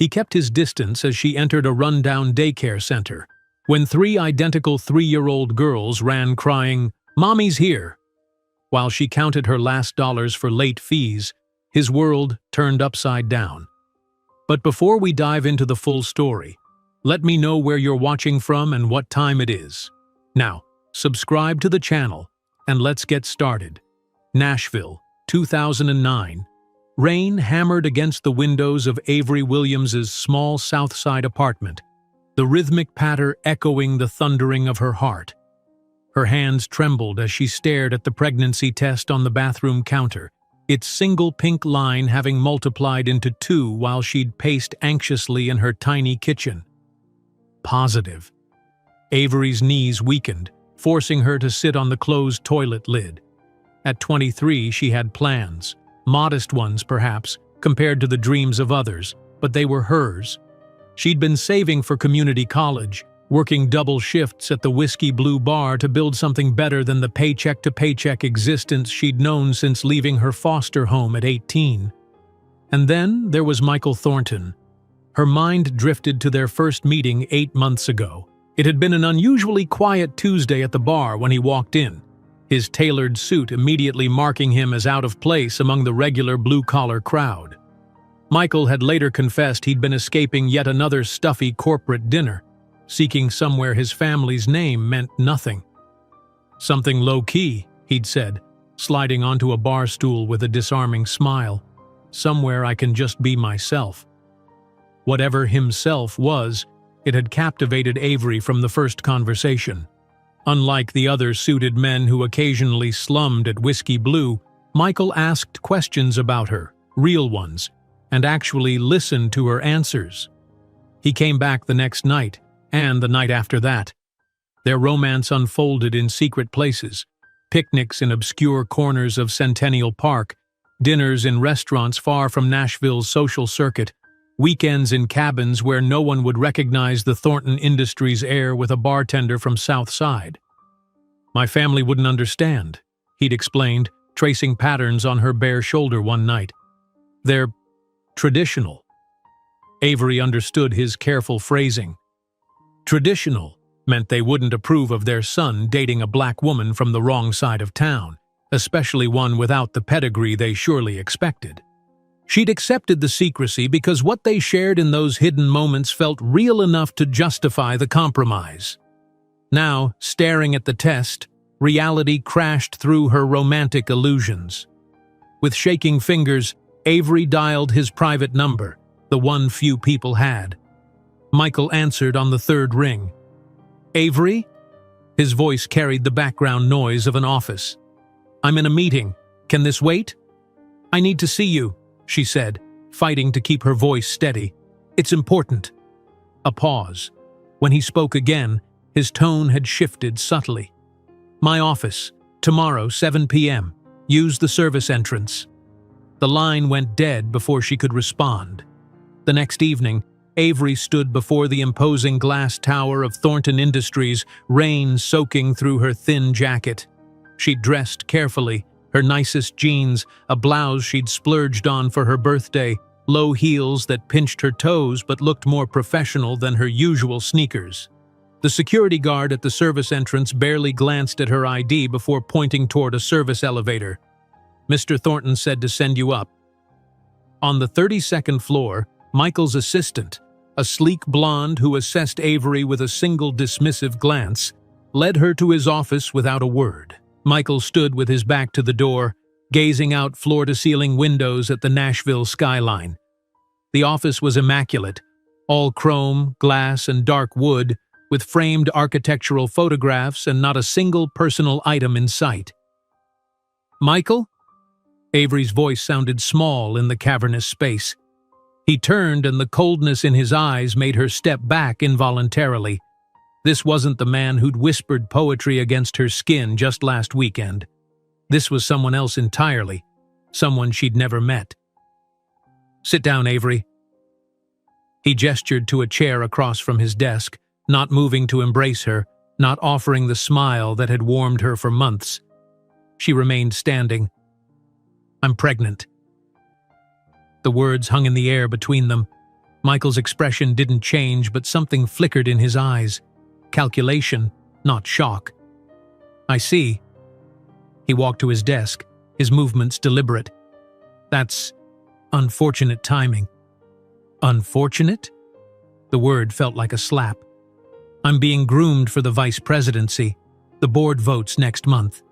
He kept his distance as she entered a rundown daycare center, when three identical 3-year-old girls ran crying, "Mommy's here!" While she counted her last dollars for late fees, his world turned upside down. But before we dive into the full story, let me know where you're watching from and what time it is. Now, subscribe to the channel, and let's get started. Nashville, 2009. Rain hammered against the windows of Avery Williams's small South Side apartment, the rhythmic patter echoing the thundering of her heart. Her hands trembled as she stared at the pregnancy test on the bathroom counter, its single pink line having multiplied into 2 while she'd paced anxiously in her tiny kitchen. Positive. Avery's knees weakened, forcing her to sit on the closed toilet lid. At 23, she had plans. Modest ones, perhaps, compared to the dreams of others, but they were hers. She'd been saving for community college, working double shifts at the Whiskey Blue Bar to build something better than the paycheck-to-paycheck existence she'd known since leaving her foster home at 18. And then there was Michael Thornton. Her mind drifted to their first meeting 8 months ago. It had been an unusually quiet Tuesday at the bar when he walked in, his tailored suit immediately marking him as out of place among the regular blue-collar crowd. Michael had later confessed he'd been escaping yet another stuffy corporate dinner, seeking somewhere his family's name meant nothing. "Something low-key," he'd said, sliding onto a bar stool with a disarming smile. "Somewhere I can just be myself." Whatever himself was, it had captivated Avery from the first conversation. Unlike the other suited men who occasionally slummed at Whiskey Blue, Michael asked questions about her, real ones, and actually listened to her answers. He came back the next night, and the night after that. Their romance unfolded in secret places, picnics in obscure corners of Centennial Park, dinners in restaurants far from Nashville's social circuit, weekends in cabins where no one would recognize the Thornton Industries air with a bartender from South Side. "My family wouldn't understand," he'd explained, tracing patterns on her bare shoulder one night. "They're traditional." Avery understood his careful phrasing. Traditional meant they wouldn't approve of their son dating a black woman from the wrong side of town, especially one without the pedigree they surely expected. She'd accepted the secrecy because what they shared in those hidden moments felt real enough to justify the compromise. Now, staring at the test, reality crashed through her romantic illusions. With shaking fingers, Avery dialed his private number, the one few people had. Michael answered on the third ring. "Avery?" His voice carried the background noise of an office. "I'm in a meeting. Can this wait?" "I need to see you," she said, fighting to keep her voice steady. "It's important." A pause. When he spoke again, his tone had shifted subtly. "My office. Tomorrow, 7 p.m. Use the service entrance." The line went dead before she could respond. The next evening, Avery stood before the imposing glass tower of Thornton Industries, rain soaking through her thin jacket. She dressed carefully, her nicest jeans, a blouse she'd splurged on for her birthday, low heels that pinched her toes but looked more professional than her usual sneakers. The security guard at the service entrance barely glanced at her ID before pointing toward a service elevator. "Mr. Thornton said to send you up." On the 32nd floor, Michael's assistant, a sleek blonde who assessed Avery with a single dismissive glance, led her to his office without a word. Michael stood with his back to the door, gazing out floor-to-ceiling windows at the Nashville skyline. The office was immaculate, all chrome, glass, and dark wood, with framed architectural photographs and not a single personal item in sight. "Michael?" Avery's voice sounded small in the cavernous space. He turned, and the coldness in his eyes made her step back involuntarily. This wasn't the man who'd whispered poetry against her skin just last weekend. This was someone else entirely, someone she'd never met. "Sit down, Avery." He gestured to a chair across from his desk, not moving to embrace her, not offering the smile that had warmed her for months. She remained standing. "I'm pregnant." The words hung in the air between them. Michael's expression didn't change, but something flickered in his eyes. Calculation, not shock. I see. He walked to his desk, his movements deliberate. That's unfortunate timing. Unfortunate? The word felt like a slap. I'm being groomed for the vice presidency. The board votes next month.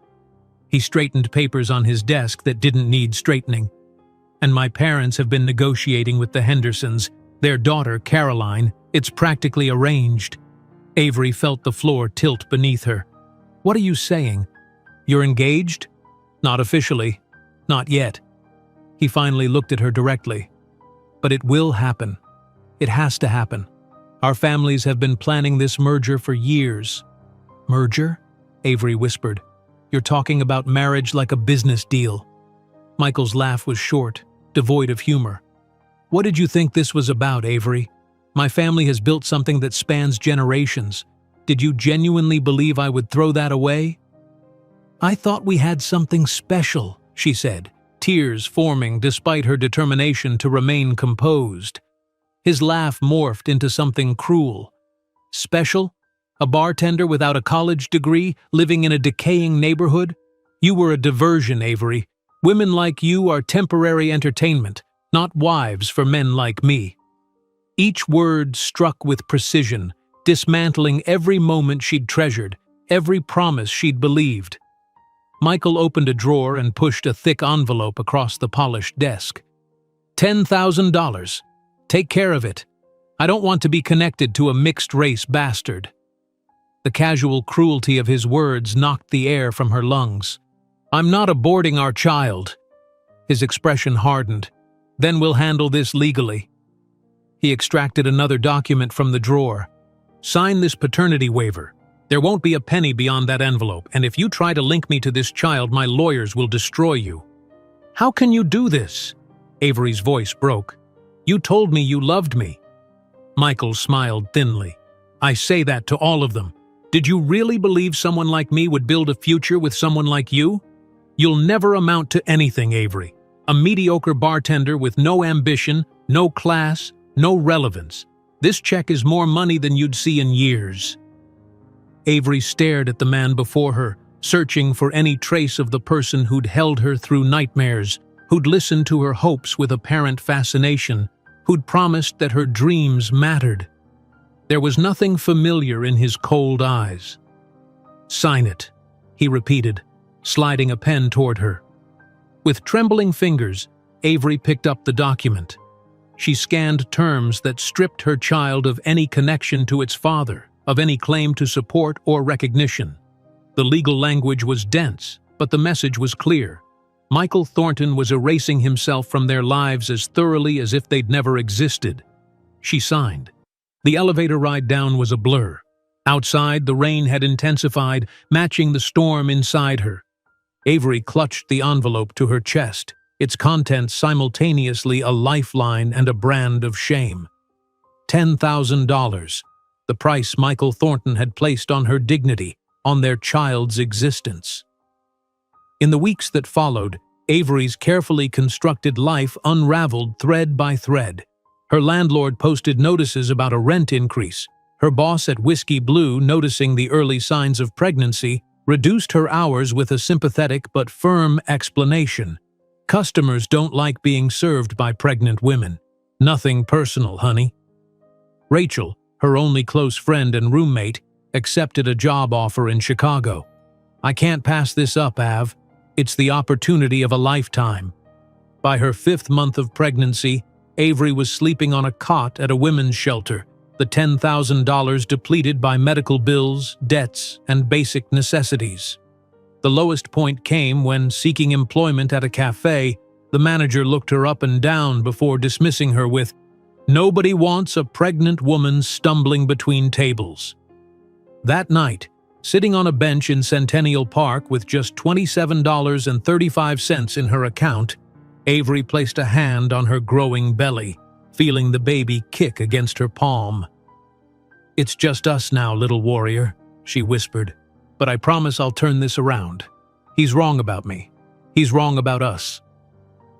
He straightened papers on his desk that didn't need straightening. And my parents have been negotiating with the Hendersons, their daughter, Caroline. It's practically arranged. Avery felt the floor tilt beneath her. What are you saying? You're engaged? Not officially. Not yet. He finally looked at her directly. But it will happen. It has to happen. Our families have been planning this merger for years. Merger? Avery whispered. You're talking about marriage like a business deal. Michael's laugh was short, devoid of humor. What did you think this was about, Avery? My family has built something that spans generations. Did you genuinely believe I would throw that away? I thought we had something special, she said, tears forming despite her determination to remain composed. His laugh morphed into something cruel. Special? A bartender without a college degree, living in a decaying neighborhood? You were a diversion, Avery. Women like you are temporary entertainment, not wives for men like me. Each word struck with precision, dismantling every moment she'd treasured, every promise she'd believed. Michael opened a drawer and pushed a thick envelope across the polished desk. $10,000. Take care of it. I don't want to be connected to a mixed-race bastard. The casual cruelty of his words knocked the air from her lungs. I'm not aborting our child. His expression hardened. Then we'll handle this legally. He extracted another document from the drawer. Sign this paternity waiver. There won't be a penny beyond that envelope, and if you try to link me to this child, my lawyers will destroy you. How can you do this? Avery's voice broke. You told me you loved me. Michael smiled thinly. I say that to all of them. Did you really believe someone like me would build a future with someone like you? You'll never amount to anything, Avery. A mediocre bartender with no ambition, no class, no relevance. This check is more money than you'd see in years. Avery stared at the man before her, searching for any trace of the person who'd held her through nightmares, who'd listened to her hopes with apparent fascination, who'd promised that her dreams mattered. There was nothing familiar in his cold eyes. Sign it, he repeated, sliding a pen toward her. With trembling fingers, Avery picked up the document. She scanned terms that stripped her child of any connection to its father, of any claim to support or recognition. The legal language was dense, but the message was clear. Michael Thornton was erasing himself from their lives as thoroughly as if they'd never existed. She signed. The elevator ride down was a blur. Outside, the rain had intensified, matching the storm inside her. Avery clutched the envelope to her chest, its contents simultaneously a lifeline and a brand of shame. $10,000, the price Michael Thornton had placed on her dignity, on their child's existence. In the weeks that followed, Avery's carefully constructed life unraveled thread by thread. Her landlord posted notices about a rent increase. Her boss at Whiskey Blue, noticing the early signs of pregnancy, reduced her hours with a sympathetic but firm explanation. Customers don't like being served by pregnant women. Nothing personal, honey. Rachel, her only close friend and roommate, accepted a job offer in Chicago. I can't pass this up, Av. It's the opportunity of a lifetime. By her 5th month of pregnancy, Avery was sleeping on a cot at a women's shelter, the $10,000 depleted by medical bills, debts, and basic necessities. The lowest point came when, seeking employment at a cafe, the manager looked her up and down before dismissing her with, "Nobody wants a pregnant woman stumbling between tables." That night, sitting on a bench in Centennial Park with just $27.35 in her account, Avery placed a hand on her growing belly, feeling the baby kick against her palm. "It's just us now, little warrior," she whispered, "but I promise I'll turn this around. He's wrong about me. He's wrong about us."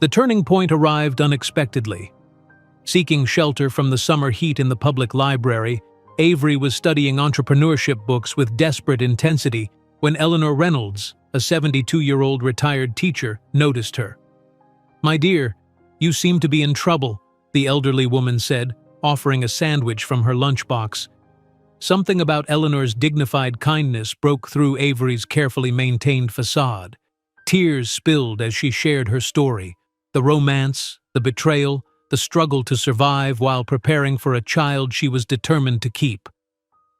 The turning point arrived unexpectedly. Seeking shelter from the summer heat in the public library, Avery was studying entrepreneurship books with desperate intensity when Eleanor Reynolds, a 72-year-old retired teacher, noticed her. "My dear, you seem to be in trouble," the elderly woman said, offering a sandwich from her lunchbox. Something about Eleanor's dignified kindness broke through Avery's carefully maintained facade. Tears spilled as she shared her story, the romance, the betrayal, the struggle to survive while preparing for a child she was determined to keep.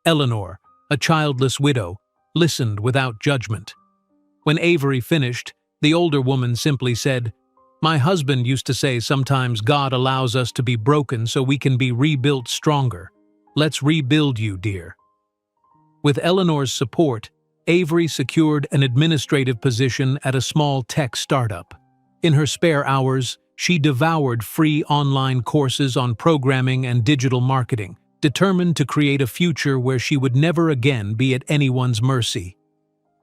Eleanor, a childless widow, listened without judgment. When Avery finished, the older woman simply said, "My husband used to say sometimes God allows us to be broken so we can be rebuilt stronger. Let's rebuild you, dear." With Eleanor's support, Avery secured an administrative position at a small tech startup. In her spare hours, she devoured free online courses on programming and digital marketing, determined to create a future where she would never again be at anyone's mercy.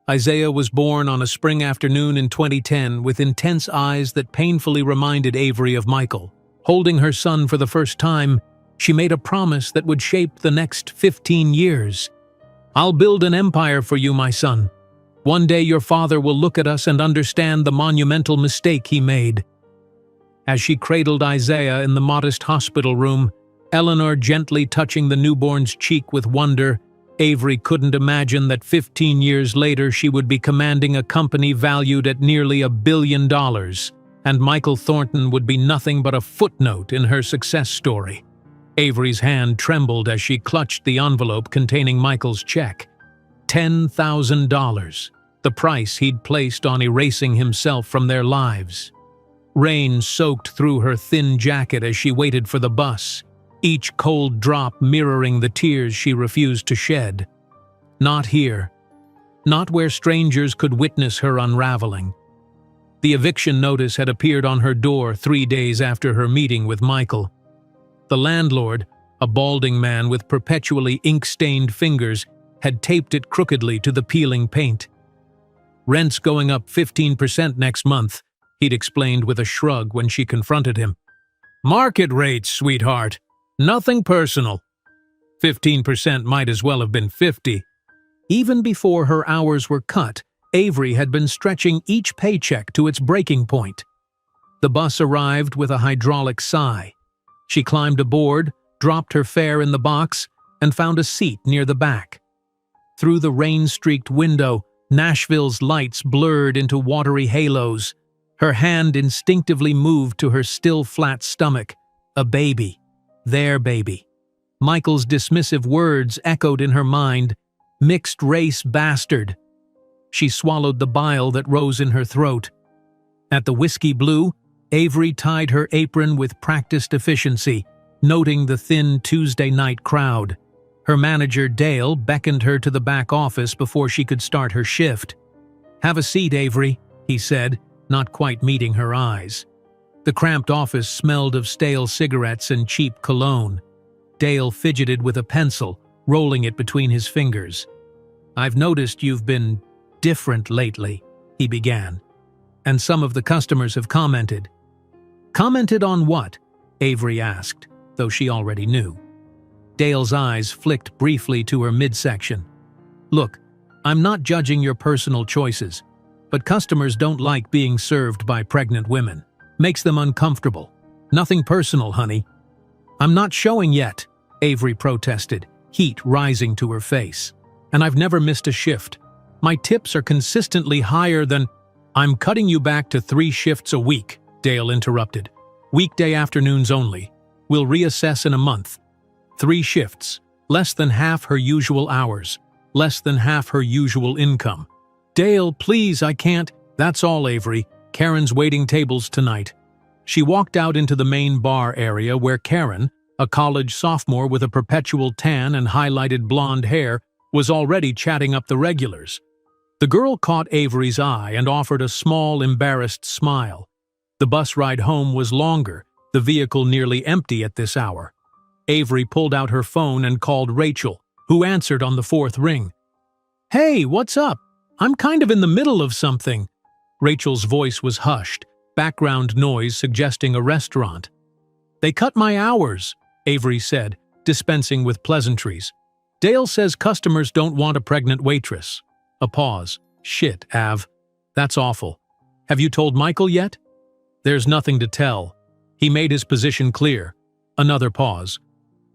Isaiah was born on a spring afternoon in 2010 with intense eyes that painfully reminded Avery of Michael. Holding her son for the first time, she made a promise that would shape the next 15 years. "I'll build an empire for you, my son. One day your father will look at us and understand the monumental mistake he made." As she cradled Isaiah in the modest hospital room, Eleanor gently touching the newborn's cheek with wonder, Avery couldn't imagine that 15 years later she would be commanding a company valued at nearly $1 billion, and Michael Thornton would be nothing but a footnote in her success story. Avery's hand trembled as she clutched the envelope containing Michael's check. $10,000, the price he'd placed on erasing himself from their lives. Rain soaked through her thin jacket as she waited for the bus, each cold drop mirroring the tears she refused to shed. Not here. Not where strangers could witness her unraveling. The eviction notice had appeared on her door 3 days after her meeting with Michael. The landlord, a balding man with perpetually ink-stained fingers, had taped it crookedly to the peeling paint. "Rent's going up 15% next month," he'd explained with a shrug when she confronted him. "Market rates, sweetheart. Nothing personal." 15% might as well have been 50. Even before her hours were cut, Avery had been stretching each paycheck to its breaking point. The bus arrived with a hydraulic sigh. She climbed aboard, dropped her fare in the box, and found a seat near the back. Through the rain-streaked window, Nashville's lights blurred into watery halos. Her hand instinctively moved to her still flat stomach. A baby. Their baby. Michael's dismissive words echoed in her mind. "Mixed-race bastard." She swallowed the bile that rose in her throat. At the Whiskey Blue, Avery tied her apron with practiced efficiency, noting the thin Tuesday night crowd. Her manager, Dale, beckoned her to the back office before she could start her shift. "Have a seat, Avery," he said, not quite meeting her eyes. The cramped office smelled of stale cigarettes and cheap cologne. Dale fidgeted with a pencil, rolling it between his fingers. "I've noticed you've been different lately," he began. "And some of the customers have commented." "Commented on what?" Avery asked, though she already knew. Dale's eyes flicked briefly to her midsection. "Look, I'm not judging your personal choices, but customers don't like being served by pregnant women. Makes them uncomfortable. Nothing personal, honey." "I'm not showing yet," Avery protested, heat rising to her face. "And I've never missed a shift. My tips are consistently higher than—" "I'm cutting you back to 3 shifts a week," Dale interrupted. "Weekday afternoons only. We'll reassess in a month. 3 shifts, less than half her usual hours, less than half her usual income." "Dale, please, I can't." "That's all, Avery. Karen's waiting tables tonight." She walked out into the main bar area where Karen, a college sophomore with a perpetual tan and highlighted blonde hair, was already chatting up the regulars. The girl caught Avery's eye and offered a small, embarrassed smile. The bus ride home was longer, the vehicle nearly empty at this hour. Avery pulled out her phone and called Rachel, who answered on the 4th ring. "Hey, what's up? I'm kind of in the middle of something." Rachel's voice was hushed, background noise suggesting a restaurant. They cut my hours, Avery said, dispensing with pleasantries. Dale says customers don't want a pregnant waitress. A pause. Shit, Av. That's awful. Have you told Michael yet? There's nothing to tell. He made his position clear. Another pause.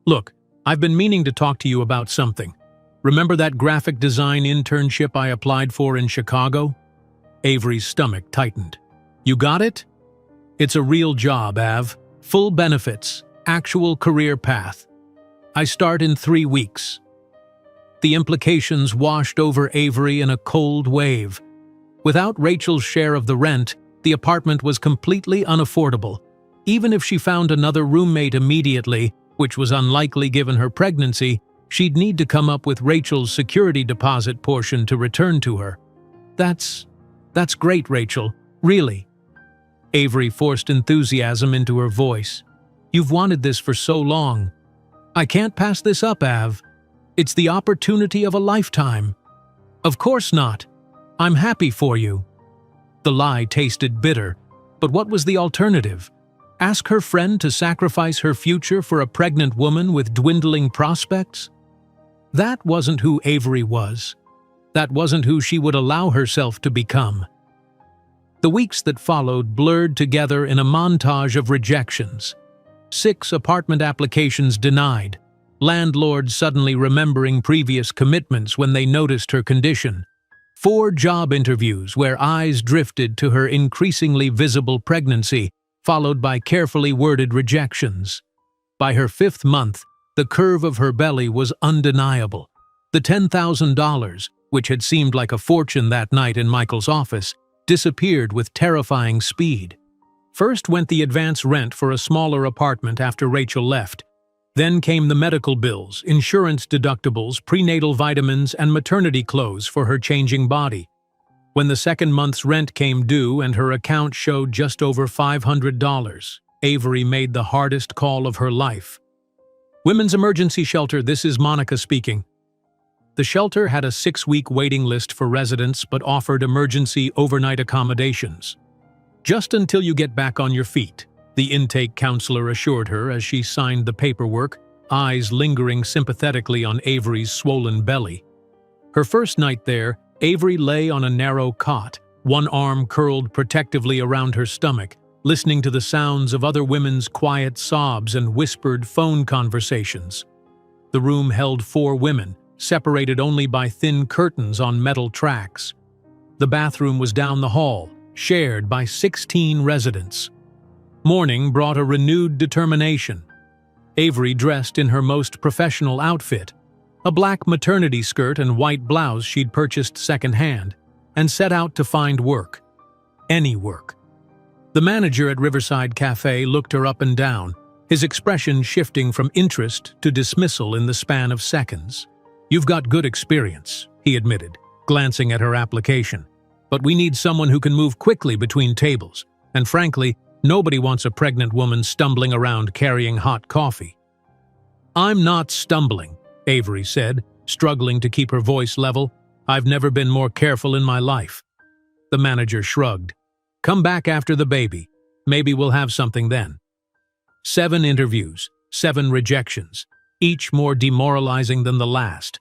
Look, I've been meaning to talk to you about something. Remember that graphic design internship I applied for in Chicago? Avery's stomach tightened. You got it? It's a real job, Av. Full benefits. Actual career path. I start in 3 weeks. The implications washed over Avery in a cold wave. Without Rachel's share of the rent, the apartment was completely unaffordable. Even if she found another roommate immediately, which was unlikely given her pregnancy, she'd need to come up with Rachel's security deposit portion to return to her. That's great, Rachel. Really. Avery forced enthusiasm into her voice. You've wanted this for so long. I can't pass this up, Av. It's the opportunity of a lifetime. Of course not. I'm happy for you. The lie tasted bitter, but what was the alternative? Ask her friend to sacrifice her future for a pregnant woman with dwindling prospects? That wasn't who Avery was. That wasn't who she would allow herself to become. The weeks that followed blurred together in a montage of rejections. 6 apartment applications denied, landlords suddenly remembering previous commitments when they noticed her condition. 4 job interviews where eyes drifted to her increasingly visible pregnancy, followed by carefully worded rejections. By her 5th month, the curve of her belly was undeniable. The $10,000, which had seemed like a fortune that night in Michael's office, disappeared with terrifying speed. First went the advance rent for a smaller apartment after Rachel left. Then came the medical bills, insurance deductibles, prenatal vitamins, and maternity clothes for her changing body. When the 2nd month's rent came due and her account showed just over $500, Avery made the hardest call of her life. Women's Emergency Shelter, this is Monica speaking. The shelter had a 6-week waiting list for residents but offered emergency overnight accommodations. Just until you get back on your feet, the intake counselor assured her as she signed the paperwork, eyes lingering sympathetically on Avery's swollen belly. Her first night there, Avery lay on a narrow cot, one arm curled protectively around her stomach, listening to the sounds of other women's quiet sobs and whispered phone conversations. The room held 4 women, separated only by thin curtains on metal tracks. The bathroom was down the hall, shared by 16 residents. Morning brought a renewed determination. Avery dressed in her most professional outfit, a black maternity skirt and white blouse she'd purchased secondhand, and set out to find work. Any work. The manager at Riverside Cafe looked her up and down, his expression shifting from interest to dismissal in the span of seconds. You've got good experience, he admitted, glancing at her application. But we need someone who can move quickly between tables, and frankly, nobody wants a pregnant woman stumbling around carrying hot coffee. I'm not stumbling, Avery said, struggling to keep her voice level. I've never been more careful in my life. The manager shrugged. Come back after the baby. Maybe we'll have something then. 7 interviews, 7 rejections, each more demoralizing than the last.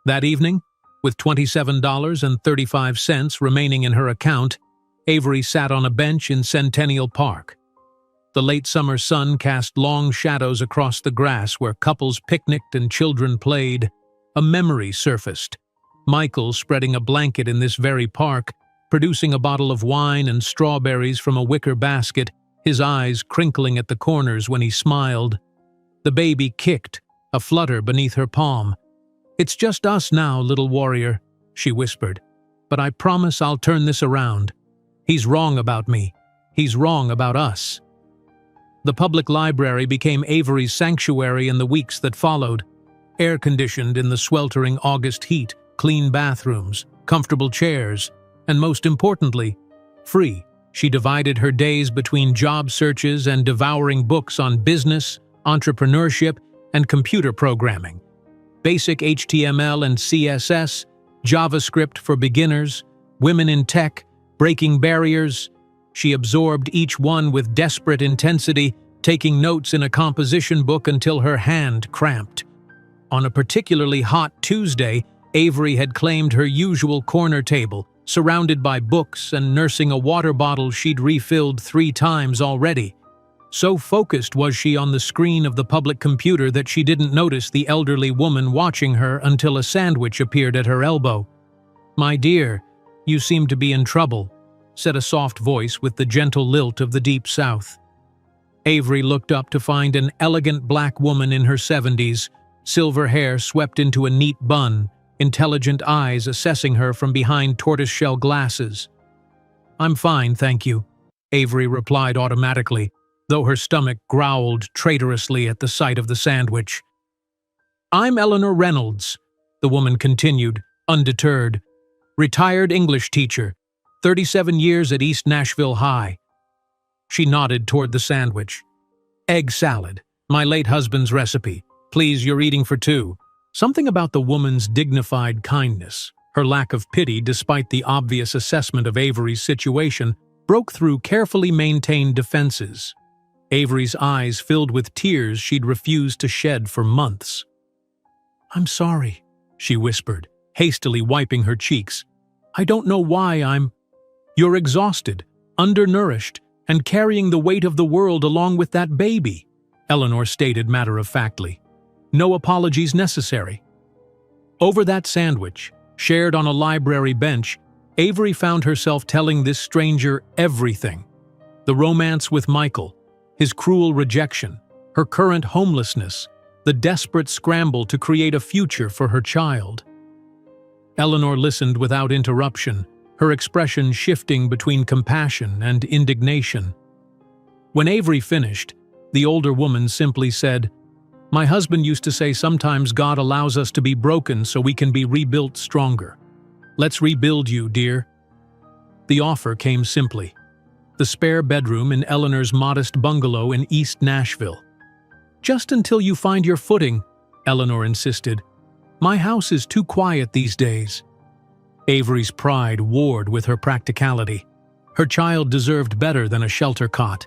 That evening, with $27.35 remaining in her account, Avery sat on a bench in Centennial Park. The late summer sun cast long shadows across the grass where couples picnicked and children played. A memory surfaced. Michael spreading a blanket in this very park, producing a bottle of wine and strawberries from a wicker basket, his eyes crinkling at the corners when he smiled. The baby kicked, a flutter beneath her palm. It's just us now, little warrior, she whispered. But I promise I'll turn this around. He's wrong about me. He's wrong about us. The public library became Avery's sanctuary in the weeks that followed. Air-conditioned in the sweltering August heat, clean bathrooms, comfortable chairs, and most importantly, free. She divided her days between job searches and devouring books on business, entrepreneurship, and computer programming. Basic HTML and CSS, JavaScript for beginners, women in tech, breaking barriers. She absorbed each one with desperate intensity, taking notes in a composition book until her hand cramped. On a particularly hot Tuesday, Avery had claimed her usual corner table, surrounded by books and nursing a water bottle she'd refilled 3 times already. So focused was she on the screen of the public computer that she didn't notice the elderly woman watching her until a sandwich appeared at her elbow. "My dear, you seem to be in trouble," said a soft voice with the gentle lilt of the Deep South. Avery looked up to find an elegant black woman in her 70s, silver hair swept into a neat bun, intelligent eyes assessing her from behind tortoiseshell glasses. "I'm fine, thank you," Avery replied automatically, though her stomach growled traitorously at the sight of the sandwich. "I'm Eleanor Reynolds," the woman continued, undeterred. "Retired English teacher, 37 years at East Nashville High." She nodded toward the sandwich. "Egg salad, my late husband's recipe. Please, you're eating for 2. Something about the woman's dignified kindness, her lack of pity despite the obvious assessment of Avery's situation, broke through carefully maintained defenses. Avery's eyes filled with tears she'd refused to shed for months. "I'm sorry," she whispered, hastily wiping her cheeks. "I don't know why I'm—" "You're exhausted, undernourished, and carrying the weight of the world along with that baby," Eleanor stated matter-of-factly. "No apologies necessary." Over that sandwich, shared on a library bench, Avery found herself telling this stranger everything. The romance with Michael, his cruel rejection, her current homelessness, the desperate scramble to create a future for her child. Eleanor listened without interruption, her expression shifting between compassion and indignation. When Avery finished, the older woman simply said, "My husband used to say sometimes God allows us to be broken so we can be rebuilt stronger. Let's rebuild you, dear." The offer came simply. The spare bedroom in Eleanor's modest bungalow in East Nashville. "Just until you find your footing," Eleanor insisted. "My house is too quiet these days." Avery's pride warred with her practicality. Her child deserved better than a shelter cot.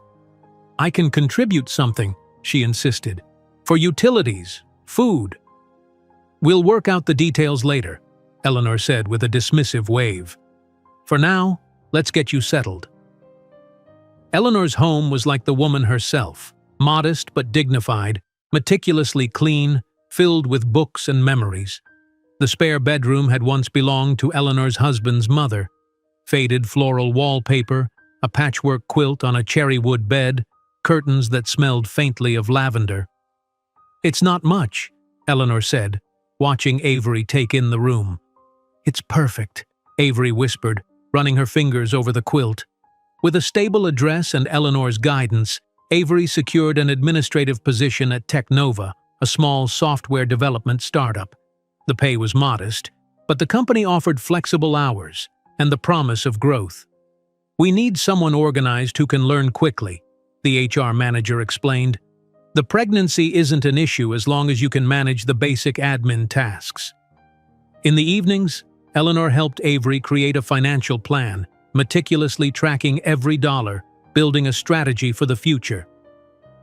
"I can contribute something," she insisted. "For utilities, food." "We'll work out the details later," Eleanor said with a dismissive wave. "For now, let's get you settled." Eleanor's home was like the woman herself, modest but dignified, meticulously clean, filled with books and memories. The spare bedroom had once belonged to Eleanor's husband's mother. Faded floral wallpaper, a patchwork quilt on a cherry wood bed, curtains that smelled faintly of lavender. "It's not much," Eleanor said, watching Avery take in the room. "It's perfect," Avery whispered, running her fingers over the quilt. With a stable address and Eleanor's guidance, Avery secured an administrative position at Technova, a small software development startup. The pay was modest, but the company offered flexible hours and the promise of growth. "We need someone organized who can learn quickly," the HR manager explained. "The pregnancy isn't an issue as long as you can manage the basic admin tasks." In the evenings, Eleanor helped Avery create a financial plan, meticulously tracking every dollar, building a strategy for the future.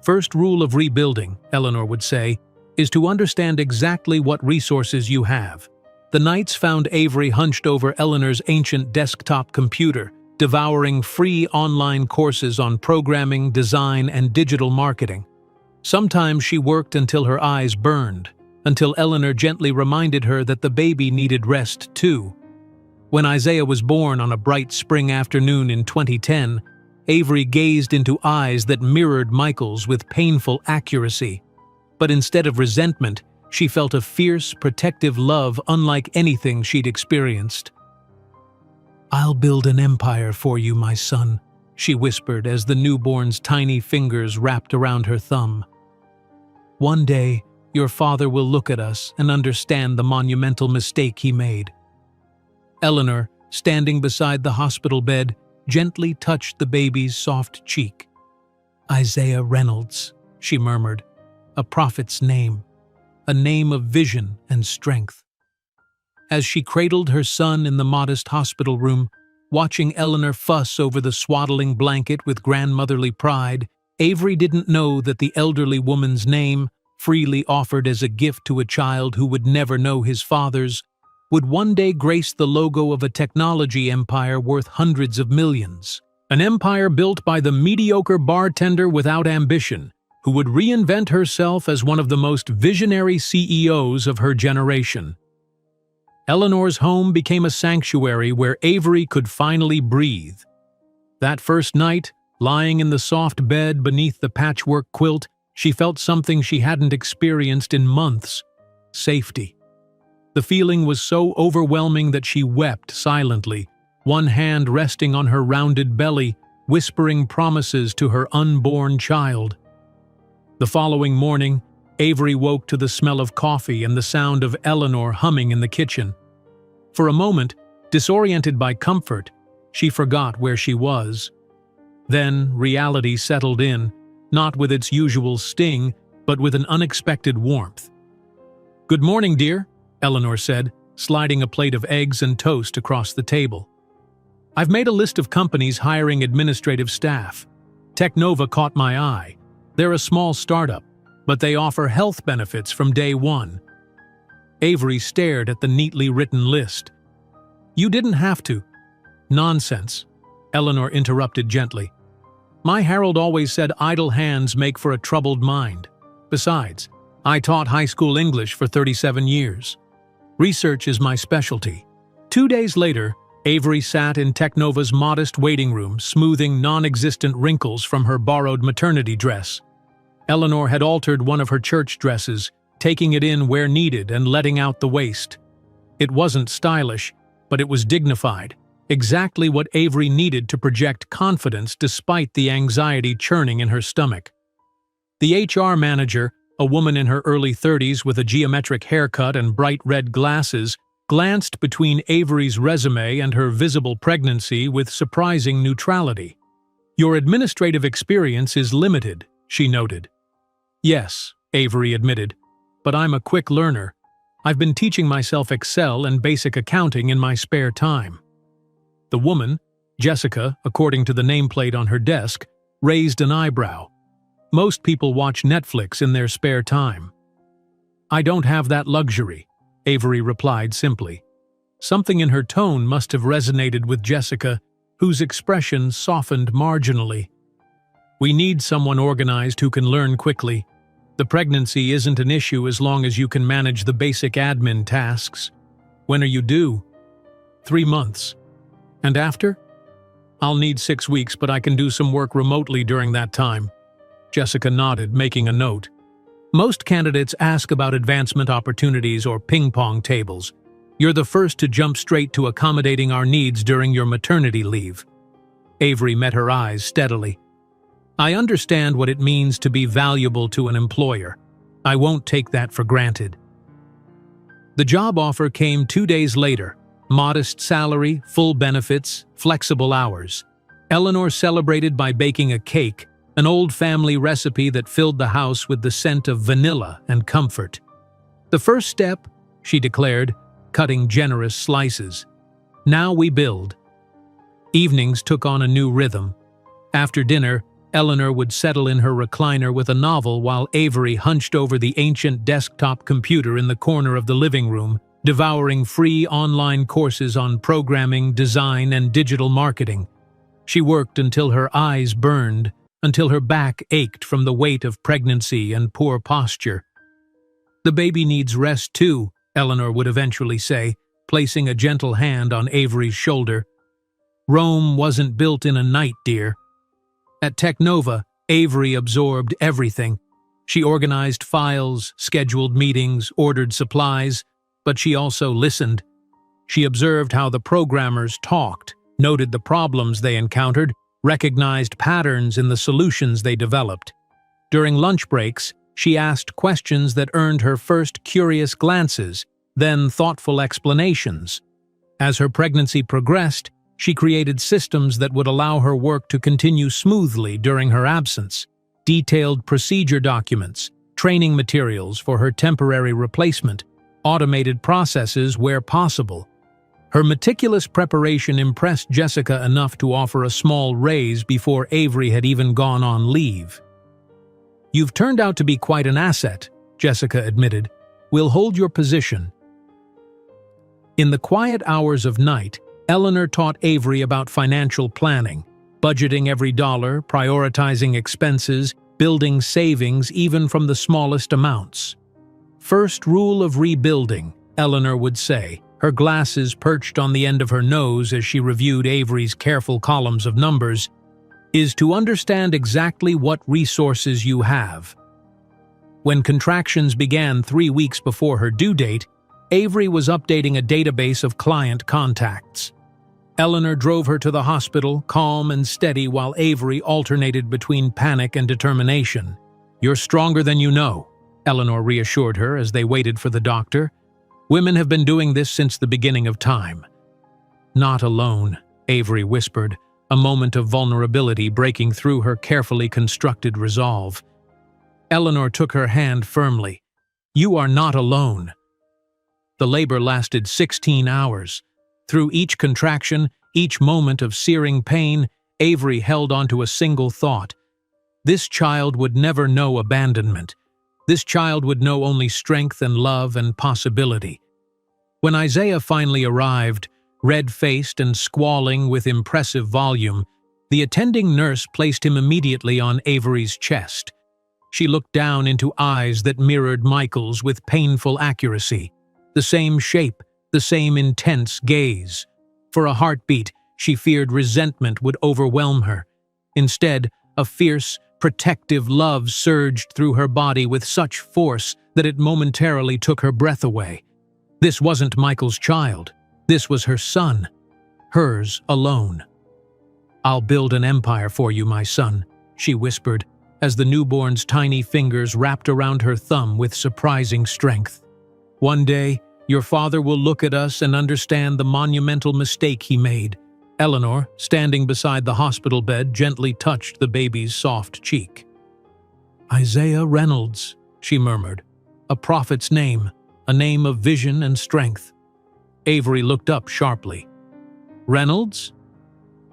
"First rule of rebuilding," Eleanor would say, "is to understand exactly what resources you have." The nights found Avery hunched over Eleanor's ancient desktop computer, devouring free online courses on programming, design, and digital marketing. Sometimes she worked until her eyes burned, until Eleanor gently reminded her that the baby needed rest too. When Isaiah was born on a bright spring afternoon in 2010, Avery gazed into eyes that mirrored Michael's with painful accuracy. But instead of resentment, she felt a fierce, protective love unlike anything she'd experienced. "I'll build an empire for you, my son," she whispered as the newborn's tiny fingers wrapped around her thumb. "One day, your father will look at us and understand the monumental mistake he made." Eleanor, standing beside the hospital bed, gently touched the baby's soft cheek. "Isaiah Reynolds," she murmured, "a prophet's name, a name of vision and strength." As she cradled her son in the modest hospital room, watching Eleanor fuss over the swaddling blanket with grandmotherly pride, Avery didn't know that the elderly woman's name, freely offered as a gift to a child who would never know his father's, would one day grace the logo of a technology empire worth hundreds of millions. An empire built by the mediocre bartender without ambition, who would reinvent herself as one of the most visionary CEOs of her generation. Eleanor's home became a sanctuary where Avery could finally breathe. That first night, lying in the soft bed beneath the patchwork quilt, she felt something she hadn't experienced in months: safety. The feeling was so overwhelming that she wept silently, one hand resting on her rounded belly, whispering promises to her unborn child. The following morning, Avery woke to the smell of coffee and the sound of Eleanor humming in the kitchen. For a moment, disoriented by comfort, she forgot where she was. Then reality settled in, not with its usual sting, but with an unexpected warmth. "Good morning, dear," Eleanor said, sliding a plate of eggs and toast across the table. "I've made a list of companies hiring administrative staff. Technova caught my eye. They're a small startup, but they offer health benefits from day one." Avery stared at the neatly written list. "You didn't have to." "Nonsense," Eleanor interrupted gently. "My Harold always said idle hands make for a troubled mind. Besides, I taught high school English for 37 years. Research is my specialty." 2 days later, Avery sat in Technova's modest waiting room, smoothing non-existent wrinkles from her borrowed maternity dress. Eleanor had altered one of her church dresses, taking it in where needed and letting out the waist. It wasn't stylish, but it was dignified, exactly what Avery needed to project confidence despite the anxiety churning in her stomach. The HR manager, a woman in her early 30s with a geometric haircut and bright red glasses, glanced between Avery's resume and her visible pregnancy with surprising neutrality. "Your administrative experience is limited," she noted. "Yes," Avery admitted, "but I'm a quick learner. I've been teaching myself Excel and basic accounting in my spare time." The woman, Jessica, according to the nameplate on her desk, raised an eyebrow. "Most people watch Netflix in their spare time." "I don't have that luxury," Avery replied simply. Something in her tone must have resonated with Jessica, whose expression softened marginally. "We need someone organized who can learn quickly. The pregnancy isn't an issue as long as you can manage the basic admin tasks. When are you due?" 3 months. "And after?" "I'll need 6 weeks, but I can do some work remotely during that time." Jessica nodded, making a note. "Most candidates ask about advancement opportunities or ping-pong tables. You're the first to jump straight to accommodating our needs during your maternity leave." Avery met her eyes steadily. "I understand what it means to be valuable to an employer. I won't take that for granted." The job offer came 2 days later. Modest salary, full benefits, flexible hours. Eleanor celebrated by baking a cake, an old family recipe that filled the house with the scent of vanilla and comfort. "The first step," she declared, cutting generous slices. "Now we build." Evenings took on a new rhythm. After dinner, Eleanor would settle in her recliner with a novel while Avery hunched over the ancient desktop computer in the corner of the living room, devouring free online courses on programming, design, and digital marketing. She worked until her eyes burned, until her back ached from the weight of pregnancy and poor posture. "The baby needs rest too," Eleanor would eventually say, placing a gentle hand on Avery's shoulder. "Rome wasn't built in a night, dear." At Technova, Avery absorbed everything. She organized files, scheduled meetings, ordered supplies, but she also listened. She observed how the programmers talked, noted the problems they encountered, recognized patterns in the solutions they developed. During lunch breaks, she asked questions that earned her first curious glances, then thoughtful explanations. As her pregnancy progressed, she created systems that would allow her work to continue smoothly during her absence. Detailed procedure documents, training materials for her temporary replacement, automated processes where possible. Her meticulous preparation impressed Jessica enough to offer a small raise before Avery had even gone on leave. "You've turned out to be quite an asset," Jessica admitted. "We'll hold your position." In the quiet hours of night, Eleanor taught Avery about financial planning, budgeting every dollar, prioritizing expenses, building savings even from the smallest amounts. "First rule of rebuilding," Eleanor would say, her glasses perched on the end of her nose as she reviewed Avery's careful columns of numbers, "is to understand exactly what resources you have." When contractions began 3 weeks before her due date, Avery was updating a database of client contacts. Eleanor drove her to the hospital, calm and steady, while Avery alternated between panic and determination. "You're stronger than you know," Eleanor reassured her as they waited for the doctor. "Women have been doing this since the beginning of time." "Not alone," Avery whispered, a moment of vulnerability breaking through her carefully constructed resolve. Eleanor took her hand firmly. "You are not alone." The labor lasted 16 hours. Through each contraction, each moment of searing pain, Avery held onto a single thought. This child would never know abandonment. This child would know only strength and love and possibility. When Isaiah finally arrived, red-faced and squalling with impressive volume, the attending nurse placed him immediately on Avery's chest. She looked down into eyes that mirrored Michael's with painful accuracy. The same shape, the same intense gaze. For a heartbeat, she feared resentment would overwhelm her. Instead, a fierce, protective love surged through her body with such force that it momentarily took her breath away. This wasn't Michael's child. This was her son. Hers alone. "I'll build an empire for you, my son," she whispered, as the newborn's tiny fingers wrapped around her thumb with surprising strength. "One day, your father will look at us and understand the monumental mistake he made." Eleanor, standing beside the hospital bed, gently touched the baby's soft cheek. "Isaiah Reynolds," she murmured. "A prophet's name, a name of vision and strength." Avery looked up sharply. "Reynolds?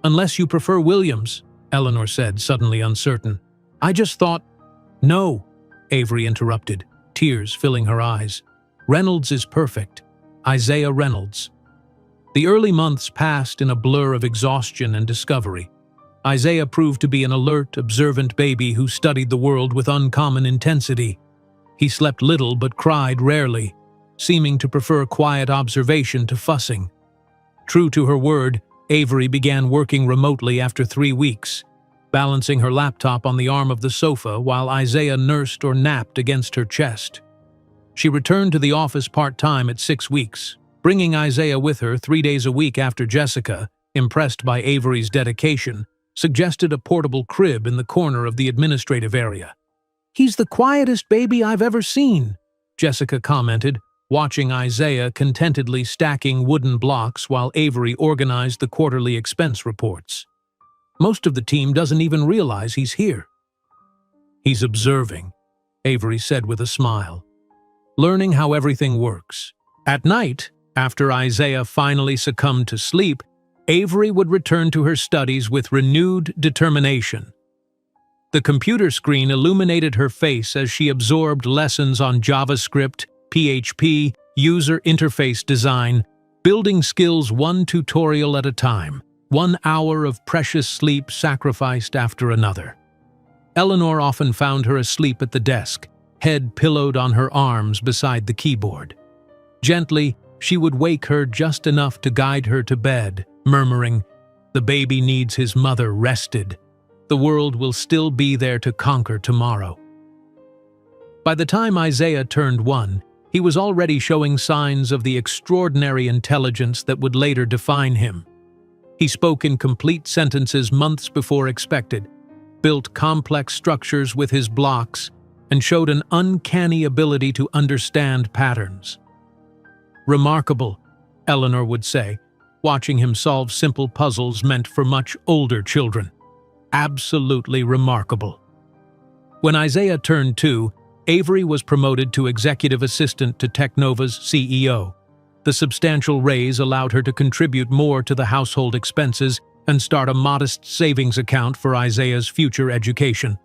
Unless you prefer Williams," Eleanor said, suddenly uncertain. "I just thought—" "No," Avery interrupted, tears filling her eyes. "Reynolds is perfect. Isaiah Reynolds." The early months passed in a blur of exhaustion and discovery. Isaiah proved to be an alert, observant baby who studied the world with uncommon intensity. He slept little but cried rarely, seeming to prefer quiet observation to fussing. True to her word, Avery began working remotely after 3 weeks, balancing her laptop on the arm of the sofa while Isaiah nursed or napped against her chest. She returned to the office part-time at 6 weeks, bringing Isaiah with her 3 days a week after Jessica, impressed by Avery's dedication, suggested a portable crib in the corner of the administrative area. "He's the quietest baby I've ever seen," Jessica commented, watching Isaiah contentedly stacking wooden blocks while Avery organized the quarterly expense reports. "Most of the team doesn't even realize he's here." "He's observing," Avery said with a smile. "Learning how everything works." At night, after Isaiah finally succumbed to sleep, Avery would return to her studies with renewed determination. The computer screen illuminated her face as she absorbed lessons on JavaScript, PHP, user interface design, building skills one tutorial at a time, 1 hour of precious sleep sacrificed after another. Eleanor often found her asleep at the desk, head pillowed on her arms beside the keyboard. Gently, she would wake her just enough to guide her to bed, murmuring, "The baby needs his mother rested. The world will still be there to conquer tomorrow." By the time Isaiah turned 1, he was already showing signs of the extraordinary intelligence that would later define him. He spoke in complete sentences months before expected, built complex structures with his blocks, and showed an uncanny ability to understand patterns. "Remarkable," Eleanor would say, watching him solve simple puzzles meant for much older children. "Absolutely remarkable." When Isaiah turned 2, Avery was promoted to executive assistant to Technova's CEO. The substantial raise allowed her to contribute more to the household expenses and start a modest savings account for Isaiah's future education.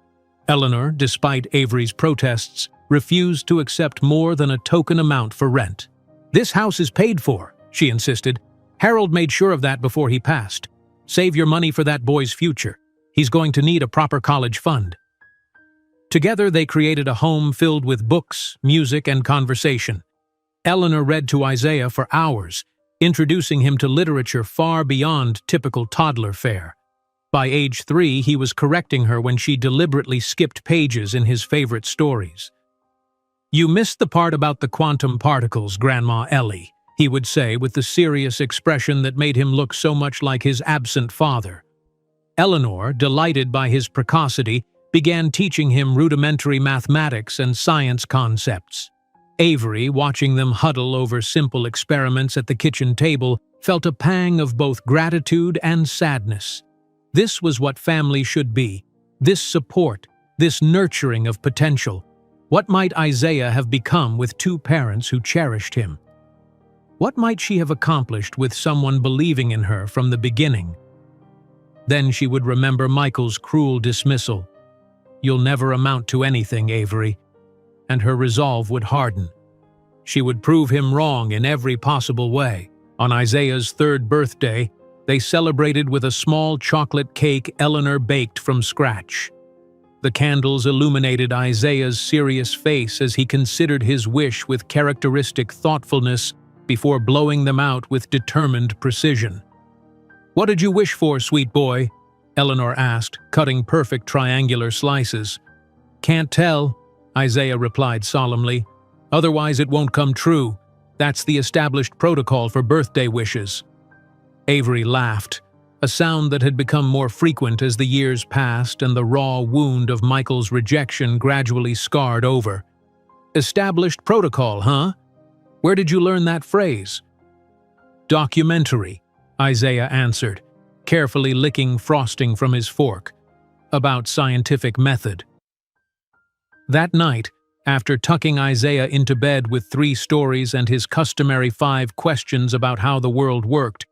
Eleanor, despite Avery's protests, refused to accept more than a token amount for rent. "This house is paid for," she insisted. "Harold made sure of that before he passed. Save your money for that boy's future. He's going to need a proper college fund." Together they created a home filled with books, music, and conversation. Eleanor read to Isaiah for hours, introducing him to literature far beyond typical toddler fare. By age 3, he was correcting her when she deliberately skipped pages in his favorite stories. "You missed the part about the quantum particles, Grandma Ellie," he would say with the serious expression that made him look so much like his absent father. Eleanor, delighted by his precocity, began teaching him rudimentary mathematics and science concepts. Avery, watching them huddle over simple experiments at the kitchen table, felt a pang of both gratitude and sadness. This was what family should be, this support, this nurturing of potential. What might Isaiah have become with 2 parents who cherished him? What might she have accomplished with someone believing in her from the beginning? Then she would remember Michael's cruel dismissal. "You'll never amount to anything, Avery," and her resolve would harden. She would prove him wrong in every possible way. On Isaiah's 3rd birthday, they celebrated with a small chocolate cake Eleanor baked from scratch. The candles illuminated Isaiah's serious face as he considered his wish with characteristic thoughtfulness before blowing them out with determined precision. "What did you wish for, sweet boy?" Eleanor asked, cutting perfect triangular slices. "Can't tell," Isaiah replied solemnly. "Otherwise it won't come true. That's the established protocol for birthday wishes." Avery laughed, a sound that had become more frequent as the years passed and the raw wound of Michael's rejection gradually scarred over. "Established protocol, huh? Where did you learn that phrase?" "Documentary," Isaiah answered, carefully licking frosting from his fork. "About scientific method." That night, after tucking Isaiah into bed with 3 stories and his customary 5 questions about how the world worked,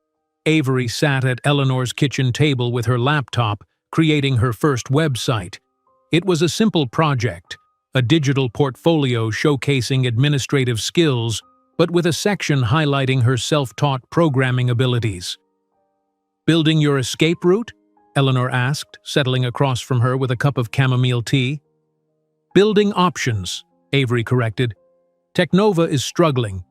Avery sat at Eleanor's kitchen table with her laptop, creating her first website. It was a simple project, a digital portfolio showcasing administrative skills, but with a section highlighting her self-taught programming abilities. "Building your escape route?" Eleanor asked, settling across from her with a cup of chamomile tea. "Building options," Avery corrected. "Technova is struggling.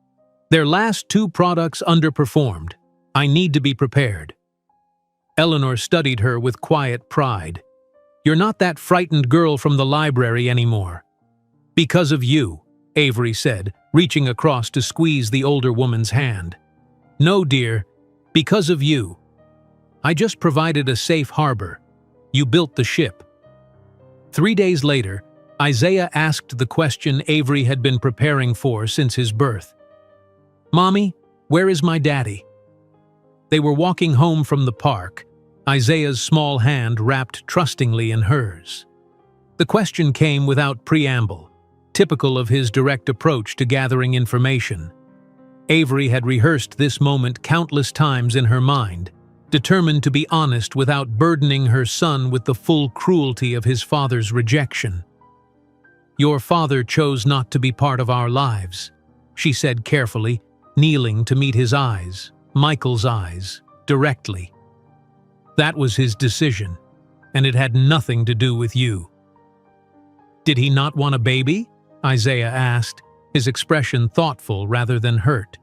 Their last 2 products underperformed. I need to be prepared." Eleanor studied her with quiet pride. "You're not that frightened girl from the library anymore." "Because of you," Avery said, reaching across to squeeze the older woman's hand. "No, dear, because of you. I just provided a safe harbor. You built the ship." 3 days later, Isaiah asked the question Avery had been preparing for since his birth. "Mommy, where is my daddy?" They were walking home from the park, Isaiah's small hand wrapped trustingly in hers. The question came without preamble, typical of his direct approach to gathering information. Avery had rehearsed this moment countless times in her mind, determined to be honest without burdening her son with the full cruelty of his father's rejection. "Your father chose not to be part of our lives," she said carefully, kneeling to meet his eyes, Michael's eyes, directly. "That was his decision, and it had nothing to do with you." "Did he not want a baby?" Isaiah asked, his expression thoughtful rather than hurt.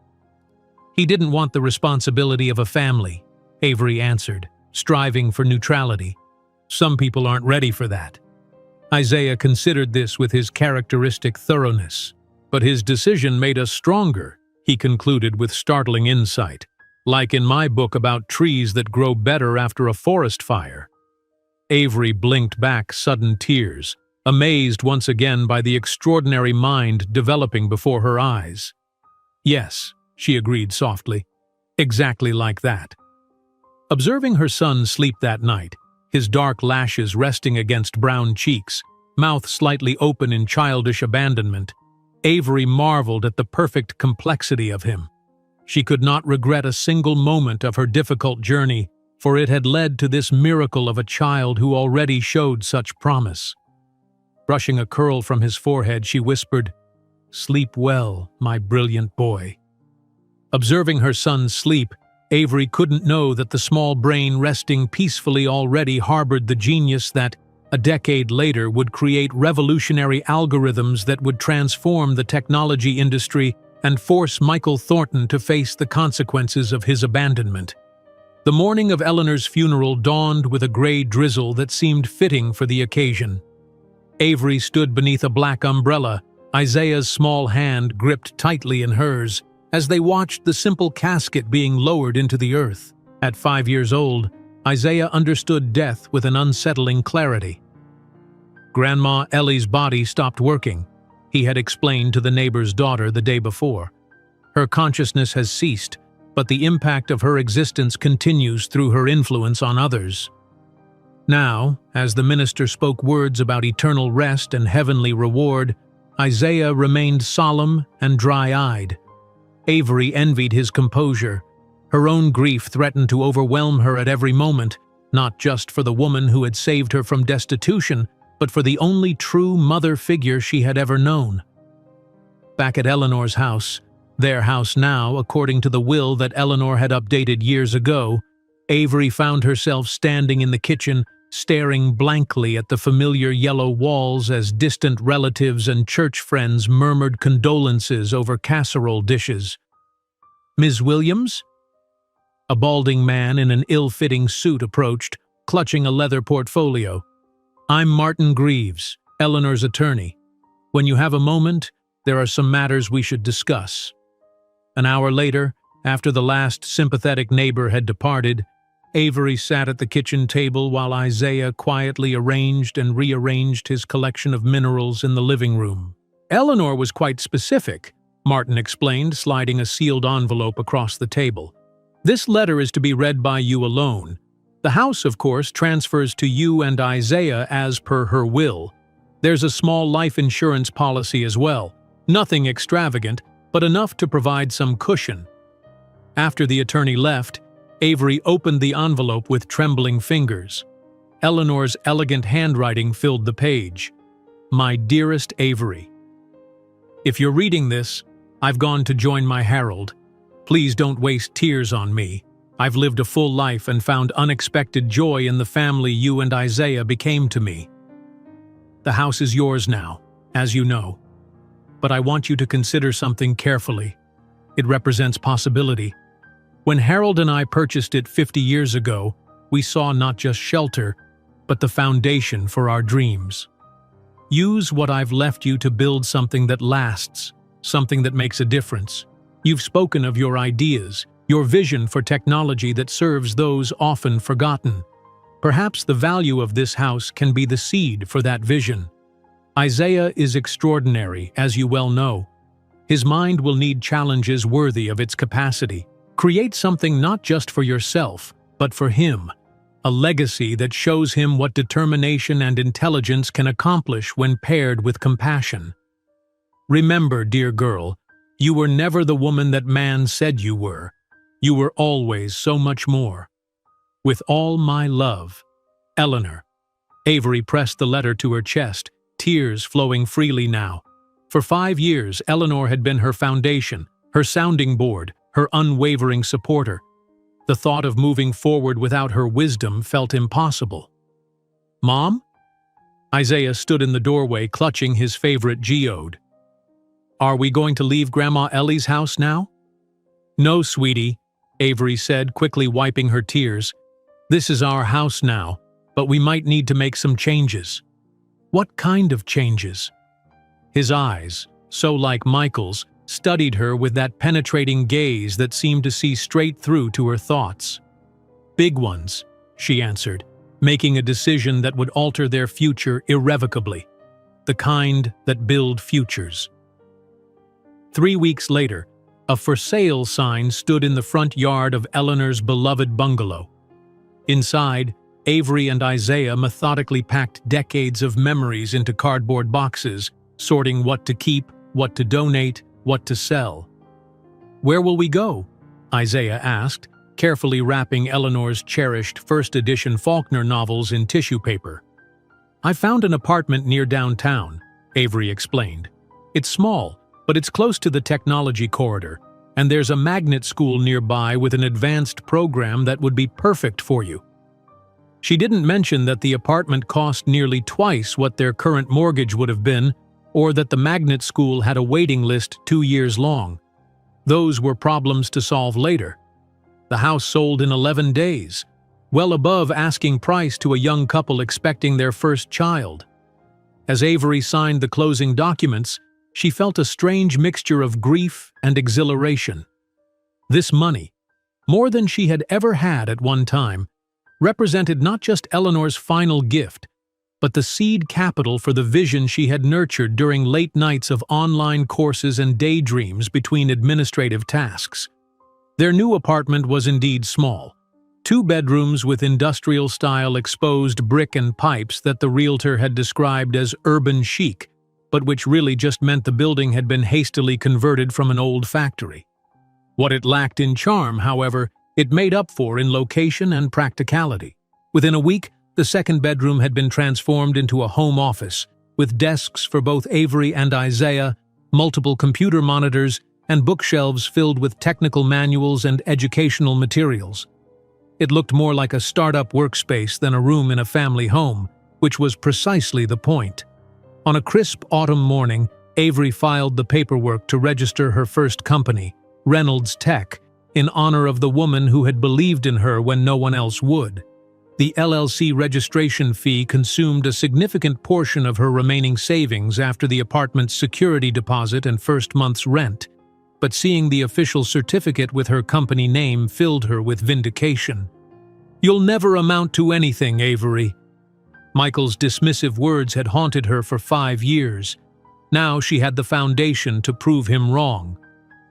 "He didn't want the responsibility of a family," Avery answered, striving for neutrality. "Some people aren't ready for that." Isaiah considered this with his characteristic thoroughness. "But his decision made us stronger," he concluded with startling insight. "Like in my book about trees that grow better after a forest fire." Avery blinked back sudden tears, amazed once again by the extraordinary mind developing before her eyes. "Yes," she agreed softly, "exactly like that." Observing her son sleep that night, his dark lashes resting against brown cheeks, mouth slightly open in childish abandonment, Avery marveled at the perfect complexity of him. She could not regret a single moment of her difficult journey, for it had led to this miracle of a child who already showed such promise. Brushing a curl from his forehead, she whispered, "Sleep well, my brilliant boy." Observing her son's sleep, Avery couldn't know that the small brain resting peacefully already harbored the genius that, a decade later, would create revolutionary algorithms that would transform the technology industry and force Michael Thornton to face the consequences of his abandonment. The morning of Eleanor's funeral dawned with a gray drizzle that seemed fitting for the occasion. Avery stood beneath a black umbrella, Isaiah's small hand gripped tightly in hers, as they watched the simple casket being lowered into the earth. At 5 years old, Isaiah understood death with an unsettling clarity. Grandma Ellie's body stopped working, he had explained to the neighbor's daughter the day before. Her consciousness has ceased, but the impact of her existence continues through her influence on others. Now, as the minister spoke words about eternal rest and heavenly reward, Isaiah remained solemn and dry-eyed. Avery envied his composure. Her own grief threatened to overwhelm her at every moment, not just for the woman who had saved her from destitution, but for the only true mother figure she had ever known. Back at Eleanor's house, their house now, according to the will that Eleanor had updated years ago, Avery found herself standing in the kitchen, staring blankly at the familiar yellow walls as distant relatives and church friends murmured condolences over casserole dishes. "Ms. Williams?" A balding man in an ill-fitting suit approached, clutching a leather portfolio. "I'm Martin Greaves, Eleanor's attorney. When you have a moment, there are some matters we should discuss." An hour later, after the last sympathetic neighbor had departed, Avery sat at the kitchen table while Isaiah quietly arranged and rearranged his collection of minerals in the living room. "Eleanor was quite specific," Martin explained, sliding a sealed envelope across the table. "This letter is to be read by you alone. The house, of course, transfers to you and Isaiah as per her will. There's a small life insurance policy as well. Nothing extravagant, but enough to provide some cushion." After the attorney left, Avery opened the envelope with trembling fingers. Eleanor's elegant handwriting filled the page. "My dearest Avery, if you're reading this, I've gone to join my Harold. Please don't waste tears on me. I've lived a full life and found unexpected joy in the family you and Isaiah became to me. The house is yours now, as you know. But I want you to consider something carefully. It represents possibility. When Harold and I purchased it 50 years ago, we saw not just shelter, but the foundation for our dreams. Use what I've left you to build something that lasts, something that makes a difference. You've spoken of your ideas, your vision for technology that serves those often forgotten. Perhaps the value of this house can be the seed for that vision. Isaiah is extraordinary, as you well know. His mind will need challenges worthy of its capacity. Create something not just for yourself, but for him. A legacy that shows him what determination and intelligence can accomplish when paired with compassion. Remember, dear girl, you were never the woman that man said you were. You were always so much more. With all my love, Eleanor." Avery pressed the letter to her chest, tears flowing freely now. For 5 years, Eleanor had been her foundation, her sounding board, her unwavering supporter. The thought of moving forward without her wisdom felt impossible. "Mom?" Isaiah stood in the doorway, clutching his favorite geode. "Are we going to leave Grandma Ellie's house now?" "No, sweetie," Avery said, quickly wiping her tears. "This is our house now, but we might need to make some changes." "What kind of changes?" His eyes, so like Michael's, studied her with that penetrating gaze that seemed to see straight through to her thoughts. "Big ones," she answered, making a decision that would alter their future irrevocably. The kind that build futures. 3 weeks later, a for sale sign stood in the front yard of Eleanor's beloved bungalow. Inside, Avery and Isaiah methodically packed decades of memories into cardboard boxes, sorting what to keep, what to donate, what to sell. "Where will we go?" Isaiah asked, carefully wrapping Eleanor's cherished first-edition Faulkner novels in tissue paper. "I found an apartment near downtown," Avery explained. "It's small, but it's close to the technology corridor, and there's a magnet school nearby with an advanced program that would be perfect for you." She didn't mention that the apartment cost nearly twice what their current mortgage would have been, or that the magnet school had a waiting list 2 years long. Those were problems to solve later. The house sold in 11 days, well above asking price to a young couple expecting their first child. As Avery signed the closing documents, she felt a strange mixture of grief and exhilaration. This money, more than she had ever had at one time, represented not just Eleanor's final gift, but the seed capital for the vision she had nurtured during late nights of online courses and daydreams between administrative tasks. Their new apartment was indeed small. 2 bedrooms with industrial-style exposed brick and pipes that the realtor had described as urban chic, but which really just meant the building had been hastily converted from an old factory. What it lacked in charm, however, it made up for in location and practicality. Within a week, the 2nd bedroom had been transformed into a home office, with desks for both Avery and Isaiah, multiple computer monitors, and bookshelves filled with technical manuals and educational materials. It looked more like a startup workspace than a room in a family home, which was precisely the point. On a crisp autumn morning, Avery filed the paperwork to register her first company, Reynolds Tech, in honor of the woman who had believed in her when no one else would. The LLC registration fee consumed a significant portion of her remaining savings after the apartment's security deposit and first month's rent, but seeing the official certificate with her company name filled her with vindication. "You'll never amount to anything, Avery." Michael's dismissive words had haunted her for 5 years. Now she had the foundation to prove him wrong.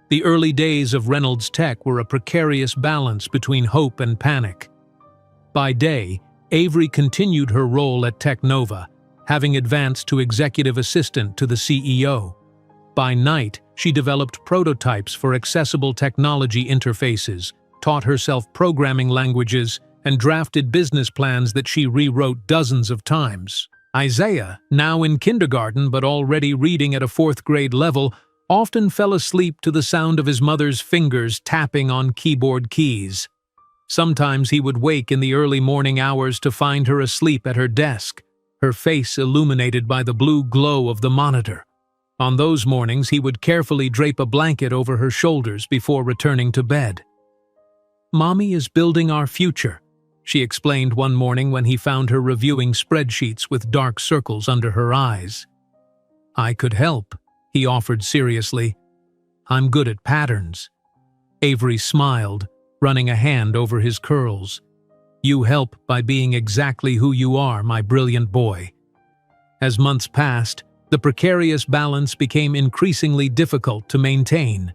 The early days of Reynolds Tech were a precarious balance between hope and panic. By day, Avery continued her role at Technova, having advanced to executive assistant to the CEO. By night, she developed prototypes for accessible technology interfaces, taught herself programming languages, and drafted business plans that she rewrote dozens of times. Isaiah, now in kindergarten but already reading at a 4th grade level, often fell asleep to the sound of his mother's fingers tapping on keyboard keys. Sometimes he would wake in the early morning hours to find her asleep at her desk, her face illuminated by the blue glow of the monitor. On those mornings, he would carefully drape a blanket over her shoulders before returning to bed. "Mommy is building our future," she explained one morning when he found her reviewing spreadsheets with dark circles under her eyes. "I could help," he offered seriously. "I'm good at patterns." Avery smiled, running a hand over his curls. "You help by being exactly who you are, my brilliant boy." As months passed, the precarious balance became increasingly difficult to maintain.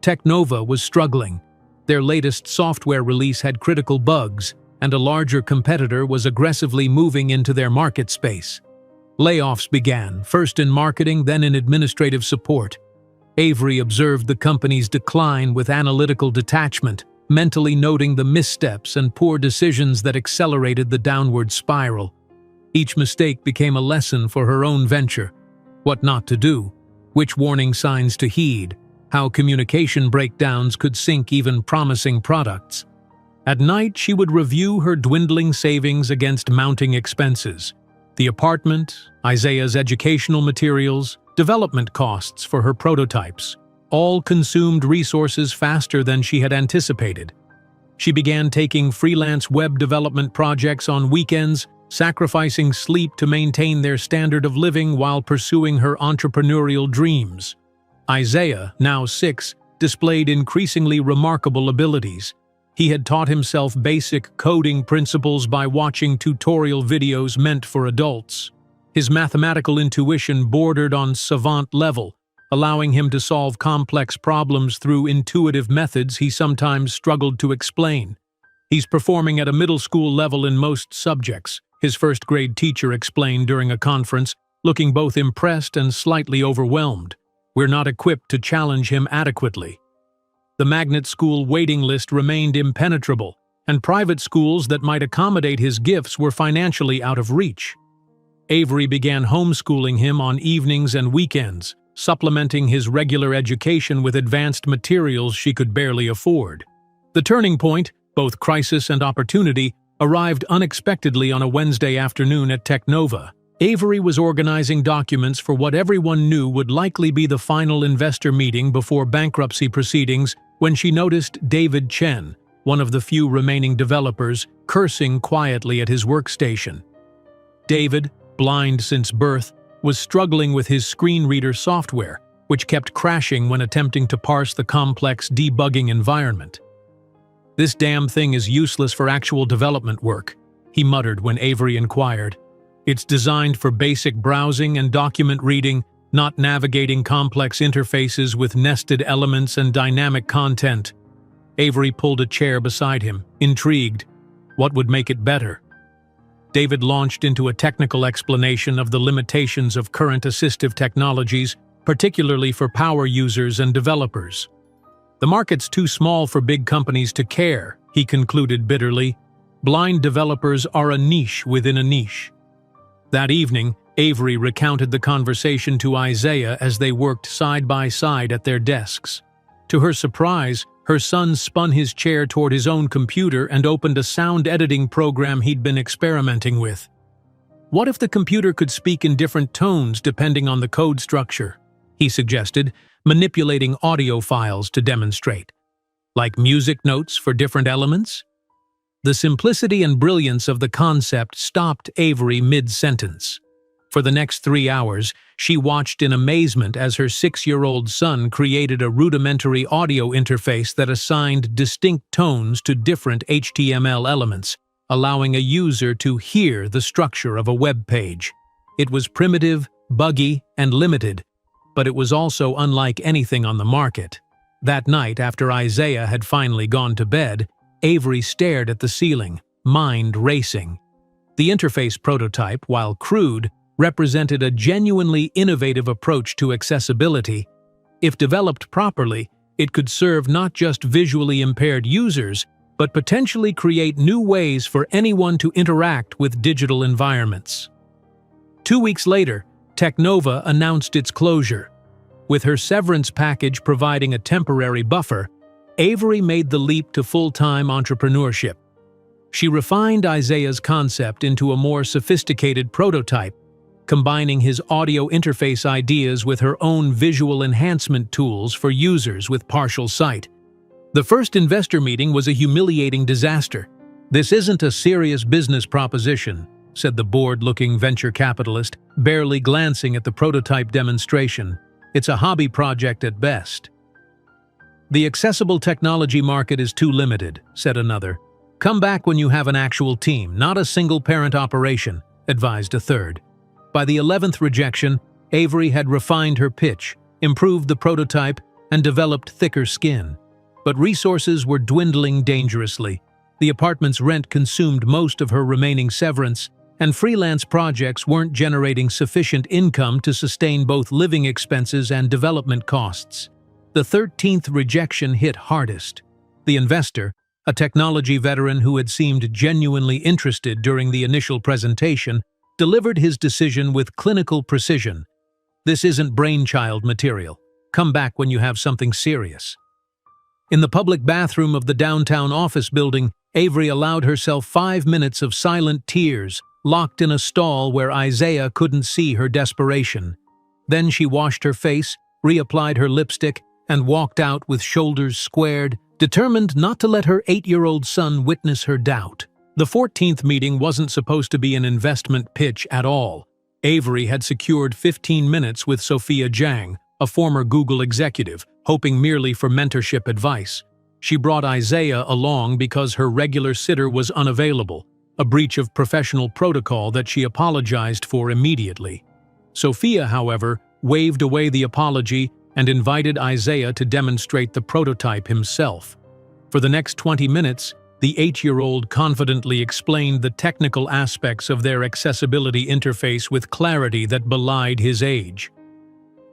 Technova was struggling. Their latest software release had critical bugs, and a larger competitor was aggressively moving into their market space. Layoffs began, first in marketing, then in administrative support. Avery observed the company's decline with analytical detachment, mentally noting the missteps and poor decisions that accelerated the downward spiral. Each mistake became a lesson for her own venture: what not to do, which warning signs to heed, how communication breakdowns could sink even promising products. At night, she would review her dwindling savings against mounting expenses: the apartment, Isaiah's educational materials, development costs for her prototypes. All consumed resources faster than she had anticipated. She began taking freelance web development projects on weekends, sacrificing sleep to maintain their standard of living while pursuing her entrepreneurial dreams. Isaiah, now 6, displayed increasingly remarkable abilities. He had taught himself basic coding principles by watching tutorial videos meant for adults. His mathematical intuition bordered on savant level, allowing him to solve complex problems through intuitive methods he sometimes struggled to explain. "He's performing at a middle school level in most subjects," his first-grade teacher explained during a conference, looking both impressed and slightly overwhelmed. "We're not equipped to challenge him adequately." The magnet school waiting list remained impenetrable, and private schools that might accommodate his gifts were financially out of reach. Avery began homeschooling him on evenings and weekends, supplementing his regular education with advanced materials she could barely afford. The turning point, both crisis and opportunity, arrived unexpectedly on a Wednesday afternoon at Technova. Avery was organizing documents for what everyone knew would likely be the final investor meeting before bankruptcy proceedings when she noticed David Chen, one of the few remaining developers, cursing quietly at his workstation. David, blind since birth, was struggling with his screen reader software, which kept crashing when attempting to parse the complex debugging environment. "This damn thing is useless for actual development work," he muttered when Avery inquired. "It's designed for basic browsing and document reading, not navigating complex interfaces with nested elements and dynamic content." Avery pulled a chair beside him, intrigued. What would make it better? David launched into a technical explanation of the limitations of current assistive technologies, particularly for power users and developers. "The market's too small for big companies to care," he concluded bitterly. "Blind developers are a niche within a niche." That evening, Avery recounted the conversation to Isaiah as they worked side by side at their desks. To her surprise, her son spun his chair toward his own computer and opened a sound editing program he'd been experimenting with. "What if the computer could speak in different tones depending on the code structure?" he suggested, manipulating audio files to demonstrate. "Like music notes for different elements?" The simplicity and brilliance of the concept stopped Avery mid-sentence. For the next 3 hours, she watched in amazement as her 6-year-old son created a rudimentary audio interface that assigned distinct tones to different HTML elements, allowing a user to hear the structure of a web page. It was primitive, buggy, and limited, but it was also unlike anything on the market. That night, after Isaiah had finally gone to bed, Avery stared at the ceiling, mind racing. The interface prototype, while crude, represented a genuinely innovative approach to accessibility. If developed properly, it could serve not just visually impaired users, but potentially create new ways for anyone to interact with digital environments. 2 weeks later, Technova announced its closure. With her severance package providing a temporary buffer, Avery made the leap to full-time entrepreneurship. She refined Isaiah's concept into a more sophisticated prototype, combining his audio interface ideas with her own visual enhancement tools for users with partial sight. The first investor meeting was a humiliating disaster. "This isn't a serious business proposition," said the bored-looking venture capitalist, barely glancing at the prototype demonstration. "It's a hobby project at best." "The accessible technology market is too limited," said another. "Come back when you have an actual team, not a single-parent operation," advised a third. By the 11th rejection, Avery had refined her pitch, improved the prototype, and developed thicker skin. But resources were dwindling dangerously. The apartment's rent consumed most of her remaining severance, and freelance projects weren't generating sufficient income to sustain both living expenses and development costs. The 13th rejection hit hardest. The investor, a technology veteran who had seemed genuinely interested during the initial presentation, delivered his decision with clinical precision. "This isn't brainchild material. Come back when you have something serious." In the public bathroom of the downtown office building, Avery allowed herself 5 minutes of silent tears, locked in a stall where Isaiah couldn't see her desperation. Then she washed her face, reapplied her lipstick, and walked out with shoulders squared, determined not to let her 8-year-old son witness her doubt. The 14th meeting wasn't supposed to be an investment pitch at all. Avery had secured 15 minutes with Sophia Zhang, a former Google executive, hoping merely for mentorship advice. She brought Isaiah along because her regular sitter was unavailable, a breach of professional protocol that she apologized for immediately. Sophia, however, waved away the apology and invited Isaiah to demonstrate the prototype himself. For the next 20 minutes, the 8-year-old confidently explained the technical aspects of their accessibility interface with clarity that belied his age.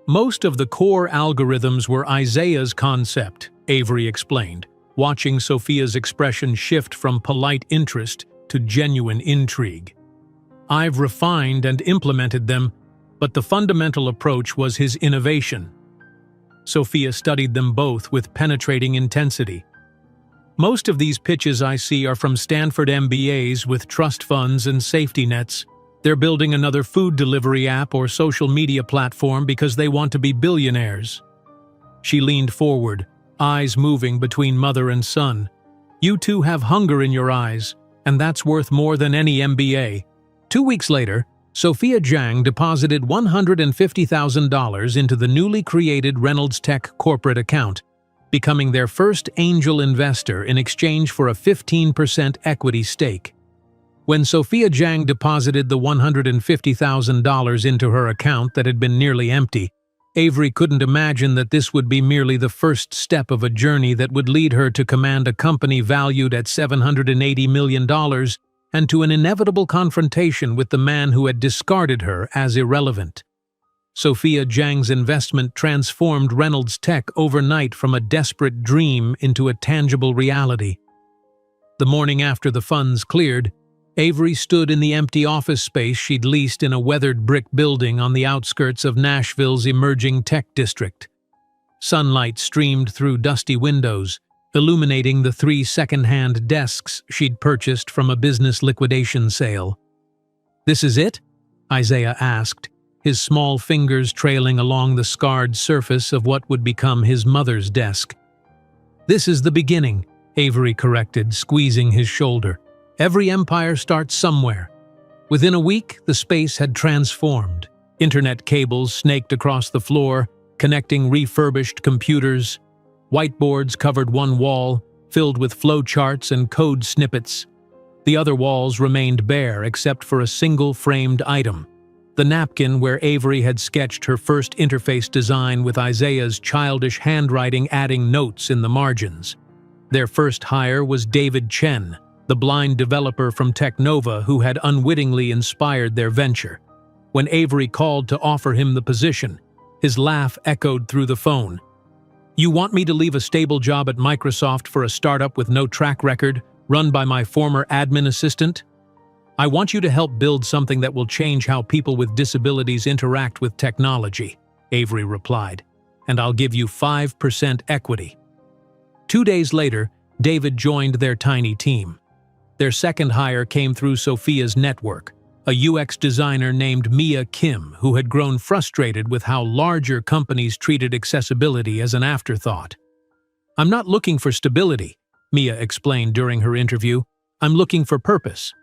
Most of the core algorithms were Isaiah's concept, Avery explained, watching Sophia's expression shift from polite interest to genuine intrigue. I've refined and implemented them, but the fundamental approach was his innovation. Sophia studied them both with penetrating intensity. Most of these pitches I see are from Stanford MBAs with trust funds and safety nets. They're building another food delivery app or social media platform because they want to be billionaires. She leaned forward, eyes moving between mother and son. You two have hunger in your eyes, and that's worth more than any MBA. 2 weeks later, Sophia Zhang deposited $150,000 into the newly created Reynolds Tech corporate account, becoming their first angel investor in exchange for a 15% equity stake. When Sophia Zhang deposited the $150,000 into her account that had been nearly empty, Avery couldn't imagine that this would be merely the first step of a journey that would lead her to command a company valued at $780 million and to an inevitable confrontation with the man who had discarded her as irrelevant. Sophia Zhang's investment transformed Reynolds Tech overnight from a desperate dream into a tangible reality. The morning after the funds cleared, Avery stood in the empty office space she'd leased in a weathered brick building on the outskirts of Nashville's emerging tech district. Sunlight streamed through dusty windows, illuminating the 3 second-hand desks she'd purchased from a business liquidation sale. "This is it?" Isaiah asked, his small fingers trailing along the scarred surface of what would become his mother's desk. "This is the beginning," Avery corrected, squeezing his shoulder. "Every empire starts somewhere." Within a week, the space had transformed. Internet cables snaked across the floor, connecting refurbished computers. Whiteboards covered one wall, filled with flowcharts and code snippets. The other walls remained bare except for a single framed item, the napkin where Avery had sketched her first interface design with Isaiah's childish handwriting adding notes in the margins. Their first hire was David Chen, the blind developer from Technova who had unwittingly inspired their venture. When Avery called to offer him the position, his laugh echoed through the phone. "You want me to leave a stable job at Microsoft for a startup with no track record, run by my former admin assistant? I want you to help build something that will change how people with disabilities interact with technology," Avery replied, "and I'll give you 5% equity." 2 days later, David joined their tiny team. Their second hire came through Sophia's network, a UX designer named Mia Kim who had grown frustrated with how larger companies treated accessibility as an afterthought. "I'm not looking for stability," Mia explained during her interview. "I'm looking for purpose."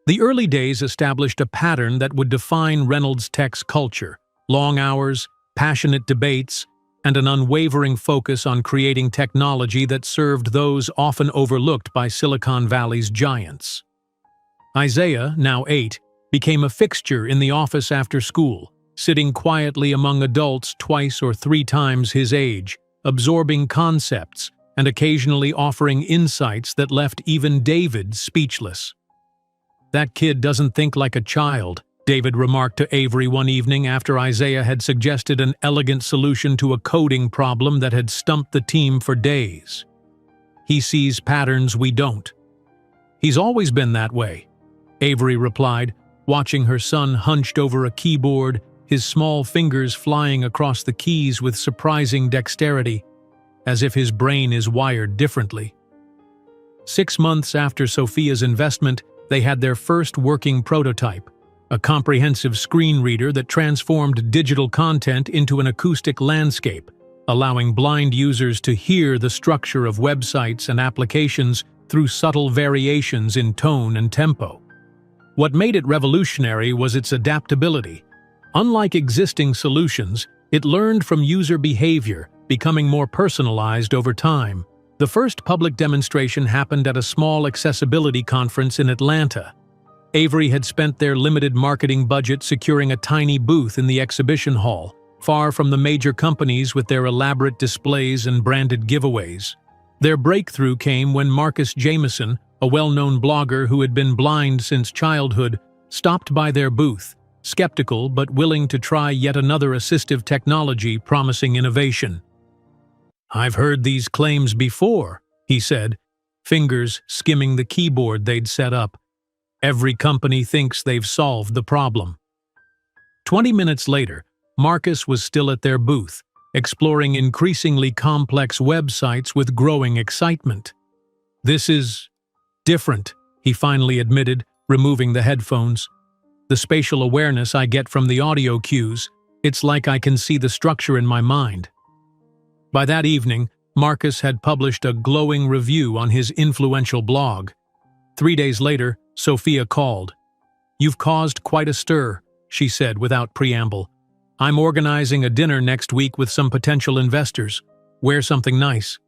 The early days established a pattern that would define Reynolds Tech's culture: long hours, passionate debates, and an unwavering focus on creating technology that served those often overlooked by Silicon Valley's giants. Isaiah, now 8, became a fixture in the office after school, sitting quietly among adults 2 or 3 times his age, absorbing concepts and occasionally offering insights that left even David speechless. "That kid doesn't think like a child," David remarked to Avery one evening after Isaiah had suggested an elegant solution to a coding problem that had stumped the team for days. "He sees patterns we don't." "He's always been that way," Avery replied, watching her son hunched over a keyboard, his small fingers flying across the keys with surprising dexterity, as if his brain is wired differently. 6 months after Sophia's investment, they had their first working prototype, a comprehensive screen reader that transformed digital content into an acoustic landscape, allowing blind users to hear the structure of websites and applications through subtle variations in tone and tempo. What made it revolutionary was its adaptability. Unlike existing solutions, it learned from user behavior, becoming more personalized over time. The first public demonstration happened at a small accessibility conference in Atlanta. Avery had spent their limited marketing budget securing a tiny booth in the exhibition hall, far from the major companies with their elaborate displays and branded giveaways. Their breakthrough came when Marcus Jameson, a well-known blogger who had been blind since childhood, stopped by their booth, skeptical but willing to try yet another assistive technology promising innovation. "I've heard these claims before," he said, fingers skimming the keyboard they'd set up. Every company thinks they've solved the problem. 20 minutes later, Marcus was still at their booth, exploring increasingly complex websites with growing excitement. "This is different," he finally admitted, removing the headphones. "The spatial awareness I get from the audio cues, it's like I can see the structure in my mind." By that evening, Marcus had published a glowing review on his influential blog. 3 days later, Sophia called. "You've caused quite a stir," she said without preamble. "I'm organizing a dinner next week with some potential investors. Wear something nice."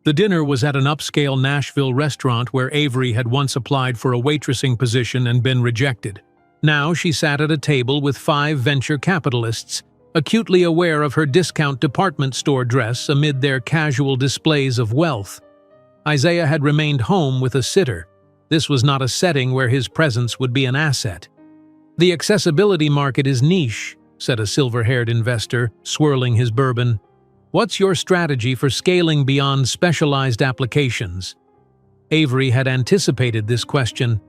The dinner was at an upscale Nashville restaurant where Avery had once applied for a waitressing position and been rejected. Now she sat at a table with 5 venture capitalists, acutely aware of her discount department store dress amid their casual displays of wealth. Isaiah had remained home with a sitter. This was not a setting where his presence would be an asset. "The accessibility market is niche," said a silver-haired investor, swirling his bourbon. "What's your strategy for scaling beyond specialized applications?" Avery had anticipated this question.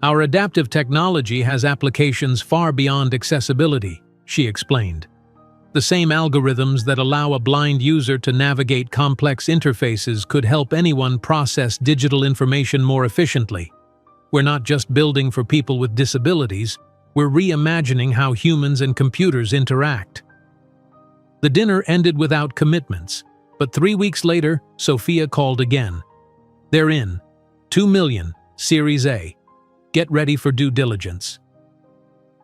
"Our adaptive technology has applications far beyond accessibility," she explained. "The same algorithms that allow a blind user to navigate complex interfaces could help anyone process digital information more efficiently. We're not just building for people with disabilities, we're reimagining how humans and computers interact." The dinner ended without commitments, but 3 weeks later, Sophia called again. "They're in. 2 million, Series A. Get ready for due diligence."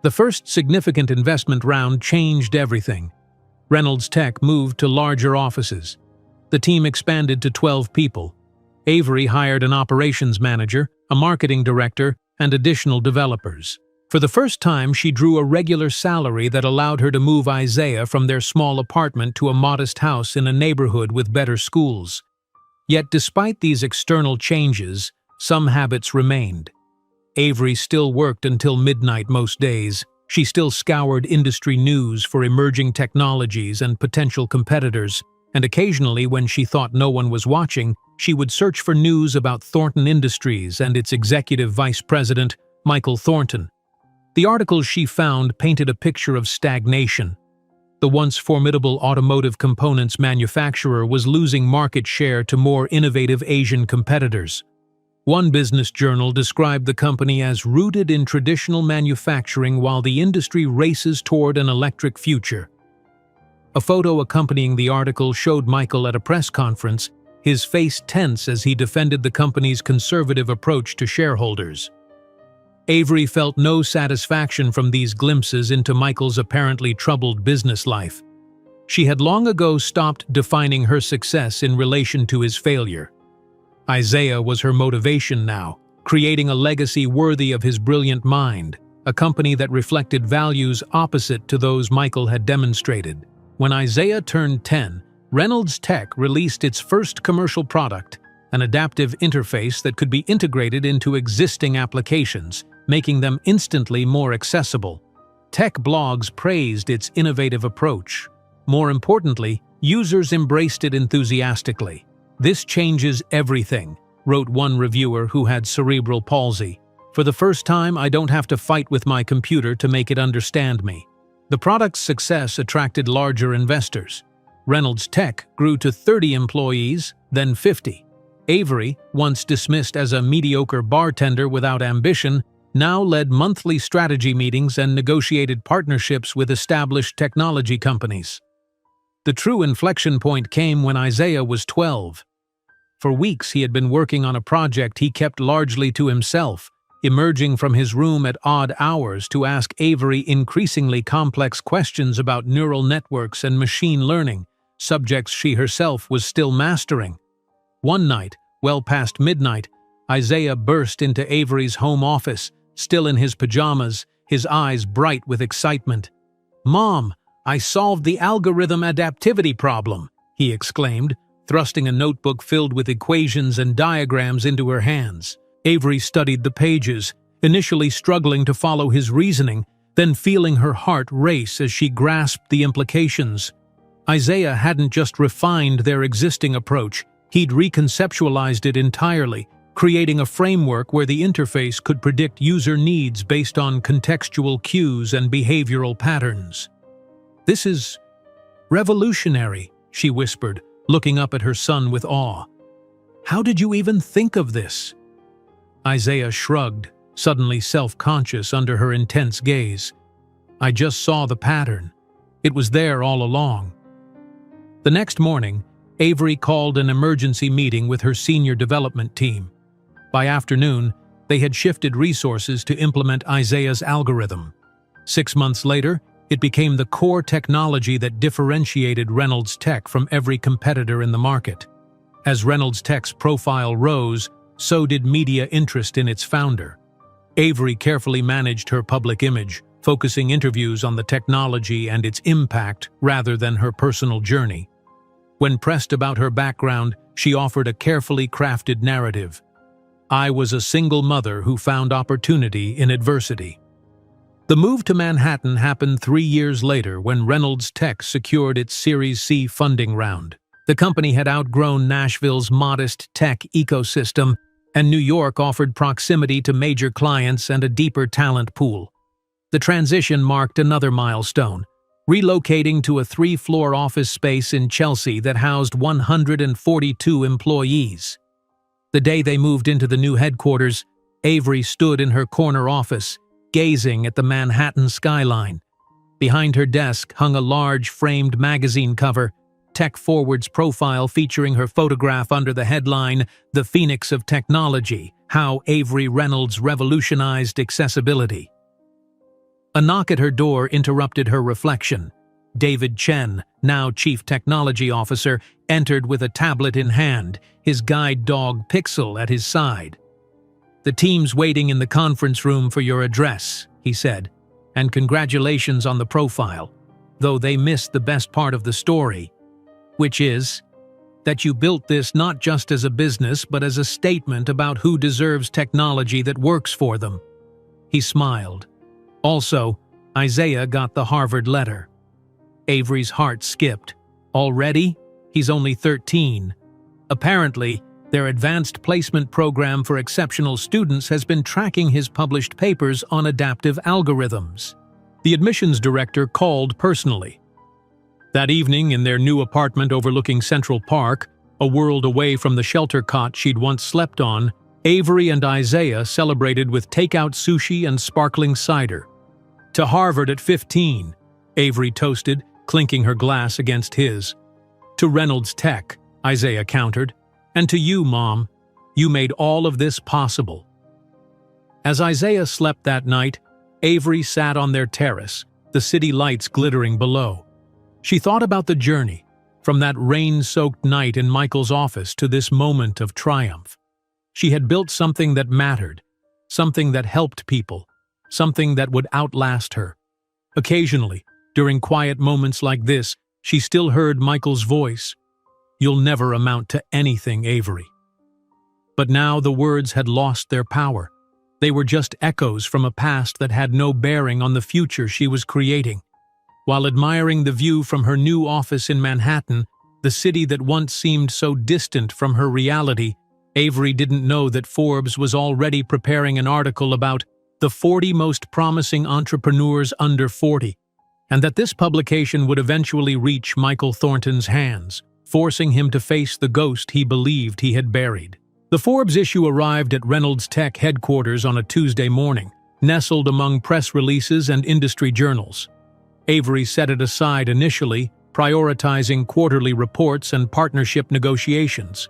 The first significant investment round changed everything. Reynolds Tech moved to larger offices. The team expanded to 12 people. Avery hired an operations manager, a marketing director, and additional developers. For the first time, she drew a regular salary that allowed her to move Isaiah from their small apartment to a modest house in a neighborhood with better schools. Yet despite these external changes, some habits remained. Avery still worked until midnight most days. She still scoured industry news for emerging technologies and potential competitors, and occasionally, when she thought no one was watching, she would search for news about Thornton Industries and its executive vice president, Michael Thornton. The articles she found painted a picture of stagnation. The once formidable automotive components manufacturer was losing market share to more innovative Asian competitors. One business journal described the company as rooted in traditional manufacturing while the industry races toward an electric future. A photo accompanying the article showed Michael at a press conference, his face tense as he defended the company's conservative approach to shareholders. Avery felt no satisfaction from these glimpses into Michael's apparently troubled business life. She had long ago stopped defining her success in relation to his failure. Isaiah was her motivation now, creating a legacy worthy of his brilliant mind, a company that reflected values opposite to those Michael had demonstrated. When Isaiah turned 10, Reynolds Tech released its first commercial product, an adaptive interface that could be integrated into existing applications, making them instantly more accessible. Tech blogs praised its innovative approach. More importantly, users embraced it enthusiastically. "This changes everything," wrote one reviewer who had cerebral palsy. "For the first time, I don't have to fight with my computer to make it understand me." The product's success attracted larger investors. Reynolds Tech grew to 30 employees, then 50. Avery, once dismissed as a mediocre bartender without ambition, now led monthly strategy meetings and negotiated partnerships with established technology companies. The true inflection point came when Isaiah was 12. For weeks he had been working on a project he kept largely to himself, emerging from his room at odd hours to ask Avery increasingly complex questions about neural networks and machine learning, subjects she herself was still mastering. One night, well past midnight, Isaiah burst into Avery's home office, still in his pajamas, his eyes bright with excitement. "Mom, I solved the algorithm adaptivity problem," he exclaimed, thrusting a notebook filled with equations and diagrams into her hands. Avery studied the pages, initially struggling to follow his reasoning, then feeling her heart race as she grasped the implications. Isaiah hadn't just refined their existing approach, he'd reconceptualized it entirely, creating a framework where the interface could predict user needs based on contextual cues and behavioral patterns. "This is revolutionary," she whispered, looking up at her son with awe. "How did you even think of this?" Isaiah shrugged, suddenly self-conscious under her intense gaze. "I just saw the pattern. It was there all along." The next morning, Avery called an emergency meeting with her senior development team. By afternoon, they had shifted resources to implement Isaiah's algorithm. 6 months later, it became the core technology that differentiated Reynolds Tech from every competitor in the market. As Reynolds Tech's profile rose, so did media interest in its founder. Avery carefully managed her public image, focusing interviews on the technology and its impact rather than her personal journey. When pressed about her background, she offered a carefully crafted narrative. "I was a single mother who found opportunity in adversity." The move to Manhattan happened 3 years later when Reynolds Tech secured its Series C funding round. The company had outgrown Nashville's modest tech ecosystem, and New York offered proximity to major clients and a deeper talent pool. The transition marked another milestone, relocating to a 3-floor office space in Chelsea that housed 142 employees. The day they moved into the new headquarters, Avery stood in her corner office, gazing at the Manhattan skyline. Behind her desk hung a large framed magazine cover, Tech Forward's profile featuring her photograph under the headline, "The Phoenix of Technology: How Avery Reynolds Revolutionized Accessibility." A knock at her door interrupted her reflection. David Chen, now Chief Technology Officer, entered with a tablet in hand, his guide dog Pixel at his side. "The team's waiting in the conference room for your address," he said, "and congratulations on the profile, though they missed the best part of the story, which is that you built this not just as a business but as a statement about who deserves technology that works for them." He smiled. Also, Isaiah got the Harvard letter. Avery's heart skipped. Already? He's only 13. Apparently, their advanced placement program for exceptional students has been tracking his published papers on adaptive algorithms. The admissions director called personally. That evening, in their new apartment overlooking Central Park, a world away from the shelter cot she'd once slept on, Avery and Isaiah celebrated with takeout sushi and sparkling cider. "To Harvard at 15, Avery toasted, clinking her glass against his. "To Reynolds Tech," Isaiah countered. "And to you, Mom. You made all of this possible." As Isaiah slept that night, Avery sat on their terrace, the city lights glittering below. She thought about the journey, from that rain-soaked night in Michael's office to this moment of triumph. She had built something that mattered, something that helped people, something that would outlast her. Occasionally, during quiet moments like this, she still heard Michael's voice. "You'll never amount to anything, Avery." But now the words had lost their power. They were just echoes from a past that had no bearing on the future she was creating. While admiring the view from her new office in Manhattan, the city that once seemed so distant from her reality, Avery didn't know that Forbes was already preparing an article about the 40 most promising entrepreneurs under 40, and that this publication would eventually reach Michael Thornton's hands, forcing him to face the ghost he believed he had buried. The Forbes issue arrived at Reynolds Tech headquarters on a Tuesday morning, nestled among press releases and industry journals. Avery set it aside initially, prioritizing quarterly reports and partnership negotiations.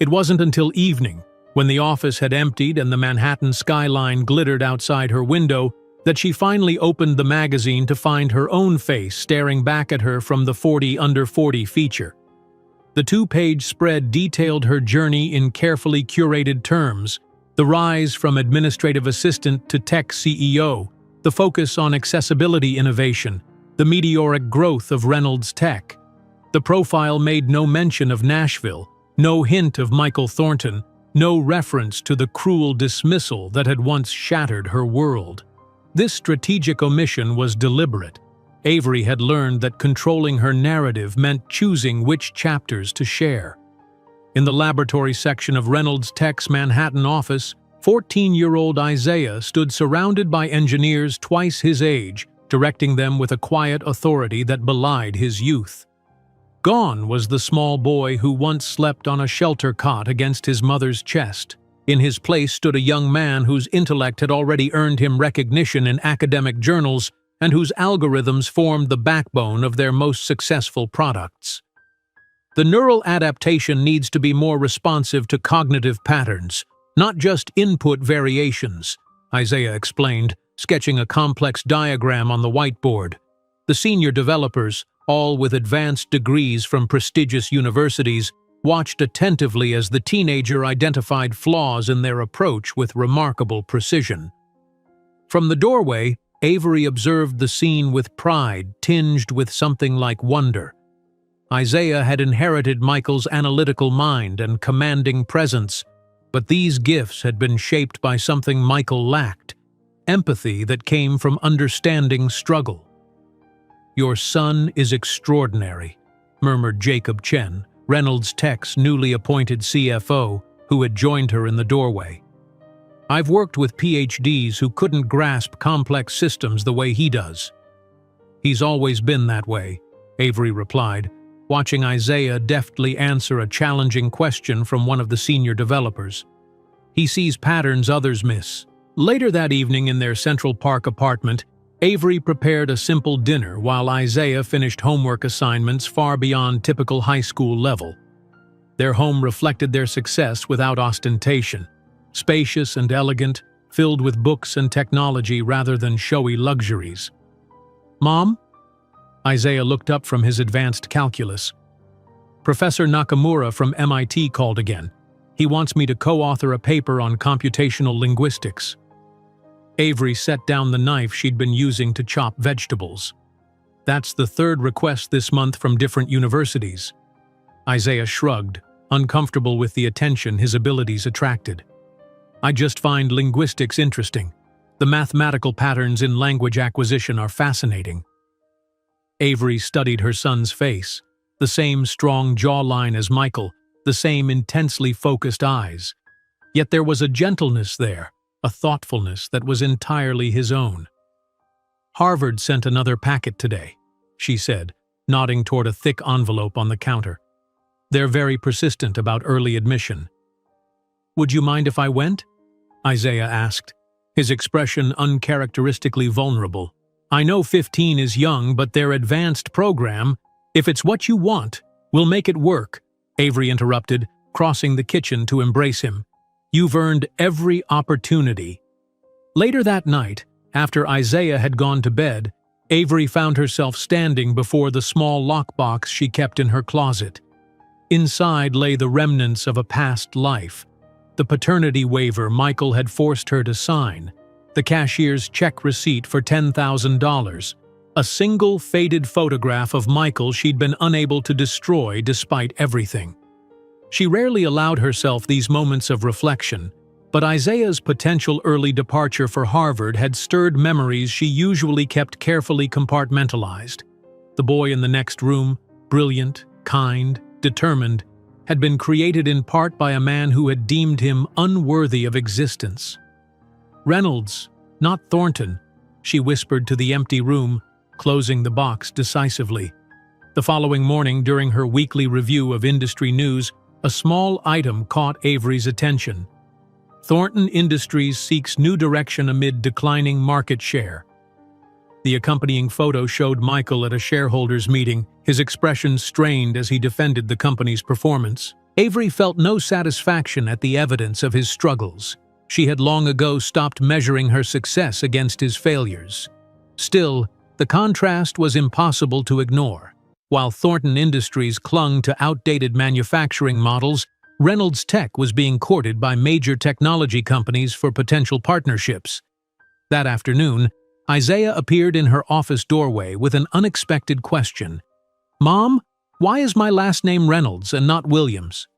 It wasn't until evening, when the office had emptied and the Manhattan skyline glittered outside her window, that she finally opened the magazine to find her own face staring back at her from the 40 under 40 feature. The 2-page spread detailed her journey in carefully curated terms: the rise from administrative assistant to tech CEO, the focus on accessibility innovation, the meteoric growth of Reynolds Tech. The profile made no mention of Nashville, no hint of Michael Thornton, no reference to the cruel dismissal that had once shattered her world. This strategic omission was deliberate. Avery had learned that controlling her narrative meant choosing which chapters to share. In the laboratory section of Reynolds Tech's Manhattan office, 14-year-old Isaiah stood surrounded by engineers twice his age, directing them with a quiet authority that belied his youth. Gone was the small boy who once slept on a shelter cot against his mother's chest. In his place stood a young man whose intellect had already earned him recognition in academic journals and whose algorithms formed the backbone of their most successful products. The neural adaptation needs to be more responsive to cognitive patterns, not just input variations, Isaiah explained, sketching a complex diagram on the whiteboard. The senior developers, all with advanced degrees from prestigious universities, watched attentively as the teenager identified flaws in their approach with remarkable precision. From the doorway, Avery observed the scene with pride tinged with something like wonder. Isaiah had inherited Michael's analytical mind and commanding presence, but these gifts had been shaped by something Michael lacked: empathy that came from understanding struggle. "Your son is extraordinary," murmured Jacob Chen, Reynolds Tech's newly appointed CFO, who had joined her in the doorway. "I've worked with PhDs who couldn't grasp complex systems the way he does." "He's always been that way," Avery replied, watching Isaiah deftly answer a challenging question from one of the senior developers. "He sees patterns others miss." Later that evening in their Central Park apartment, Avery prepared a simple dinner while Isaiah finished homework assignments far beyond typical high school level. Their home reflected their success without ostentation, spacious and elegant, filled with books and technology rather than showy luxuries. "Mom?" Isaiah looked up from his advanced calculus. "Professor Nakamura from MIT called again. He wants me to co-author a paper on computational linguistics." Avery set down the knife she'd been using to chop vegetables. "That's the third request this month from different universities." Isaiah shrugged, uncomfortable with the attention his abilities attracted. "I just find linguistics interesting. The mathematical patterns in language acquisition are fascinating." Avery studied her son's face, the same strong jawline as Michael, the same intensely focused eyes. Yet there was a gentleness there, a thoughtfulness that was entirely his own. "Harvard sent another packet today," she said, nodding toward a thick envelope on the counter. "They're very persistent about early admission." "Would you mind if I went?" Isaiah asked, his expression uncharacteristically vulnerable. "I know 15 is young, but their advanced program, if it's what you want, we'll make it work," Avery interrupted, crossing the kitchen to embrace him. "You've earned every opportunity." Later that night, after Isaiah had gone to bed, Avery found herself standing before the small lockbox she kept in her closet. Inside lay the remnants of a past life: the paternity waiver Michael had forced her to sign, the cashier's check receipt for $10,000, a single faded photograph of Michael she'd been unable to destroy despite everything. She rarely allowed herself these moments of reflection, but Isaiah's potential early departure for Harvard had stirred memories she usually kept carefully compartmentalized. The boy in the next room, brilliant, kind, determined, had been created in part by a man who had deemed him unworthy of existence. "Reynolds, not Thornton," she whispered to the empty room, closing the box decisively. The following morning, during her weekly review of industry news, a small item caught Avery's attention. "Thornton Industries seeks new direction amid declining market share." The accompanying photo showed Michael at a shareholders' meeting, his expression strained as he defended the company's performance. Avery felt no satisfaction at the evidence of his struggles. She had long ago stopped measuring her success against his failures. Still, the contrast was impossible to ignore. While Thornton Industries clung to outdated manufacturing models, Reynolds Tech was being courted by major technology companies for potential partnerships. That afternoon, Isaiah appeared in her office doorway with an unexpected question. "Mom, why is my last name Reynolds and not Williams?"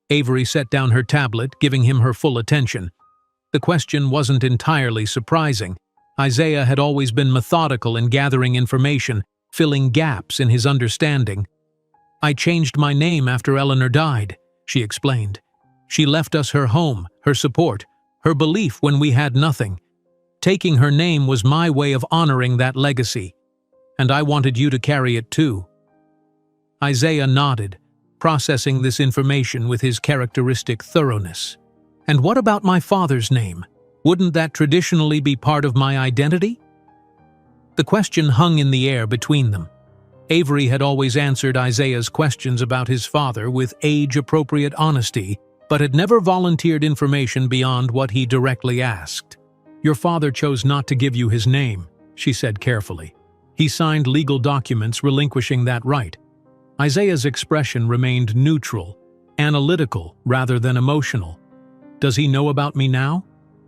Avery set down her tablet, giving him her full attention. The question wasn't entirely surprising. Isaiah had always been methodical in gathering information, filling gaps in his understanding. "I changed my name after Eleanor died," she explained. She left us her home, her support, her belief when we had nothing. Taking her name was my way of honoring that legacy, and I wanted you to carry it too. Isaiah nodded, processing this information with his characteristic thoroughness. And what about my father's name? Wouldn't that traditionally be part of my identity? The question hung in the air between them. Avery had always answered Isaiah's questions about his father with age-appropriate honesty, but had never volunteered information beyond what he directly asked. Your father chose not to give you his name, she said carefully. He signed legal documents relinquishing that right. Isaiah's expression remained neutral, analytical rather than emotional. Does he know about me now?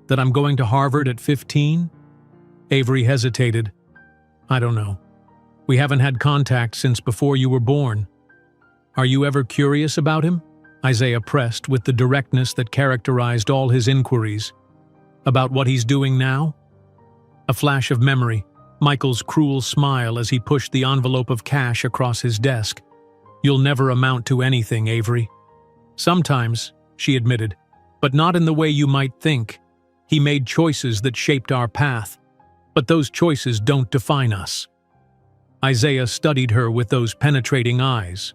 That I'm going to Harvard at 15? Avery hesitated. I don't know. We haven't had contact since before you were born. Are you ever curious about him? Isaiah pressed with the directness that characterized all his inquiries. About what he's doing now? A flash of memory, Michael's cruel smile as he pushed the envelope of cash across his desk. You'll never amount to anything, Avery. Sometimes, she admitted, but not in the way you might think. He made choices that shaped our path, but those choices don't define us. Isaiah studied her with those penetrating eyes.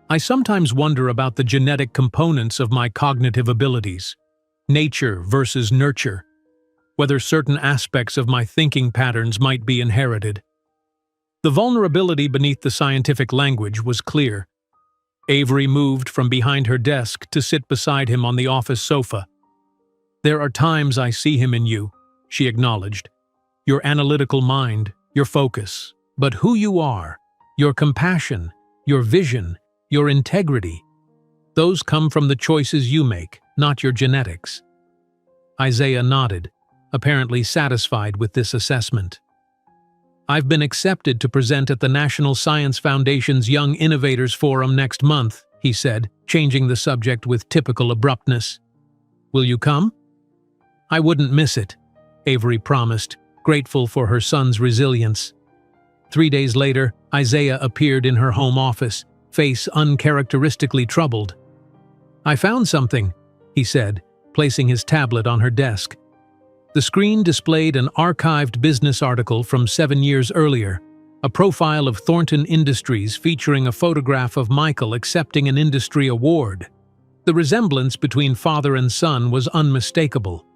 I sometimes wonder about the genetic components of my cognitive abilities, nature versus nurture, whether certain aspects of my thinking patterns might be inherited. The vulnerability beneath the scientific language was clear. Avery moved from behind her desk to sit beside him on the office sofa. There are times I see him in you, she acknowledged. Your analytical mind, your focus, but who you are, your compassion, your vision, your integrity, those come from the choices you make, not your genetics. Isaiah nodded, apparently satisfied with this assessment. I've been accepted to present at the National Science Foundation's Young Innovators Forum next month, he said, changing the subject with typical abruptness. Will you come? I wouldn't miss it, Avery promised, grateful for her son's resilience. 3 days later, Isaiah appeared in her home office, face uncharacteristically troubled. I found something, he said, placing his tablet on her desk. The screen displayed an archived business article from 7 years earlier, a profile of Thornton Industries featuring a photograph of Michael accepting an industry award. The resemblance between father and son was unmistakable.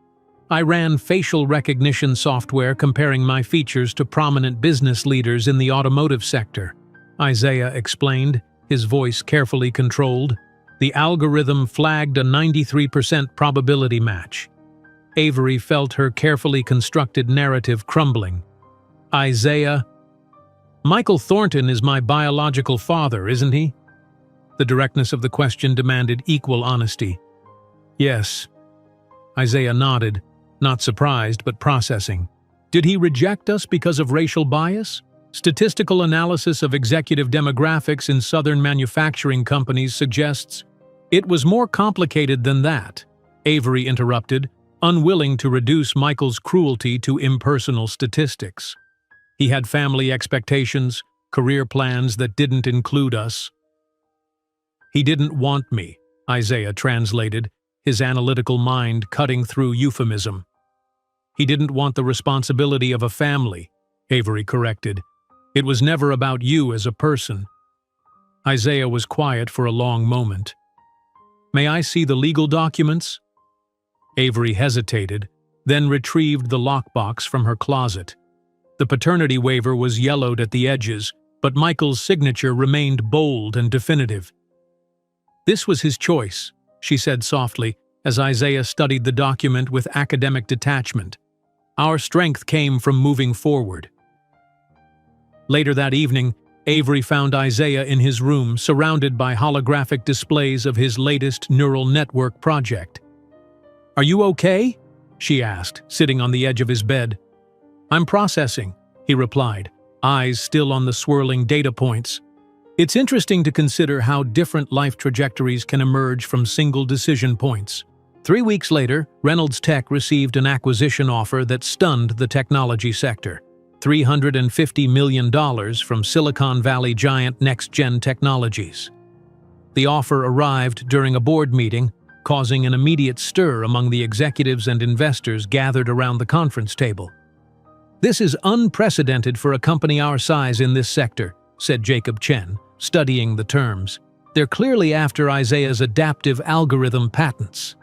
I ran facial recognition software comparing my features to prominent business leaders in the automotive sector, Isaiah explained, his voice carefully controlled. The algorithm flagged a 93% probability match. Avery felt her carefully constructed narrative crumbling. Isaiah, Michael Thornton is my biological father, isn't he? The directness of the question demanded equal honesty. Yes. Isaiah nodded, not surprised but processing. Did he reject us because of racial bias? Statistical analysis of executive demographics in Southern manufacturing companies suggests it was more complicated than that, Avery interrupted, unwilling to reduce Michael's cruelty to impersonal statistics. He had family expectations, career plans that didn't include us. He didn't want me, Isaiah translated, his analytical mind cutting through euphemism. He didn't want the responsibility of a family, Avery corrected. It was never about you as a person. Isaiah was quiet for a long moment. May I see the legal documents? Avery hesitated, then retrieved the lockbox from her closet. The paternity waiver was yellowed at the edges, but Michael's signature remained bold and definitive. This was his choice, she said softly, as Isaiah studied the document with academic detachment. Our strength came from moving forward. Later that evening, Avery found Isaiah in his room, surrounded by holographic displays of his latest neural network project. Are you okay? She asked, sitting on the edge of his bed. I'm processing, he replied, eyes still on the swirling data points. It's interesting to consider how different life trajectories can emerge from single decision points. 3 weeks later, Reynolds Tech received an acquisition offer that stunned the technology sector. $350 million from Silicon Valley giant NextGen Technologies. The offer arrived during a board meeting, causing an immediate stir among the executives and investors gathered around the conference table. "This is unprecedented for a company our size in this sector," said Jacob Chen, studying the terms. "They're clearly after Isaiah's adaptive algorithm patents."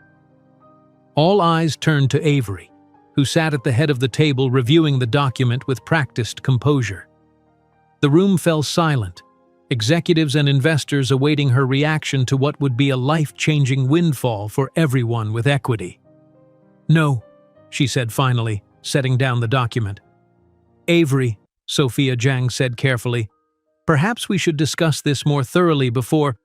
All eyes turned to Avery, who sat at the head of the table reviewing the document with practiced composure. The room fell silent, executives and investors awaiting her reaction to what would be a life-changing windfall for everyone with equity. "No," she said finally, setting down the document. "Avery," Sophia Zhang said carefully, "perhaps we should discuss this more thoroughly before—"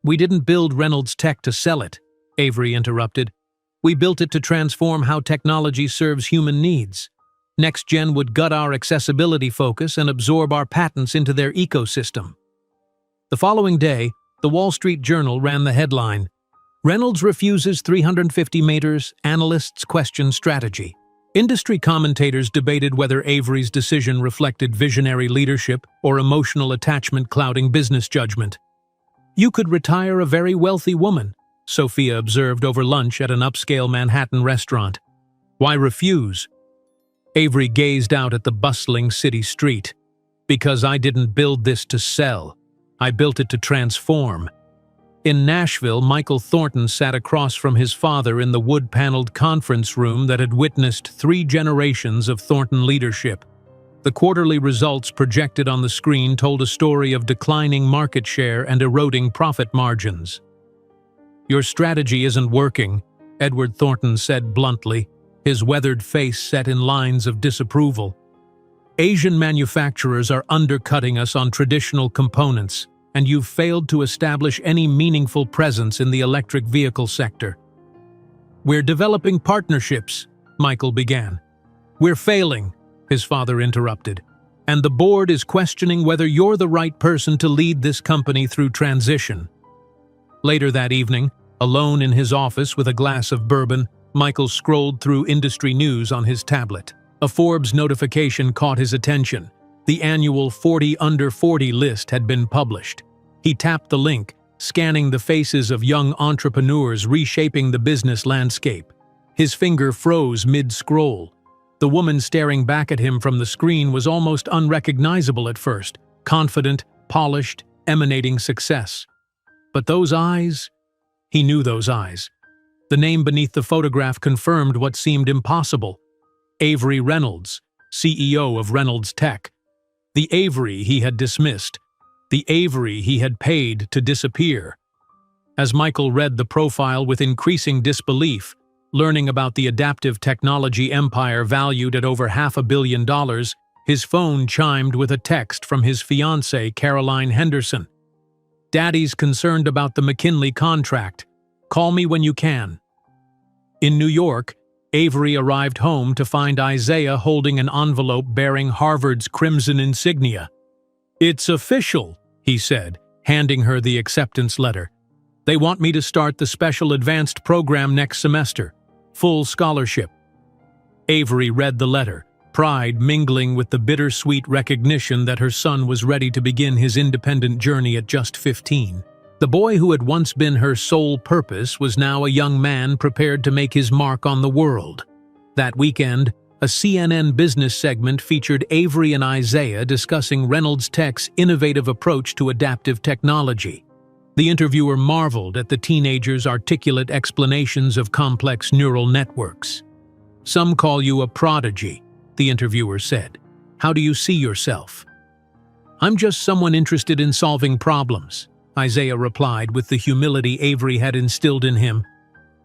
"We didn't build Reynolds Tech to sell it," Avery interrupted. "We built it to transform how technology serves human needs. NextGen would gut our accessibility focus and absorb our patents into their ecosystem." The following day, the Wall Street Journal ran the headline, "Reynolds refuses 350 meters, analysts question strategy." Industry commentators debated whether Avery's decision reflected visionary leadership or emotional attachment clouding business judgment. "You could retire a very wealthy woman," Sophia observed over lunch at an upscale Manhattan restaurant. "Why refuse?" Avery gazed out at the bustling city street. "Because I didn't build this to sell. I built it to transform." In Nashville, Michael Thornton sat across from his father in the wood-paneled conference room that had witnessed 3 generations of Thornton leadership. The quarterly results projected on the screen told a story of declining market share and eroding profit margins. "Your strategy isn't working," Edward Thornton said bluntly, his weathered face set in lines of disapproval. "Asian manufacturers are undercutting us on traditional components, and you've failed to establish any meaningful presence in the electric vehicle sector." "We're developing partnerships," Michael began. "We're failing," his father interrupted, "and the board is questioning whether you're the right person to lead this company through transition." Later that evening, alone in his office with a glass of bourbon, Michael scrolled through industry news on his tablet. A Forbes notification caught his attention. The annual 40 Under 40 list had been published. He tapped the link, scanning the faces of young entrepreneurs reshaping the business landscape. His finger froze mid-scroll. The woman staring back at him from the screen was almost unrecognizable at first, confident, polished, emanating success. But those eyes? He knew those eyes. The name beneath the photograph confirmed what seemed impossible. Avery Reynolds, CEO of Reynolds Tech. The Avery he had dismissed. The Avery he had paid to disappear. As Michael read the profile with increasing disbelief, learning about the adaptive technology empire valued at over $500 million, his phone chimed with a text from his fiancée, Caroline Henderson. "Daddy's concerned about the McKinley contract. Call me when you can." In New York, Avery arrived home to find Isaiah holding an envelope bearing Harvard's crimson insignia. "It's official," he said, handing her the acceptance letter. "They want me to start the special advanced program next semester. Full scholarship." Avery read the letter, pride mingling with the bittersweet recognition that her son was ready to begin his independent journey at just 15. The boy who had once been her sole purpose was now a young man prepared to make his mark on the world. That weekend, a CNN business segment featured Avery and Isaiah discussing Reynolds Tech's innovative approach to adaptive technology. The interviewer marveled at the teenagers' articulate explanations of complex neural networks. "Some call you a prodigy," the interviewer said. "How do you see yourself?" "I'm just someone interested in solving problems," Isaiah replied with the humility Avery had instilled in him.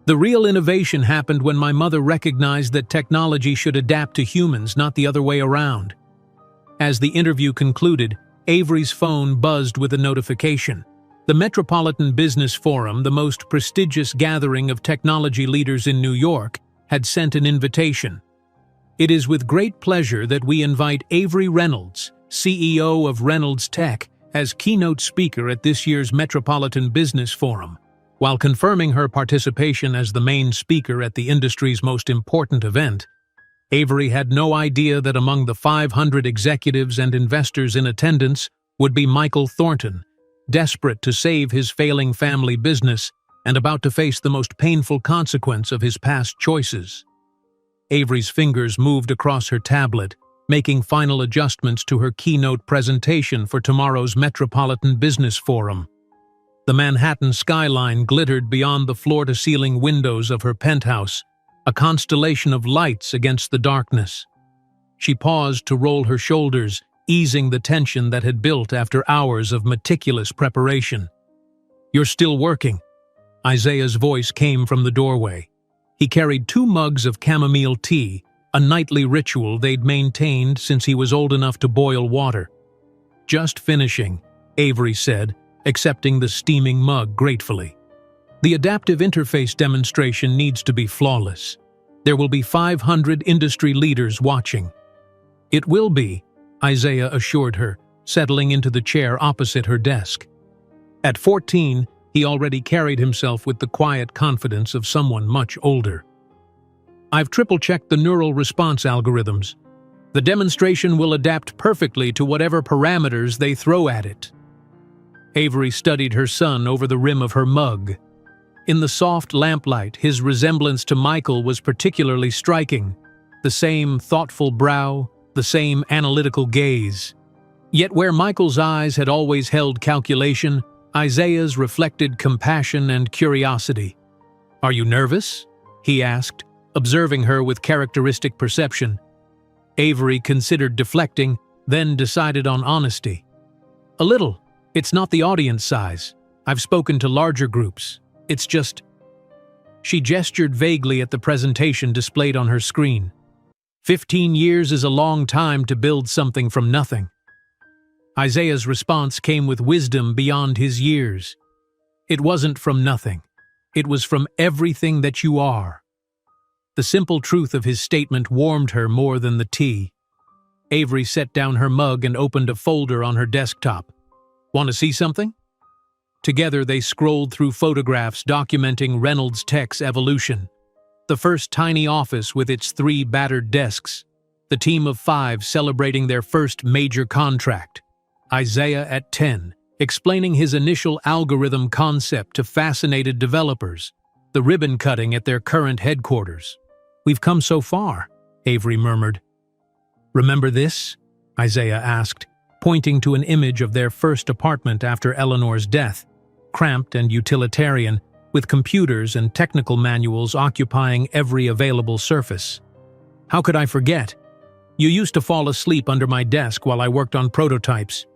"The real innovation happened when my mother recognized that technology should adapt to humans, not the other way around." As the interview concluded, Avery's phone buzzed with a notification. The Metropolitan Business Forum, the most prestigious gathering of technology leaders in New York, had sent an invitation. "It is with great pleasure that we invite Avery Reynolds, CEO of Reynolds Tech, as keynote speaker at this year's Metropolitan Business Forum." While confirming her participation as the main speaker at the industry's most important event, Avery had no idea that among the 500 executives and investors in attendance would be Michael Thornton, desperate to save his failing family business and about to face the most painful consequence of his past choices. Avery's fingers moved across her tablet, making final adjustments to her keynote presentation for tomorrow's Metropolitan Business Forum. The Manhattan skyline glittered beyond the floor-to-ceiling windows of her penthouse, a constellation of lights against the darkness. She paused to roll her shoulders, easing the tension that had built after hours of meticulous preparation. "You're still working." Isaiah's voice came from the doorway. He carried 2 mugs of chamomile tea, a nightly ritual they'd maintained since he was old enough to boil water. "Just finishing," Avery said, accepting the steaming mug gratefully. "The adaptive interface demonstration needs to be flawless. There will be 500 industry leaders watching." "It will be," Isaiah assured her, settling into the chair opposite her desk. At 14, he already carried himself with the quiet confidence of someone much older. "I've triple-checked the neural response algorithms. The demonstration will adapt perfectly to whatever parameters they throw at it." Avery studied her son over the rim of her mug. In the soft lamplight, his resemblance to Michael was particularly striking. The same thoughtful brow, the same analytical gaze. Yet where Michael's eyes had always held calculation, Isaiah's reflected compassion and curiosity. "Are you nervous?" he asked, observing her with characteristic perception. Avery considered deflecting, then decided on honesty. "A little. It's not the audience size. I've spoken to larger groups. It's just..." She gestured vaguely at the presentation displayed on her screen. 15 years is a long time to build something from nothing. Isaiah's response came with wisdom beyond his years. It wasn't from nothing. It was from everything that you are. The simple truth of his statement warmed her more than the tea. Avery set down her mug and opened a folder on her desktop. "Want to see something?" Together they scrolled through photographs documenting Reynolds Tech's evolution. The first tiny office with its 3 battered desks. The team of 5 celebrating their first major contract. Isaiah at 10, explaining his initial algorithm concept to fascinated developers. The ribbon cutting at their current headquarters. "We've come so far," Avery murmured. "Remember this?" Isaiah asked, pointing to an image of their first apartment after Eleanor's death, cramped and utilitarian, with computers and technical manuals occupying every available surface. "How could I forget? You used to fall asleep under my desk while I worked on prototypes."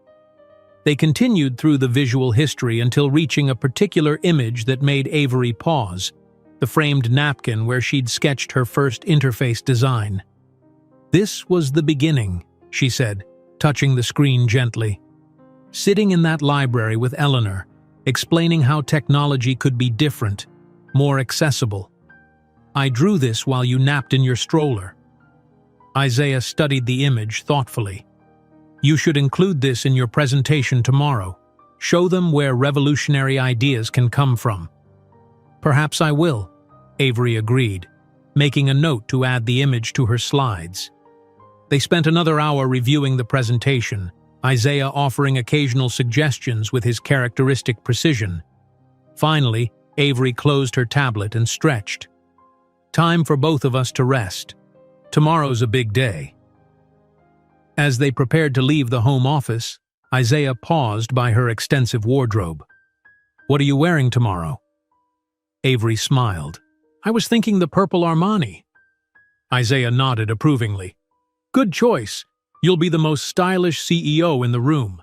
They continued through the visual history until reaching a particular image that made Avery pause, the framed napkin where she'd sketched her first interface design. "This was the beginning," she said, touching the screen gently. "Sitting in that library with Eleanor, explaining how technology could be different, more accessible. I drew this while you napped in your stroller." Isaiah studied the image thoughtfully. "You should include this in your presentation tomorrow. Show them where revolutionary ideas can come from." "Perhaps I will," Avery agreed, making a note to add the image to her slides. They spent another hour reviewing the presentation, Isaiah offering occasional suggestions with his characteristic precision. Finally, Avery closed her tablet and stretched. "Time for both of us to rest. Tomorrow's a big day." As they prepared to leave the home office, Isaiah paused by her extensive wardrobe. "What are you wearing tomorrow?" Avery smiled. "I was thinking the purple Armani." Isaiah nodded approvingly. "Good choice. You'll be the most stylish CEO in the room."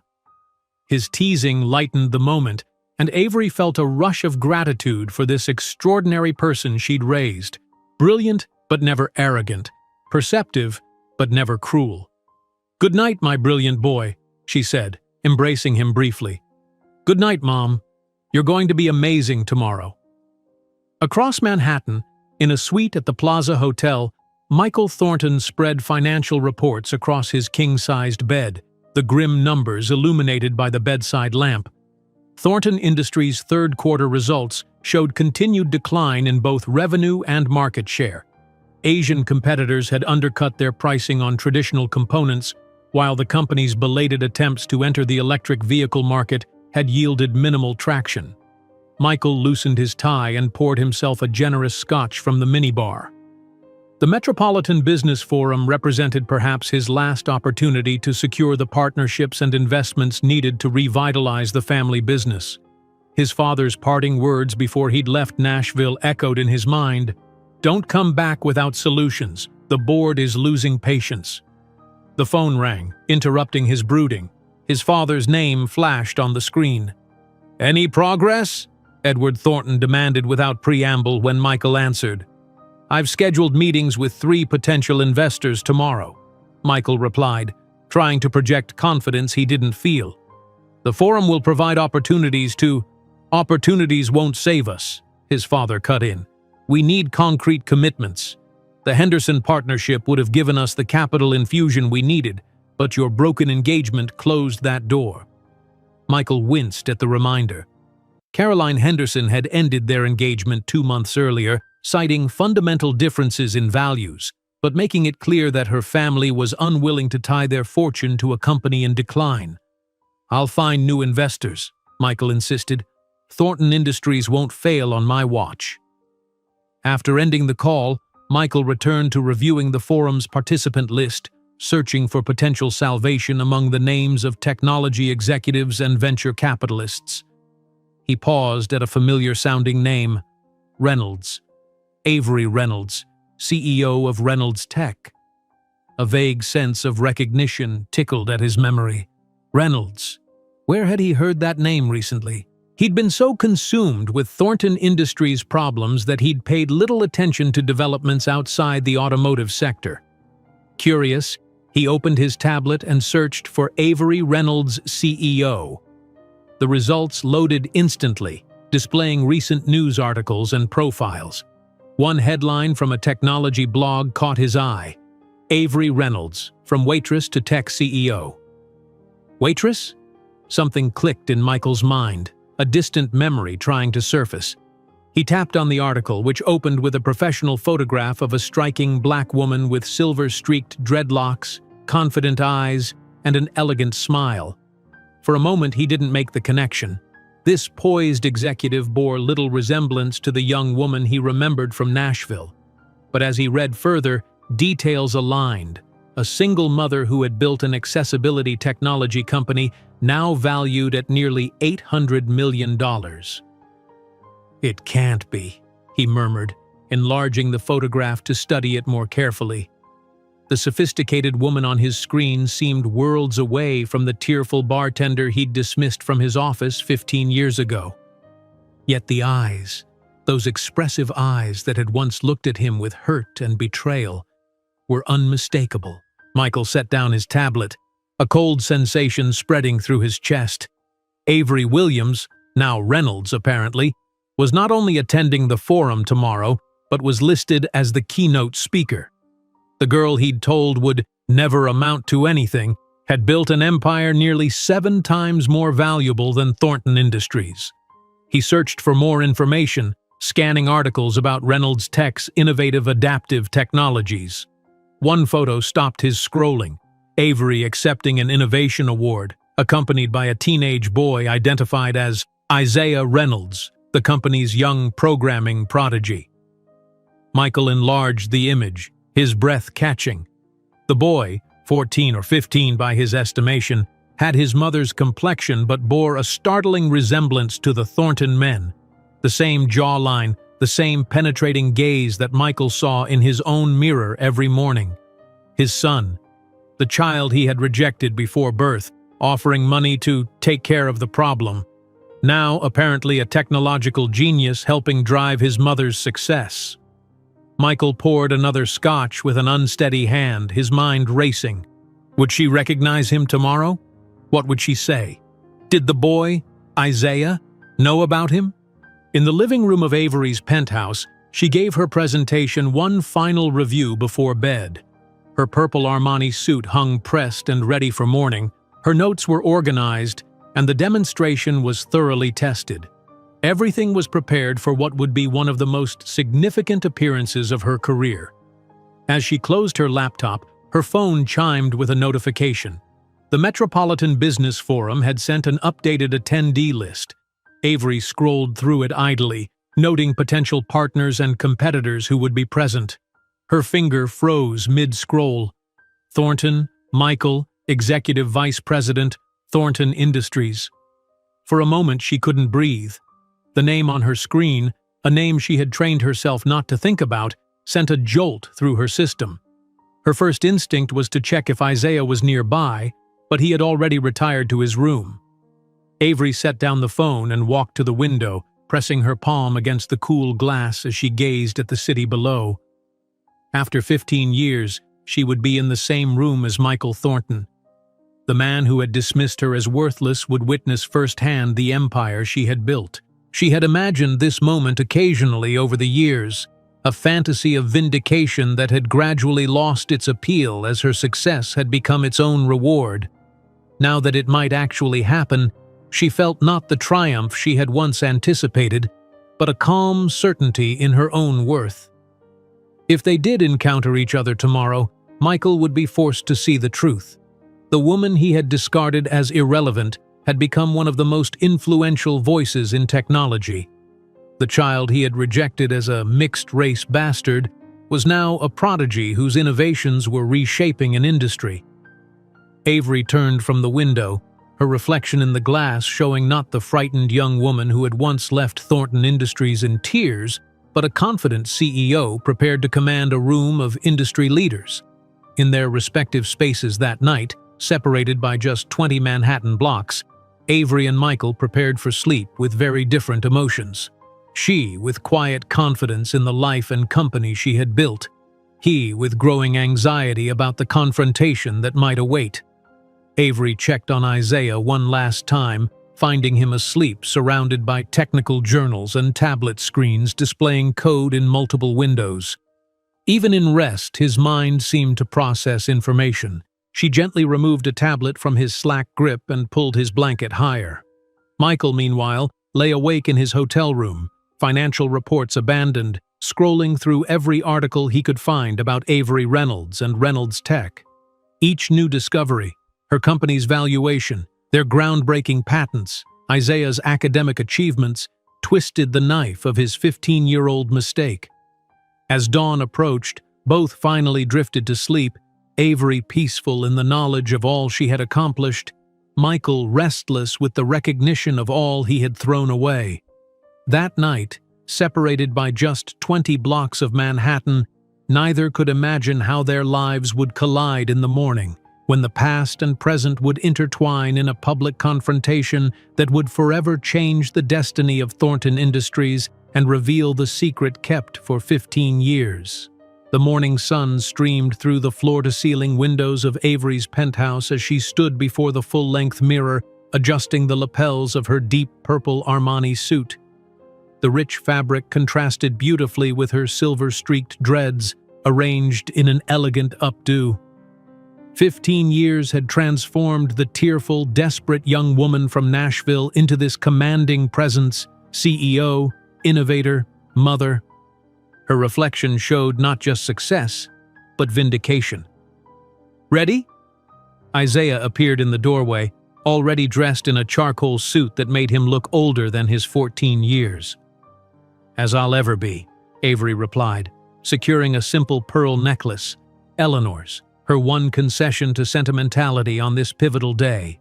His teasing lightened the moment, and Avery felt a rush of gratitude for this extraordinary person she'd raised. Brilliant, but never arrogant. Perceptive, but never cruel. "Good night, my brilliant boy," she said, embracing him briefly. "Good night, Mom. You're going to be amazing tomorrow." Across Manhattan, in a suite at the Plaza Hotel, Michael Thornton spread financial reports across his king-sized bed, the grim numbers illuminated by the bedside lamp. Thornton Industries' third-quarter results showed continued decline in both revenue and market share. Asian competitors had undercut their pricing on traditional components, while the company's belated attempts to enter the electric vehicle market had yielded minimal traction. Michael loosened his tie and poured himself a generous scotch from the minibar. The Metropolitan Business Forum represented perhaps his last opportunity to secure the partnerships and investments needed to revitalize the family business. His father's parting words before he'd left Nashville echoed in his mind, "Don't come back without solutions. The board is losing patience." The phone rang, interrupting his brooding. His father's name flashed on the screen. "Any progress?" Edward Thornton demanded without preamble when Michael answered. "I've scheduled meetings with 3 potential investors tomorrow," Michael replied, trying to project confidence he didn't feel. "The forum will provide opportunities to—" "Opportunities won't save us," his father cut in. "We need concrete commitments. The Henderson partnership would have given us the capital infusion we needed, but your broken engagement closed that door." Michael winced at the reminder. Caroline Henderson had ended their engagement 2 months earlier, citing fundamental differences in values, but making it clear that her family was unwilling to tie their fortune to a company in decline. "I'll find new investors," Michael insisted. "Thornton Industries won't fail on my watch." After ending the call, Michael returned to reviewing the forum's participant list, searching for potential salvation among the names of technology executives and venture capitalists. He paused at a familiar-sounding name, Reynolds. Avery Reynolds, CEO of Reynolds Tech. A vague sense of recognition tickled at his memory. Reynolds. Where had he heard that name recently? He'd been so consumed with Thornton Industries' problems that he'd paid little attention to developments outside the automotive sector. Curious, he opened his tablet and searched for Avery Reynolds, CEO. The results loaded instantly, displaying recent news articles and profiles. One headline from a technology blog caught his eye. Avery Reynolds, from waitress to tech CEO. Waitress? Something clicked in Michael's mind, a distant memory trying to surface. He tapped on the article, which opened with a professional photograph of a striking black woman with silver-streaked dreadlocks, confident eyes, and an elegant smile. For a moment, he didn't make the connection. This poised executive bore little resemblance to the young woman he remembered from Nashville. But as he read further, details aligned. A single mother who had built an accessibility technology company now valued at nearly $800 million. "It can't be," he murmured, enlarging the photograph to study it more carefully. The sophisticated woman on his screen seemed worlds away from the tearful bartender he'd dismissed from his office 15 years ago. Yet the eyes, those expressive eyes that had once looked at him with hurt and betrayal, were unmistakable. Michael set down his tablet, a cold sensation spreading through his chest. Avery Williams, now Reynolds apparently, was not only attending the forum tomorrow, but was listed as the keynote speaker. The girl he'd told would never amount to anything had built an empire nearly 7 times more valuable than Thornton Industries. He searched for more information, scanning articles about Reynolds Tech's innovative adaptive technologies. One photo stopped his scrolling, Avery accepting an innovation award, accompanied by a teenage boy identified as Isaiah Reynolds, the company's young programming prodigy. Michael enlarged the image, his breath catching. The boy, 14 or 15 by his estimation, had his mother's complexion but bore a startling resemblance to the Thornton men. The same jawline, the same penetrating gaze that Michael saw in his own mirror every morning. His son, the child he had rejected before birth, offering money to take care of the problem. Now apparently a technological genius helping drive his mother's success. Michael poured another scotch with an unsteady hand, his mind racing. Would she recognize him tomorrow? What would she say? Did the boy, Isaiah, know about him? In the living room of Avery's penthouse, she gave her presentation one final review before bed. Her purple Armani suit hung pressed and ready for morning, her notes were organized, and the demonstration was thoroughly tested. Everything was prepared for what would be one of the most significant appearances of her career. As she closed her laptop, her phone chimed with a notification. The Metropolitan Business Forum had sent an updated attendee list. Avery scrolled through it idly, noting potential partners and competitors who would be present. Her finger froze mid-scroll. Thornton, Michael, Executive Vice President, Thornton Industries. For a moment she couldn't breathe. The name on her screen, a name she had trained herself not to think about, sent a jolt through her system. Her first instinct was to check if Isaiah was nearby, but he had already retired to his room. Avery set down the phone and walked to the window, pressing her palm against the cool glass as she gazed at the city below. After 15 years, she would be in the same room as Michael Thornton. The man who had dismissed her as worthless would witness firsthand the empire she had built. She had imagined this moment occasionally over the years, a fantasy of vindication that had gradually lost its appeal as her success had become its own reward. Now that it might actually happen, she felt not the triumph she had once anticipated, but a calm certainty in her own worth. If they did encounter each other tomorrow, Michael would be forced to see the truth. The woman he had discarded as irrelevant had become one of the most influential voices in technology. The child he had rejected as a mixed-race bastard was now a prodigy whose innovations were reshaping an industry. Avery turned from the window, her reflection in the glass showing not the frightened young woman who had once left Thornton Industries in tears, but a confident CEO prepared to command a room of industry leaders. In their respective spaces that night, separated by just 20 Manhattan blocks, Avery and Michael prepared for sleep with very different emotions. She with quiet confidence in the life and company she had built. He with growing anxiety about the confrontation that might await. Avery checked on Isaiah one last time, finding him asleep surrounded by technical journals and tablet screens displaying code in multiple windows. Even in rest, his mind seemed to process information. She gently removed a tablet from his slack grip and pulled his blanket higher. Michael, meanwhile, lay awake in his hotel room, financial reports abandoned, scrolling through every article he could find about Avery Reynolds and Reynolds Tech. Each new discovery, her company's valuation, their groundbreaking patents, Isaiah's academic achievements, twisted the knife of his 15-year-old mistake. As dawn approached, both finally drifted to sleep, Avery peaceful in the knowledge of all she had accomplished, Michael restless with the recognition of all he had thrown away. That night, separated by just 20 blocks of Manhattan, neither could imagine how their lives would collide in the morning, when the past and present would intertwine in a public confrontation that would forever change the destiny of Thornton Industries and reveal the secret kept for 15 years. The morning sun streamed through the floor-to-ceiling windows of Avery's penthouse as she stood before the full-length mirror, adjusting the lapels of her deep purple Armani suit. The rich fabric contrasted beautifully with her silver-streaked dreads, arranged in an elegant updo. 15 years had transformed the tearful, desperate young woman from Nashville into this commanding presence, CEO, innovator, mother. Her reflection showed not just success, but vindication. "Ready?" Isaiah appeared in the doorway, already dressed in a charcoal suit that made him look older than his 14 years. "As I'll ever be," Avery replied, securing a simple pearl necklace, Eleanor's, her one concession to sentimentality on this pivotal day.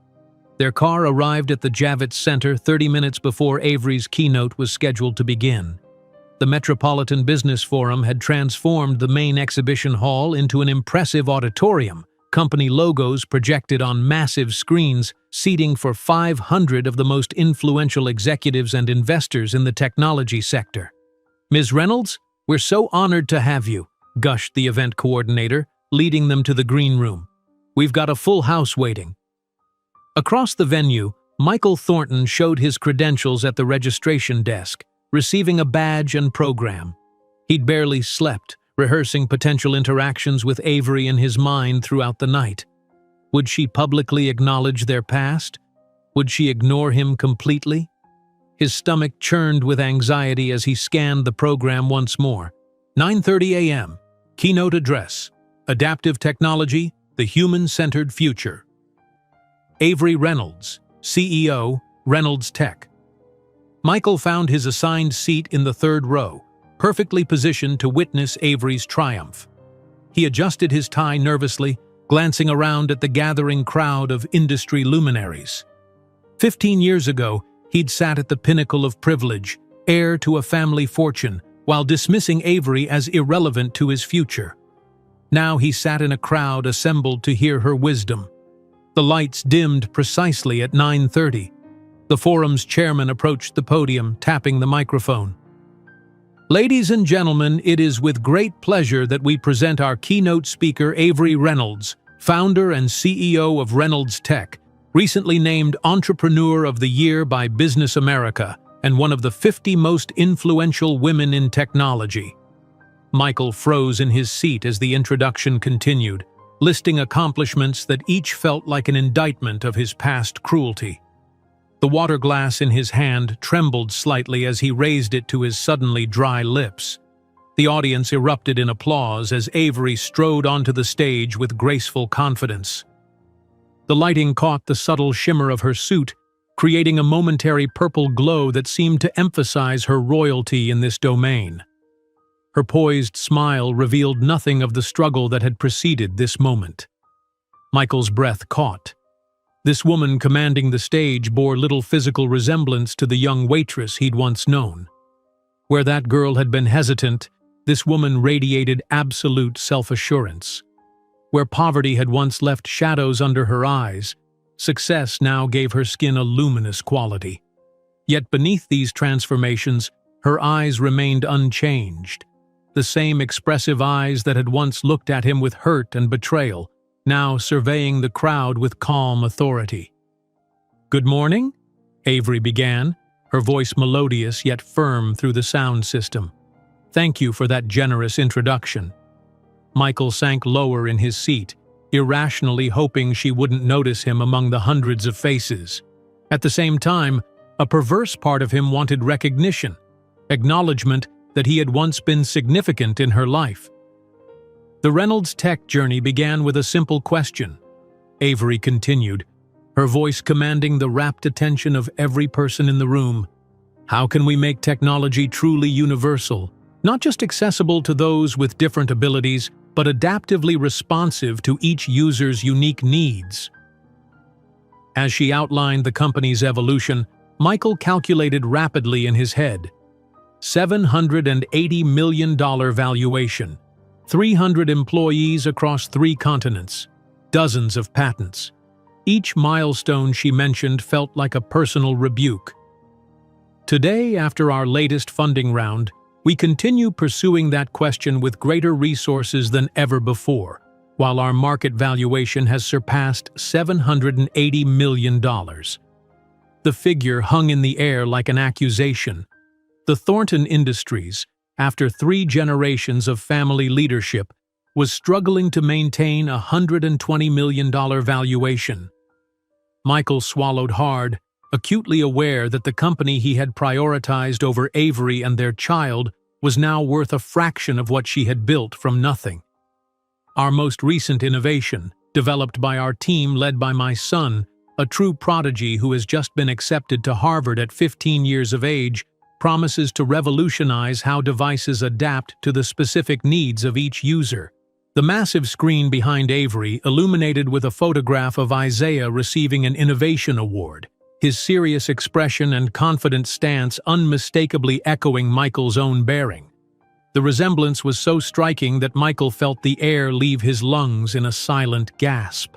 Their car arrived at the Javits Center 30 minutes before Avery's keynote was scheduled to begin. The Metropolitan Business Forum had transformed the main exhibition hall into an impressive auditorium, company logos projected on massive screens, seating for 500 of the most influential executives and investors in the technology sector. "Ms. Reynolds, we're so honored to have you," gushed the event coordinator, leading them to the green room. "We've got a full house waiting." Across the venue, Michael Thornton showed his credentials at the registration desk, receiving a badge and program. He'd barely slept, rehearsing potential interactions with Avery in his mind throughout the night. Would she publicly acknowledge their past? Would she ignore him completely? His stomach churned with anxiety as he scanned the program once more. 9:30 a.m. Keynote address. Adaptive technology, the human-centered future. Avery Reynolds, CEO, Reynolds Tech. Michael found his assigned seat in the third row, perfectly positioned to witness Avery's triumph. He adjusted his tie nervously, glancing around at the gathering crowd of industry luminaries. 15 years ago, he'd sat at the pinnacle of privilege, heir to a family fortune, while dismissing Avery as irrelevant to his future. Now he sat in a crowd assembled to hear her wisdom. The lights dimmed precisely at 9:30. The forum's chairman approached the podium, tapping the microphone. Ladies and gentlemen, it is with great pleasure that we present our keynote speaker, Avery Reynolds, founder and CEO of Reynolds Tech, recently named Entrepreneur of the Year by Business America, and one of the 50 most influential women in technology. Michael froze in his seat as the introduction continued, listing accomplishments that each felt like an indictment of his past cruelty. The water glass in his hand trembled slightly as he raised it to his suddenly dry lips. The audience erupted in applause as Avery strode onto the stage with graceful confidence. The lighting caught the subtle shimmer of her suit, creating a momentary purple glow that seemed to emphasize her royalty in this domain. Her poised smile revealed nothing of the struggle that had preceded this moment. Michael's breath caught. This woman commanding the stage bore little physical resemblance to the young waitress he'd once known. Where that girl had been hesitant, this woman radiated absolute self-assurance. Where poverty had once left shadows under her eyes, success now gave her skin a luminous quality. Yet beneath these transformations, her eyes remained unchanged. The same expressive eyes that had once looked at him with hurt and betrayal, now surveying the crowd with calm authority. "Good morning," Avery began, her voice melodious yet firm through the sound system. "Thank you for that generous introduction." Michael sank lower in his seat, irrationally hoping she wouldn't notice him among the hundreds of faces. At the same time, a perverse part of him wanted recognition, acknowledgement that he had once been significant in her life. The Reynolds Tech journey began with a simple question. Avery continued, her voice commanding the rapt attention of every person in the room. How can we make technology truly universal, not just accessible to those with different abilities, but adaptively responsive to each user's unique needs? As she outlined the company's evolution, Michael calculated rapidly in his head. $780 million valuation, 300 employees across 3 continents, dozens of patents. Each milestone she mentioned felt like a personal rebuke. Today, after our latest funding round, we continue pursuing that question with greater resources than ever before, while our market valuation has surpassed $780 million. The figure hung in the air like an accusation. The Thornton Industries, after 3 generations of family leadership, was struggling to maintain a $120 million valuation. Michael swallowed hard, acutely aware that the company he had prioritized over Avery and their child was now worth a fraction of what she had built from nothing. Our most recent innovation, developed by our team led by my son, a true prodigy who has just been accepted to Harvard at 15 years of age, promises to revolutionize how devices adapt to the specific needs of each user. The massive screen behind Avery illuminated with a photograph of Isaiah receiving an innovation award, his serious expression and confident stance unmistakably echoing Michael's own bearing. The resemblance was so striking that Michael felt the air leave his lungs in a silent gasp.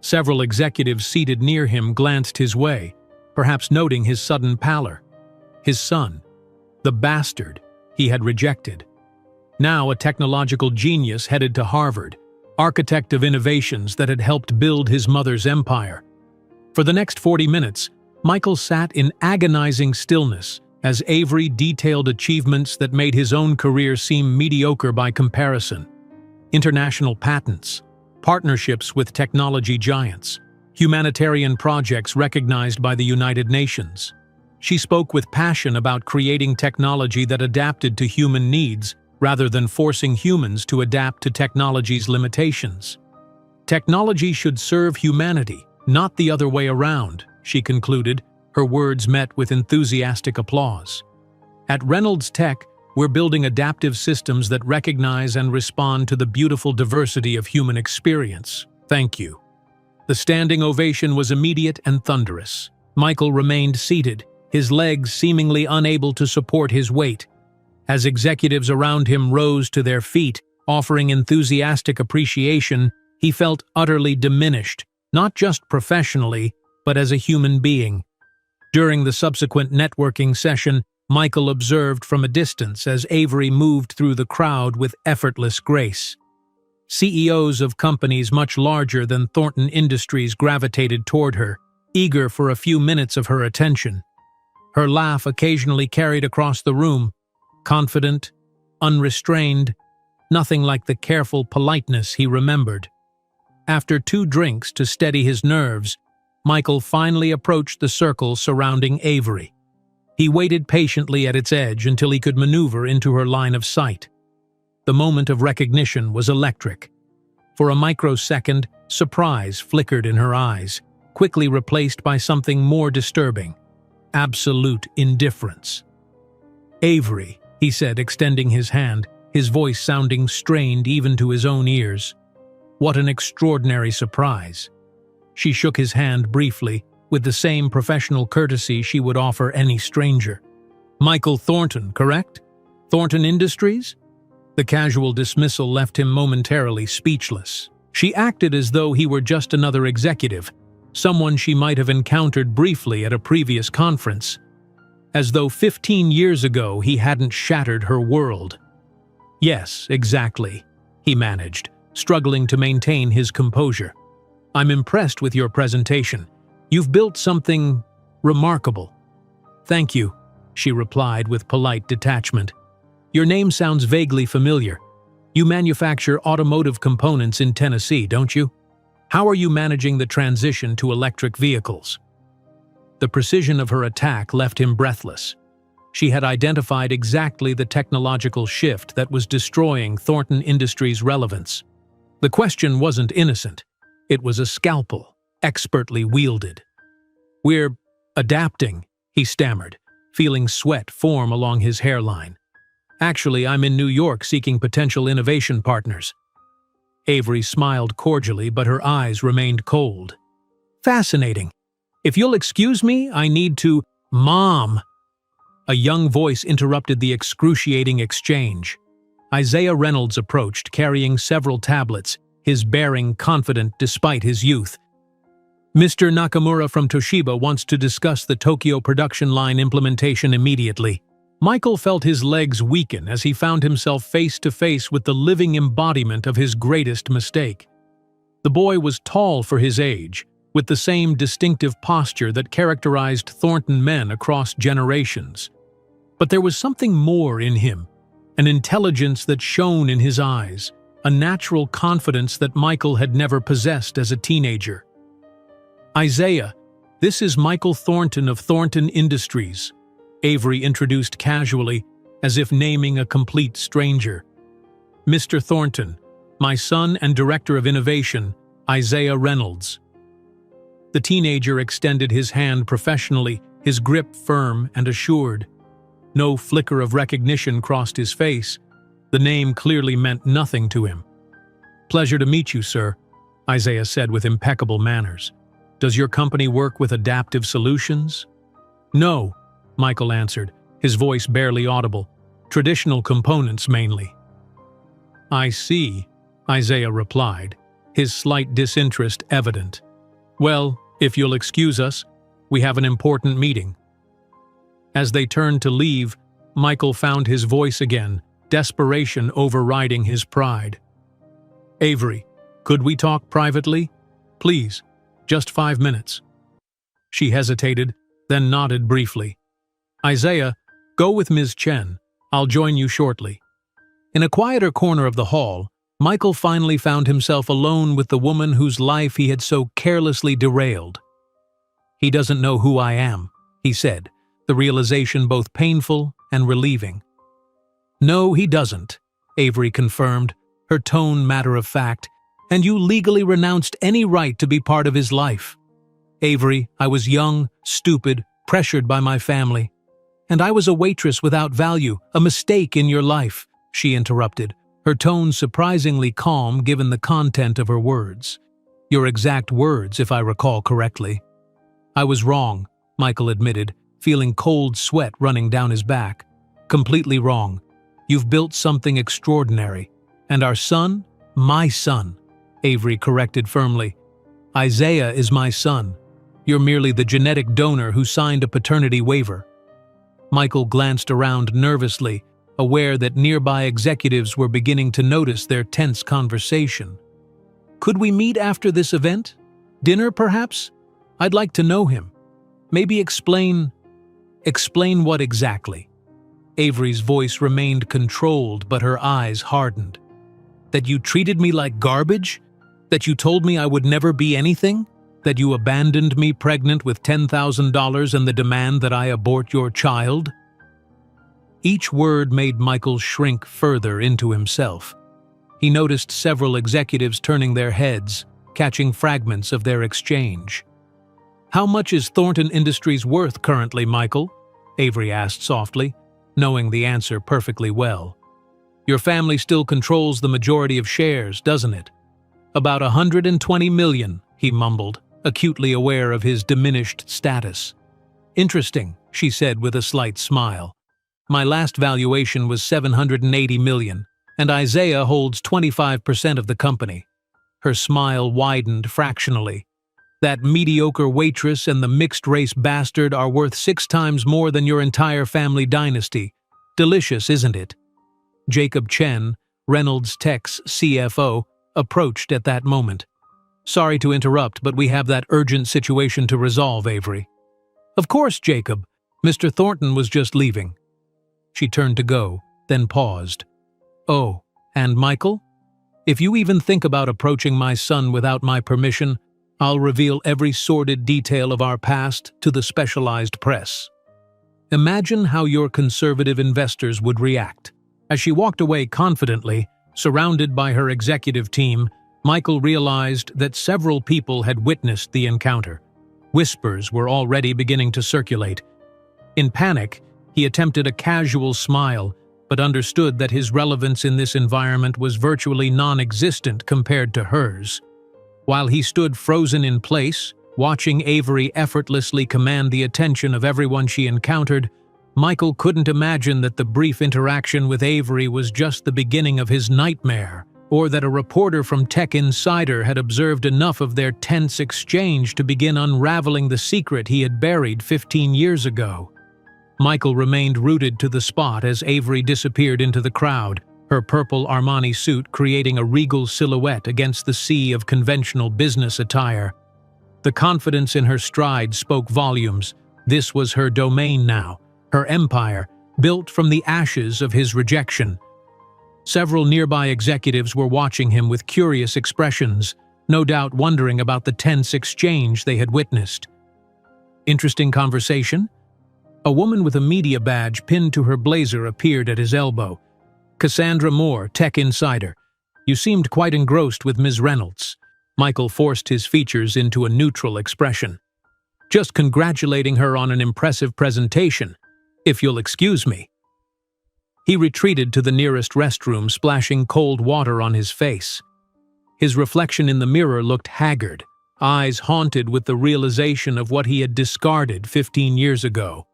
Several executives seated near him glanced his way, perhaps noting his sudden pallor. His son, the bastard he had rejected. Now a technological genius headed to Harvard, architect of innovations that had helped build his mother's empire. For the next 40 minutes, Michael sat in agonizing stillness as Avery detailed achievements that made his own career seem mediocre by comparison. International patents, partnerships with technology giants, humanitarian projects recognized by the United Nations. She spoke with passion about creating technology that adapted to human needs rather than forcing humans to adapt to technology's limitations. Technology should serve humanity, Not the other way around, she concluded, her words met with enthusiastic applause. At Reynolds Tech, we're building adaptive systems that recognize and respond to the beautiful diversity of human experience. Thank you. The standing ovation was immediate and thunderous. Michael remained seated, his legs seemingly unable to support his weight. As executives around him rose to their feet, offering enthusiastic appreciation, he felt utterly diminished, not just professionally, but as a human being. During the subsequent networking session, Michael observed from a distance as Avery moved through the crowd with effortless grace. CEOs of companies much larger than Thornton Industries gravitated toward her, eager for a few minutes of her attention. Her laugh occasionally carried across the room, confident, unrestrained, nothing like the careful politeness he remembered. After 2 drinks to steady his nerves, Michael finally approached the circle surrounding Avery. He waited patiently at its edge until he could maneuver into her line of sight. The moment of recognition was electric. For a microsecond, surprise flickered in her eyes, quickly replaced by something more disturbing: absolute indifference. "Avery," he said, extending his hand, his voice sounding strained even to his own ears. "What an extraordinary surprise." She shook his hand briefly, with the same professional courtesy she would offer any stranger. "Michael Thornton, correct? Thornton Industries?" The casual dismissal left him momentarily speechless. She acted as though he were just another executive, someone she might have encountered briefly at a previous conference. As though 15 years ago he hadn't shattered her world. "Yes, exactly," he managed, struggling to maintain his composure. "I'm impressed with your presentation. You've built something remarkable." "Thank you," she replied with polite detachment. "Your name sounds vaguely familiar. You manufacture automotive components in Tennessee, don't you? How are you managing the transition to electric vehicles?" The precision of her attack left him breathless. She had identified exactly the technological shift that was destroying Thornton Industries' relevance. The question wasn't innocent. It was a scalpel, expertly wielded. "We're adapting," he stammered, feeling sweat form along his hairline. "Actually, I'm in New York seeking potential innovation partners." Avery smiled cordially, but her eyes remained cold. "Fascinating. If you'll excuse me, I need to—" "Mom!" A young voice interrupted the excruciating exchange. Isaiah Reynolds approached, carrying several tablets, his bearing confident despite his youth. "Mr. Nakamura from Toshiba wants to discuss the Tokyo production line implementation immediately." Michael felt his legs weaken as he found himself face to face with the living embodiment of his greatest mistake. The boy was tall for his age, with the same distinctive posture that characterized Thornton men across generations. But there was something more in him, an intelligence that shone in his eyes, a natural confidence that Michael had never possessed as a teenager. "Isaiah, this is Michael Thornton of Thornton Industries," Avery introduced casually, as if naming a complete stranger. "Mr. Thornton, my son and Director of Innovation, Isaiah Reynolds." The teenager extended his hand professionally, his grip firm and assured. No flicker of recognition crossed his face. The name clearly meant nothing to him. "Pleasure to meet you, sir," Isaiah said with impeccable manners. "Does your company work with adaptive solutions?" "No," Michael answered, his voice barely audible. "Traditional components mainly." "I see," Isaiah replied, his slight disinterest evident. "Well, if you'll excuse us, we have an important meeting." As they turned to leave, Michael found his voice again, desperation overriding his pride. "Avery, could we talk privately? Please, just 5 minutes." She hesitated, then nodded briefly. "Isaiah, go with Ms. Chen. I'll join you shortly." In a quieter corner of the hall, Michael finally found himself alone with the woman whose life he had so carelessly derailed. "He doesn't know who I am," he said, the realization both painful and relieving. "No, he doesn't," Avery confirmed, her tone matter-of-fact, "and you legally renounced any right to be part of his life." Avery, I was young, stupid, pressured by my family. And I was a waitress without value, a mistake in your life, she interrupted, her tone surprisingly calm given the content of her words. Your exact words, if I recall correctly. I was wrong, Michael admitted, feeling cold sweat running down his back. Completely wrong. You've built something extraordinary. And our son? My son, Avery corrected firmly. Isaiah is my son. You're merely the genetic donor who signed a paternity waiver. Michael glanced around nervously, aware that nearby executives were beginning to notice their tense conversation. Could we meet after this event? Dinner, perhaps? I'd like to know him. Maybe explain what exactly? Avery's voice remained controlled, but her eyes hardened. That you treated me like garbage? That you told me I would never be anything? That you abandoned me pregnant with $10,000 and the demand that I abort your child? Each word made Michael shrink further into himself. He noticed several executives turning their heads, catching fragments of their exchange. How much is Thornton Industries worth currently, Michael? Avery asked softly, knowing the answer perfectly well. Your family still controls the majority of shares, doesn't it? About 120 million, he mumbled, acutely aware of his diminished status. Interesting, she said with a slight smile. My last valuation was 780 million, and Isaiah holds 25% of the company. Her smile widened fractionally. That mediocre waitress and the mixed-race bastard are worth 6 times more than your entire family dynasty. Delicious, isn't it? Jacob Chen, Reynolds Tech's CFO, approached at that moment. Sorry to interrupt, but we have that urgent situation to resolve, Avery. Of course, Jacob. Mr. Thornton was just leaving. She turned to go, then paused. Oh, and Michael? If you even think about approaching my son without my permission, I'll reveal every sordid detail of our past to the specialized press. Imagine how your conservative investors would react. As she walked away confidently, surrounded by her executive team, Michael realized that several people had witnessed the encounter. Whispers were already beginning to circulate. In panic, he attempted a casual smile, but understood that his relevance in this environment was virtually non-existent compared to hers. While he stood frozen in place, watching Avery effortlessly command the attention of everyone she encountered, Michael couldn't imagine that the brief interaction with Avery was just the beginning of his nightmare, or that a reporter from Tech Insider had observed enough of their tense exchange to begin unraveling the secret he had buried 15 years ago. Michael remained rooted to the spot as Avery disappeared into the crowd, her purple Armani suit creating a regal silhouette against the sea of conventional business attire. The confidence in her stride spoke volumes. This was her domain now, her empire, built from the ashes of his rejection. Several nearby executives were watching him with curious expressions, no doubt wondering about the tense exchange they had witnessed. Interesting conversation? A woman with a media badge pinned to her blazer appeared at his elbow. Cassandra Moore, Tech Insider. You seemed quite engrossed with Ms. Reynolds. Michael forced his features into a neutral expression. Just congratulating her on an impressive presentation, if you'll excuse me. He retreated to the nearest restroom, splashing cold water on his face. His reflection in the mirror looked haggard, eyes haunted with the realization of what he had discarded 15 years ago.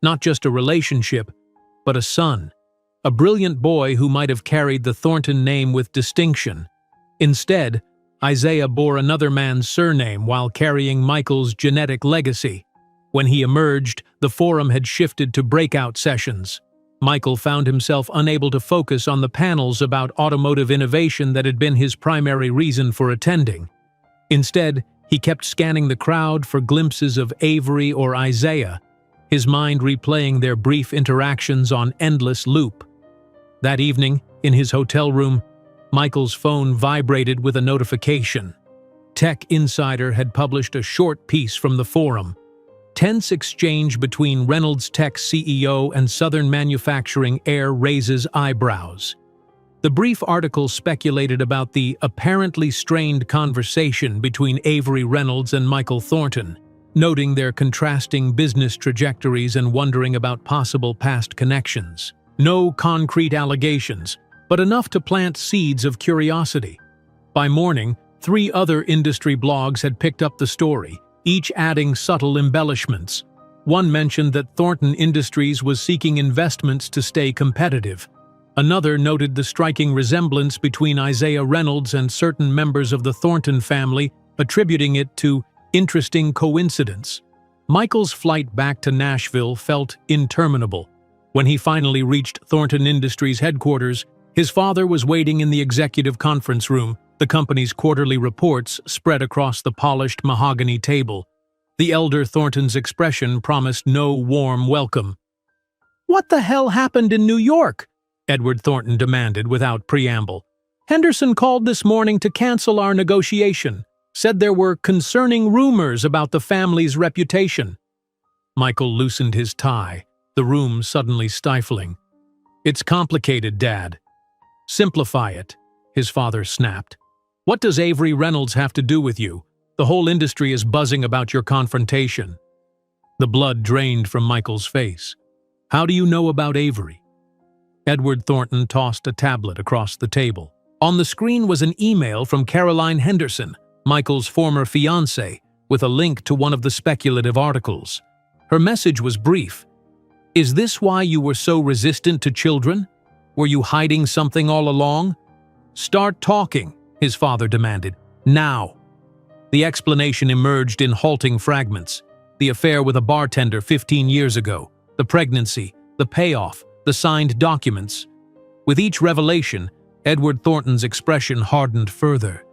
Not just a relationship, but a son. A brilliant boy who might have carried the Thornton name with distinction. Instead, Isaiah bore another man's surname while carrying Michael's genetic legacy. When he emerged, the forum had shifted to breakout sessions. Michael found himself unable to focus on the panels about automotive innovation that had been his primary reason for attending. Instead, he kept scanning the crowd for glimpses of Avery or Isaiah, his mind replaying their brief interactions on endless loop. That evening, in his hotel room, Michael's phone vibrated with a notification. Tech Insider had published a short piece from the forum. Tense exchange between Reynolds Tech CEO and Southern manufacturing heir raises eyebrows. The brief article speculated about the apparently strained conversation between Avery Reynolds and Michael Thornton. noting their contrasting business trajectories and wondering about possible past connections. No concrete allegations, but enough to plant seeds of curiosity. By morning, 3 other industry blogs had picked up the story, each adding subtle embellishments. One mentioned that Thornton Industries was seeking investments to stay competitive. Another noted the striking resemblance between Isaiah Reynolds and certain members of the Thornton family, attributing it to interesting coincidence. Michael's flight back to Nashville felt interminable. When he finally reached Thornton Industries headquarters, his father was waiting in the executive conference room, the company's quarterly reports spread across the polished mahogany table. The elder Thornton's expression promised no warm welcome. "What the hell happened in New York?" Edward Thornton demanded without preamble. "Henderson called this morning to cancel our negotiation, said there were concerning rumors about the family's reputation." Michael loosened his tie, the room suddenly stifling. "It's complicated, Dad." "Simplify it," his father snapped. "What does Avery Reynolds have to do with you? The whole industry is buzzing about your confrontation." The blood drained from Michael's face. "How do you know about Avery?" Edward Thornton tossed a tablet across the table. On the screen was an email from Caroline Henderson, Michael's former fiancée, with a link to one of the speculative articles. Her message was brief. "Is this why you were so resistant to children? Were you hiding something all along?" "Start talking," his father demanded. "Now." The explanation emerged in halting fragments. The affair with a bartender 15 years ago, the pregnancy, the payoff, the signed documents. With each revelation, Edward Thornton's expression hardened further.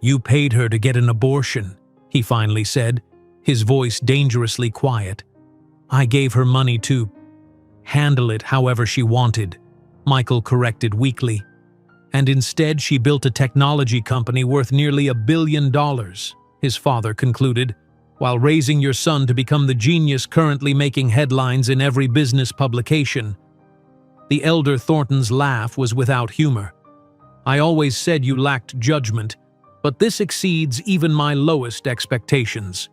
"You paid her to get an abortion," he finally said, his voice dangerously quiet. "I gave her money to handle it however she wanted," Michael corrected weakly. "And instead she built a technology company worth nearly $1 billion, his father concluded, "while raising your son to become the genius currently making headlines in every business publication." The elder Thornton's laugh was without humor. "I always said you lacked judgment, but this exceeds even my lowest expectations."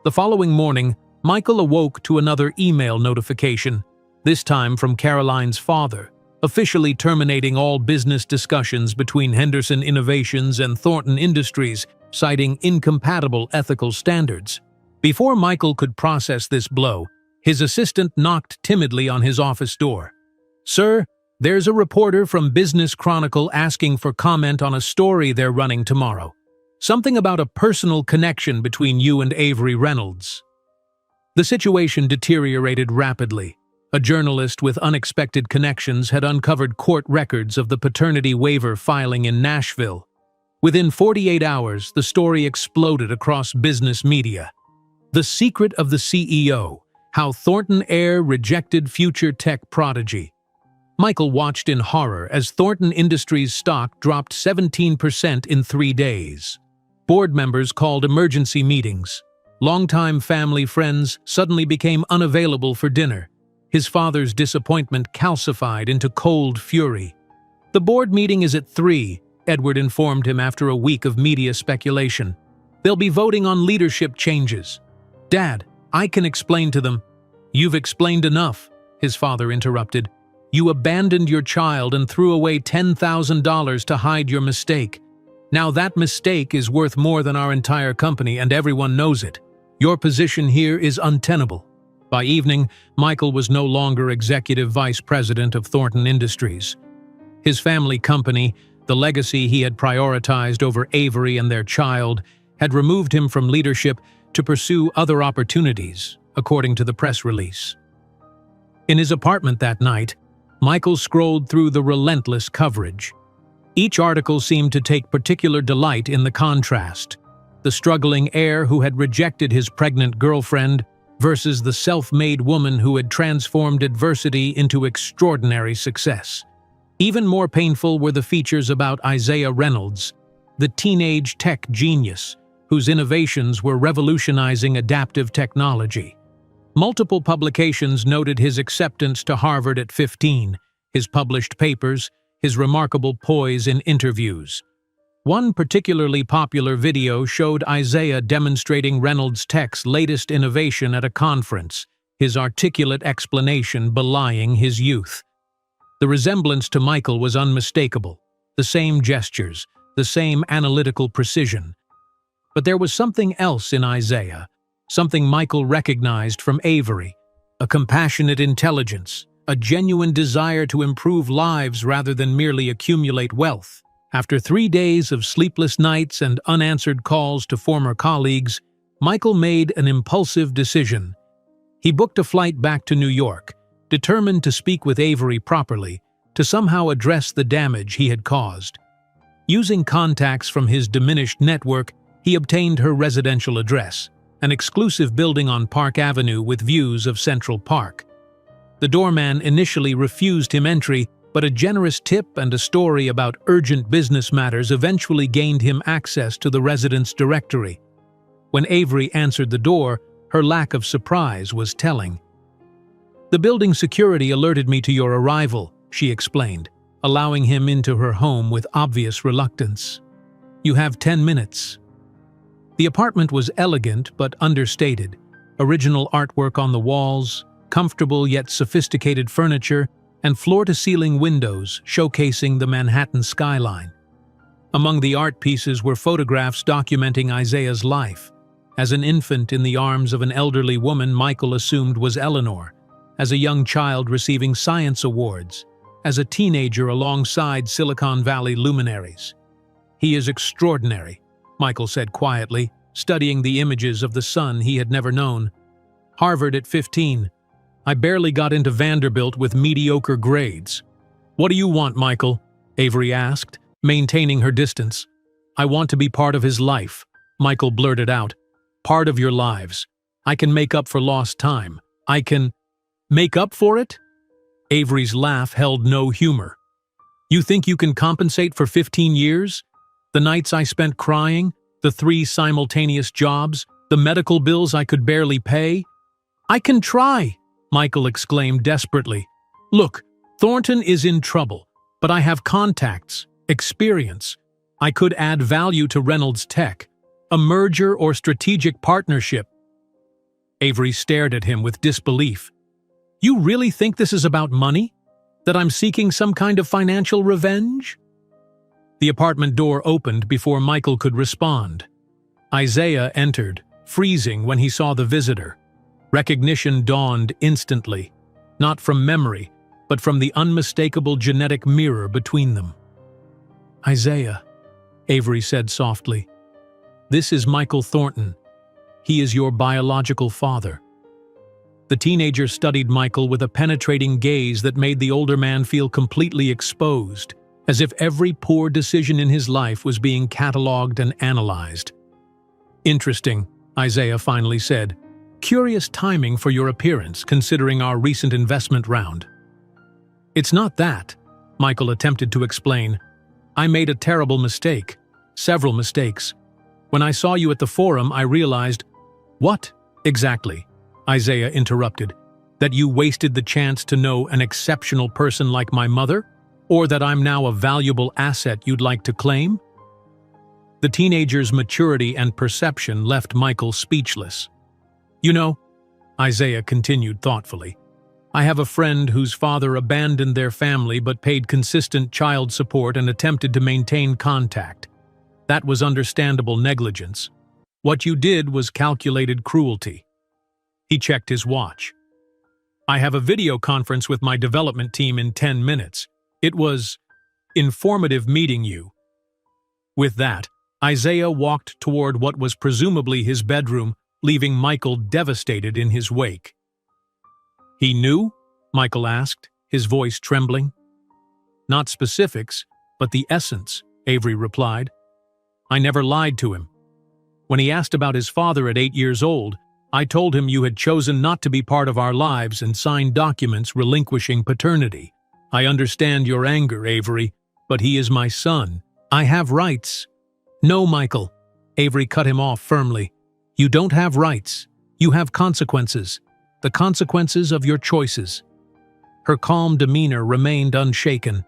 The following morning, Michael awoke to another email notification, this time from Caroline's father, officially terminating all business discussions between Henderson Innovations and Thornton Industries, citing incompatible ethical standards. Before Michael could process this blow, his assistant knocked timidly on his office door. "Sir, there's a reporter from Business Chronicle asking for comment on a story they're running tomorrow. Something about a personal connection between you and Avery Reynolds." The situation deteriorated rapidly. A journalist with unexpected connections had uncovered court records of the paternity waiver filing in Nashville. Within 48 hours, the story exploded across business media. The Secret of the CEO: How Thornton Heir Rejected Future Tech Prodigy. Michael watched in horror as Thornton Industries stock dropped 17% in 3 days. Board members called emergency meetings. Longtime family friends suddenly became unavailable for dinner. His father's disappointment calcified into cold fury. "The board meeting is at 3, Edward informed him after a week of media speculation. "They'll be voting on leadership changes." "Dad, I can explain to them." "You've explained enough," his father interrupted. "You abandoned your child and threw away $10,000 to hide your mistake. Now that mistake is worth more than our entire company, and everyone knows it. Your position here is untenable." By evening, Michael was no longer executive vice president of Thornton Industries. His family company, the legacy he had prioritized over Avery and their child, had removed him from leadership to pursue other opportunities, according to the press release. In his apartment that night, Michael scrolled through the relentless coverage. Each article seemed to take particular delight in the contrast. The struggling heir who had rejected his pregnant girlfriend versus the self-made woman who had transformed adversity into extraordinary success. Even more painful were the features about Isaiah Reynolds, the teenage tech genius whose innovations were revolutionizing adaptive technology. Multiple publications noted his acceptance to Harvard at 15, his published papers, his remarkable poise in interviews. One particularly popular video showed Isaiah demonstrating Reynolds Tech's latest innovation at a conference, his articulate explanation belying his youth. The resemblance to Michael was unmistakable, the same gestures, the same analytical precision. But there was something else in Isaiah, something Michael recognized from Avery, a compassionate intelligence, a genuine desire to improve lives rather than merely accumulate wealth. After 3 days of sleepless nights and unanswered calls to former colleagues, Michael made an impulsive decision. He booked a flight back to New York, determined to speak with Avery properly, to somehow address the damage he had caused. Using contacts from his diminished network, he obtained her residential address, an exclusive building on Park Avenue with views of Central Park. The doorman initially refused him entry, but a generous tip and a story about urgent business matters eventually gained him access to the residence directory. When Avery answered the door, her lack of surprise was telling. "The building security alerted me to your arrival," she explained, allowing him into her home with obvious reluctance. "You have 10 minutes." The apartment was elegant but understated. Original artwork on the walls, comfortable yet sophisticated furniture, and floor-to-ceiling windows showcasing the Manhattan skyline. Among the art pieces were photographs documenting Isaiah's life. As an infant in the arms of an elderly woman Michael assumed was Eleanor, as a young child receiving science awards, as a teenager alongside Silicon Valley luminaries. "He is extraordinary," Michael said quietly, studying the images of the son he had never known. "Harvard at 15. I barely got into Vanderbilt with mediocre grades." "What do you want, Michael?" Avery asked, maintaining her distance. "I want to be part of his life," Michael blurted out. "Part of your lives. I can make up for lost time. I can—" "Make up for it?" Avery's laugh held no humor. "You think you can compensate for 15 years? The nights I spent crying, the 3 simultaneous jobs, the medical bills I could barely pay?" "I can try," Michael exclaimed desperately. "Look, Thornton is in trouble, but I have contacts, experience. I could add value to Reynolds Tech. A merger or strategic partnership." Avery stared at him with disbelief. "You really think this is about money? That I'm seeking some kind of financial revenge?" The apartment door opened before Michael could respond. Isaiah entered, freezing when he saw the visitor. Recognition dawned instantly, not from memory, but from the unmistakable genetic mirror between them. "Isaiah," Avery said softly, "this is Michael Thornton. He is your biological father." The teenager studied Michael with a penetrating gaze that made the older man feel completely exposed, as if every poor decision in his life was being catalogued and analyzed. "Interesting," Isaiah finally said. "Curious timing for your appearance, considering our recent investment round." "It's not that," Michael attempted to explain. "I made a terrible mistake. Several mistakes. When I saw you at the forum, I realized—" "What, exactly?" Isaiah interrupted. "That you wasted the chance to know an exceptional person like my mother? Or that I'm now a valuable asset you'd like to claim?" The teenager's maturity and perception left Michael speechless. "You know," Isaiah continued thoughtfully, "I have a friend whose father abandoned their family but paid consistent child support and attempted to maintain contact. That was understandable negligence. What you did was calculated cruelty." He checked his watch. "I have a video conference with my development team in 10 minutes. It was informative meeting you." With that, Isaiah walked toward what was presumably his bedroom, leaving Michael devastated in his wake. "He knew?" Michael asked, his voice trembling. "Not specifics, but the essence," Avery replied. "I never lied to him. When he asked about his father at 8 years old, I told him you had chosen not to be part of our lives and signed documents relinquishing paternity. I understand your anger, Avery, but he is my son. I have rights." "No, Michael," Avery cut him off firmly. "You don't have rights. You have consequences. The consequences of your choices." Her calm demeanor remained unshaken.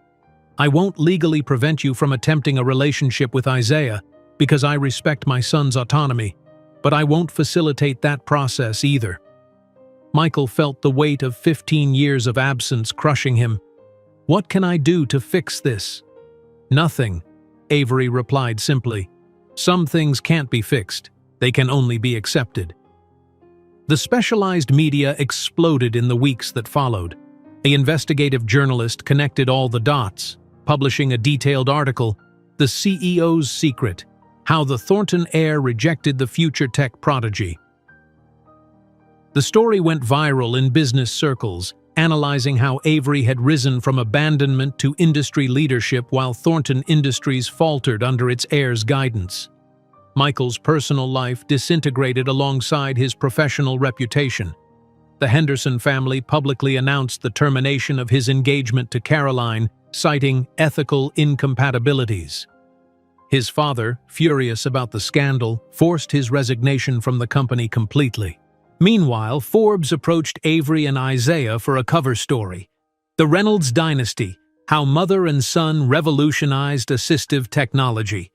I won't legally prevent you from attempting a relationship with Isaiah because I respect my son's autonomy, but I won't facilitate that process either." Michael felt the weight of 15 years of absence crushing him. "What can I do to fix this?" "Nothing," Avery replied simply. "Some things can't be fixed. They can only be accepted." The specialized media exploded in the weeks that followed. An investigative journalist connected all the dots, publishing a detailed article, "The CEO's Secret: How the Thornton Heir Rejected the Future Tech Prodigy." The story went viral in business circles, analyzing how Avery had risen from abandonment to industry leadership while Thornton Industries faltered under its heir's guidance. Michael's personal life disintegrated alongside his professional reputation. The Henderson family publicly announced the termination of his engagement to Caroline, citing ethical incompatibilities. His father, furious about the scandal, forced his resignation from the company completely. Meanwhile, Forbes approached Avery and Isaiah for a cover story. "The Reynolds Dynasty: How Mother and Son Revolutionized Assistive Technology."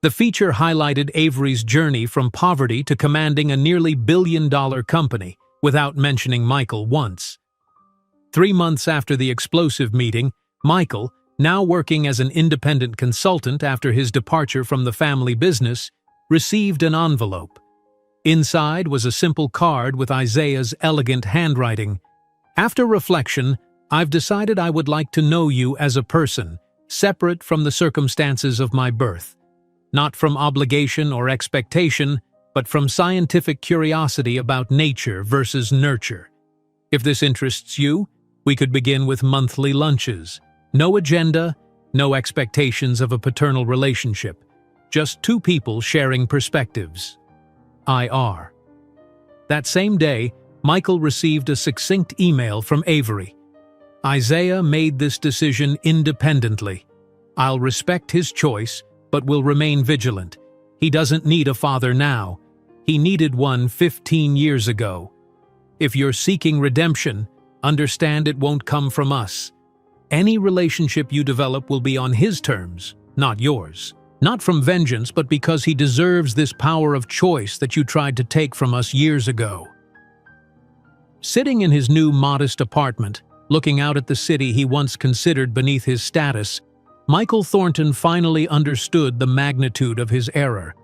The feature highlighted Avery's journey from poverty to commanding a nearly billion-dollar company, without mentioning Michael once. 3 months after the explosive meeting, Michael, now working as an independent consultant after his departure from the family business, received an envelope. Inside was a simple card with Isaiah's elegant handwriting. "After reflection, I've decided I would like to know you as a person, separate from the circumstances of my birth. Not from obligation or expectation, but from scientific curiosity about nature versus nurture. If this interests you, we could begin with monthly lunches. No agenda, no expectations of a paternal relationship. Just 2 people sharing perspectives. IR." That same day, Michael received a succinct email from Avery. "Isaiah made this decision independently. I'll respect his choice, but will remain vigilant. He doesn't need a father now. He needed one 15 years ago. If you're seeking redemption, understand it won't come from us. Any relationship you develop will be on his terms, not yours. Not from vengeance, but because he deserves this power of choice that you tried to take from us years ago." Sitting in his new modest apartment, looking out at the city he once considered beneath his status, Michael Thornton finally understood the magnitude of his error.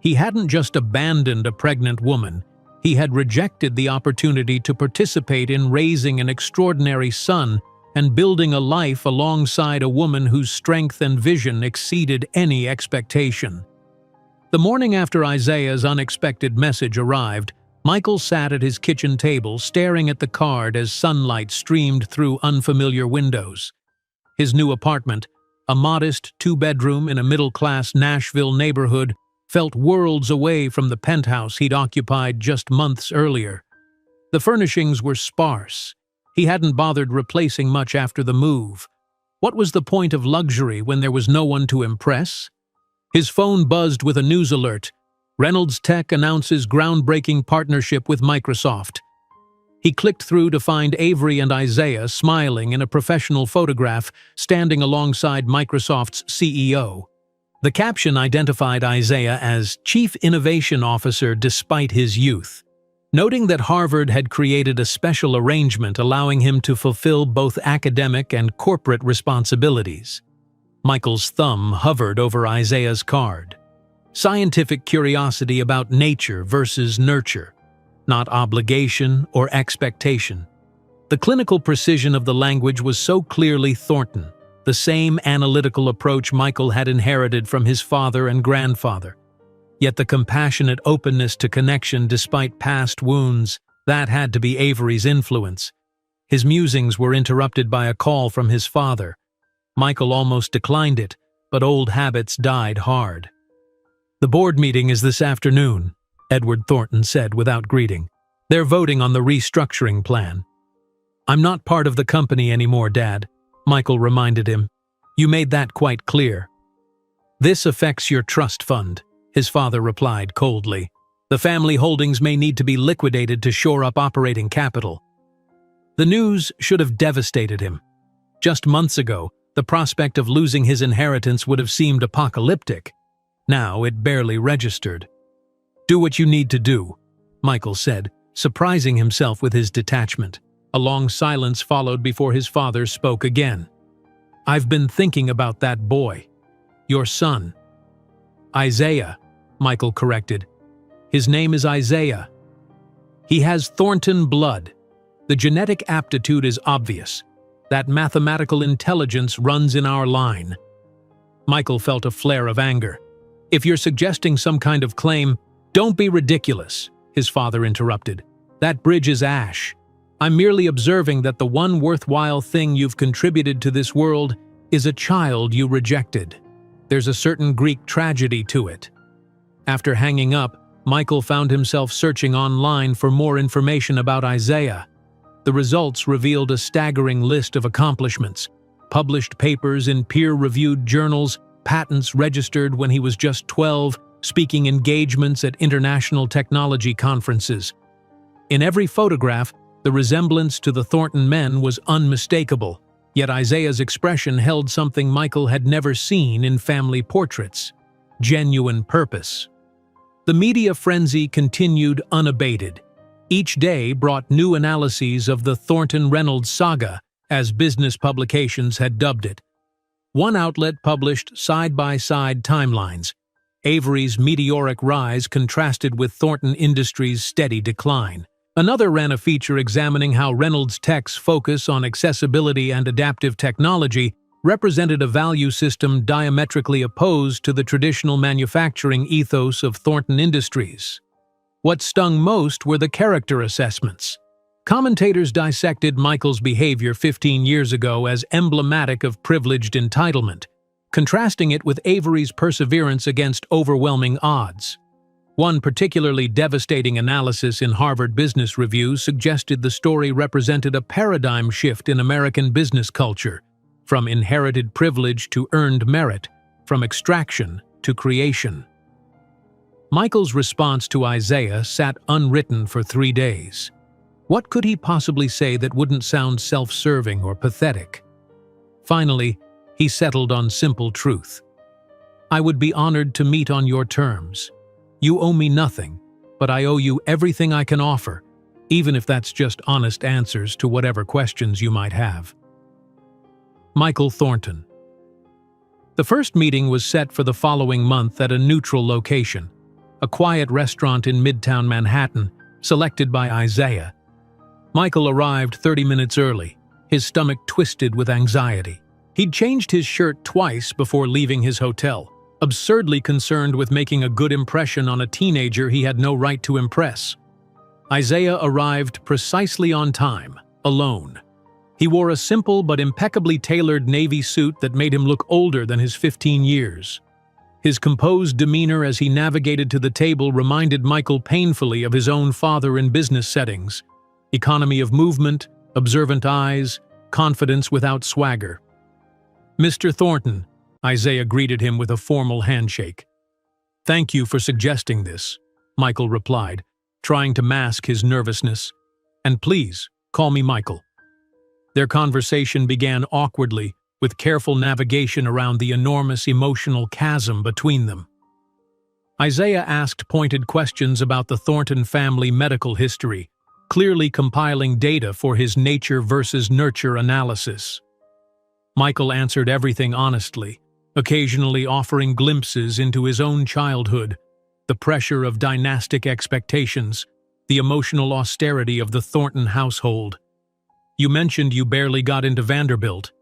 He hadn't just abandoned a pregnant woman, he had rejected the opportunity to participate in raising an extraordinary son and building a life alongside a woman whose strength and vision exceeded any expectation. The morning after Isaiah's unexpected message arrived, Michael sat at his kitchen table staring at the card as sunlight streamed through unfamiliar windows. His new apartment, a modest 2-bedroom in a middle-class Nashville neighborhood, felt worlds away from the penthouse he'd occupied just months earlier. The furnishings were sparse. He hadn't bothered replacing much after the move. What was the point of luxury when there was no one to impress? His phone buzzed with a news alert. Reynolds Tech announces groundbreaking partnership with Microsoft. He clicked through to find Avery and Isaiah smiling in a professional photograph standing alongside Microsoft's CEO. The caption identified Isaiah as Chief Innovation Officer despite his youth, noting that Harvard had created a special arrangement allowing him to fulfill both academic and corporate responsibilities. Michael's thumb hovered over Isaiah's card. Scientific curiosity about nature versus nurture, not obligation or expectation. The clinical precision of the language was so clearly Thornton, the same analytical approach Michael had inherited from his father and grandfather. Yet the compassionate openness to connection despite past wounds, that had to be Avery's influence. His musings were interrupted by a call from his father. Michael almost declined it, but old habits died hard. "The board meeting is this afternoon," Edward Thornton said without greeting. "They're voting on the restructuring plan." "I'm not part of the company anymore, Dad," Michael reminded him. "You made that quite clear." "This affects your trust fund," his father replied coldly. "The family holdings may need to be liquidated to shore up operating capital." The news should have devastated him. Just months ago, The prospect of losing his inheritance would have seemed apocalyptic. Now it barely registered. "Do what you need to do," Michael said, surprising himself with his detachment. A long silence followed before his father spoke again. "I've been thinking about that boy. Your son." "Isaiah," Michael corrected. "His name is Isaiah. He has Thornton blood. The genetic aptitude is obvious. That mathematical intelligence runs in our line." Michael felt a flare of anger. "If you're suggesting some kind of claim, don't be ridiculous," his father interrupted. "That bridge is ash. I'm merely observing that the one worthwhile thing you've contributed to this world is a child you rejected. There's a certain Greek tragedy to it." After hanging up, Michael found himself searching online for more information about Isaiah. The results revealed a staggering list of accomplishments: published papers in peer-reviewed journals, patents registered when he was just 12, speaking engagements at international technology conferences. In every photograph, the resemblance to the Thornton men was unmistakable, yet Isaiah's expression held something Michael had never seen in family portraits: genuine purpose. The media frenzy continued unabated. Each day brought new analyses of the Thornton-Reynolds saga, as business publications had dubbed it. One outlet published side-by-side timelines. Avery's meteoric rise contrasted with Thornton Industries' steady decline. Another ran a feature examining how Reynolds Tech's focus on accessibility and adaptive technology represented a value system diametrically opposed to the traditional manufacturing ethos of Thornton Industries. What stung most were the character assessments. Commentators dissected Michael's behavior 15 years ago as emblematic of privileged entitlement, contrasting it with Avery's perseverance against overwhelming odds. One particularly devastating analysis in Harvard Business Review suggested the story represented a paradigm shift in American business culture, from inherited privilege to earned merit, from extraction to creation. Michael's response to Isaiah sat unwritten for 3 days. What could he possibly say that wouldn't sound self-serving or pathetic? Finally, he settled on simple truth. "I would be honored to meet on your terms. You owe me nothing, but I owe you everything I can offer, even if that's just honest answers to whatever questions you might have." Michael Thornton. The first meeting was set for the following month at a neutral location, a quiet restaurant in Midtown Manhattan, selected by Isaiah. Michael arrived 30 minutes early, his stomach twisted with anxiety. He'd changed his shirt twice before leaving his hotel, absurdly concerned with making a good impression on a teenager he had no right to impress. Isaiah arrived precisely on time, alone. He wore a simple but impeccably tailored navy suit that made him look older than his 15 years. His composed demeanor as he navigated to the table reminded Michael painfully of his own father in business settings: economy of movement, observant eyes, confidence without swagger. "Mr. Thornton," Isaiah greeted him with a formal handshake. "Thank you for suggesting this," Michael replied, trying to mask his nervousness. "And please, call me Michael." Their conversation began awkwardly, with careful navigation around the enormous emotional chasm between them. Isaiah asked pointed questions about the Thornton family medical history, clearly compiling data for his nature versus nurture analysis. Michael answered everything honestly, occasionally offering glimpses into his own childhood, the pressure of dynastic expectations, the emotional austerity of the Thornton household. "You mentioned you barely got into Vanderbilt,"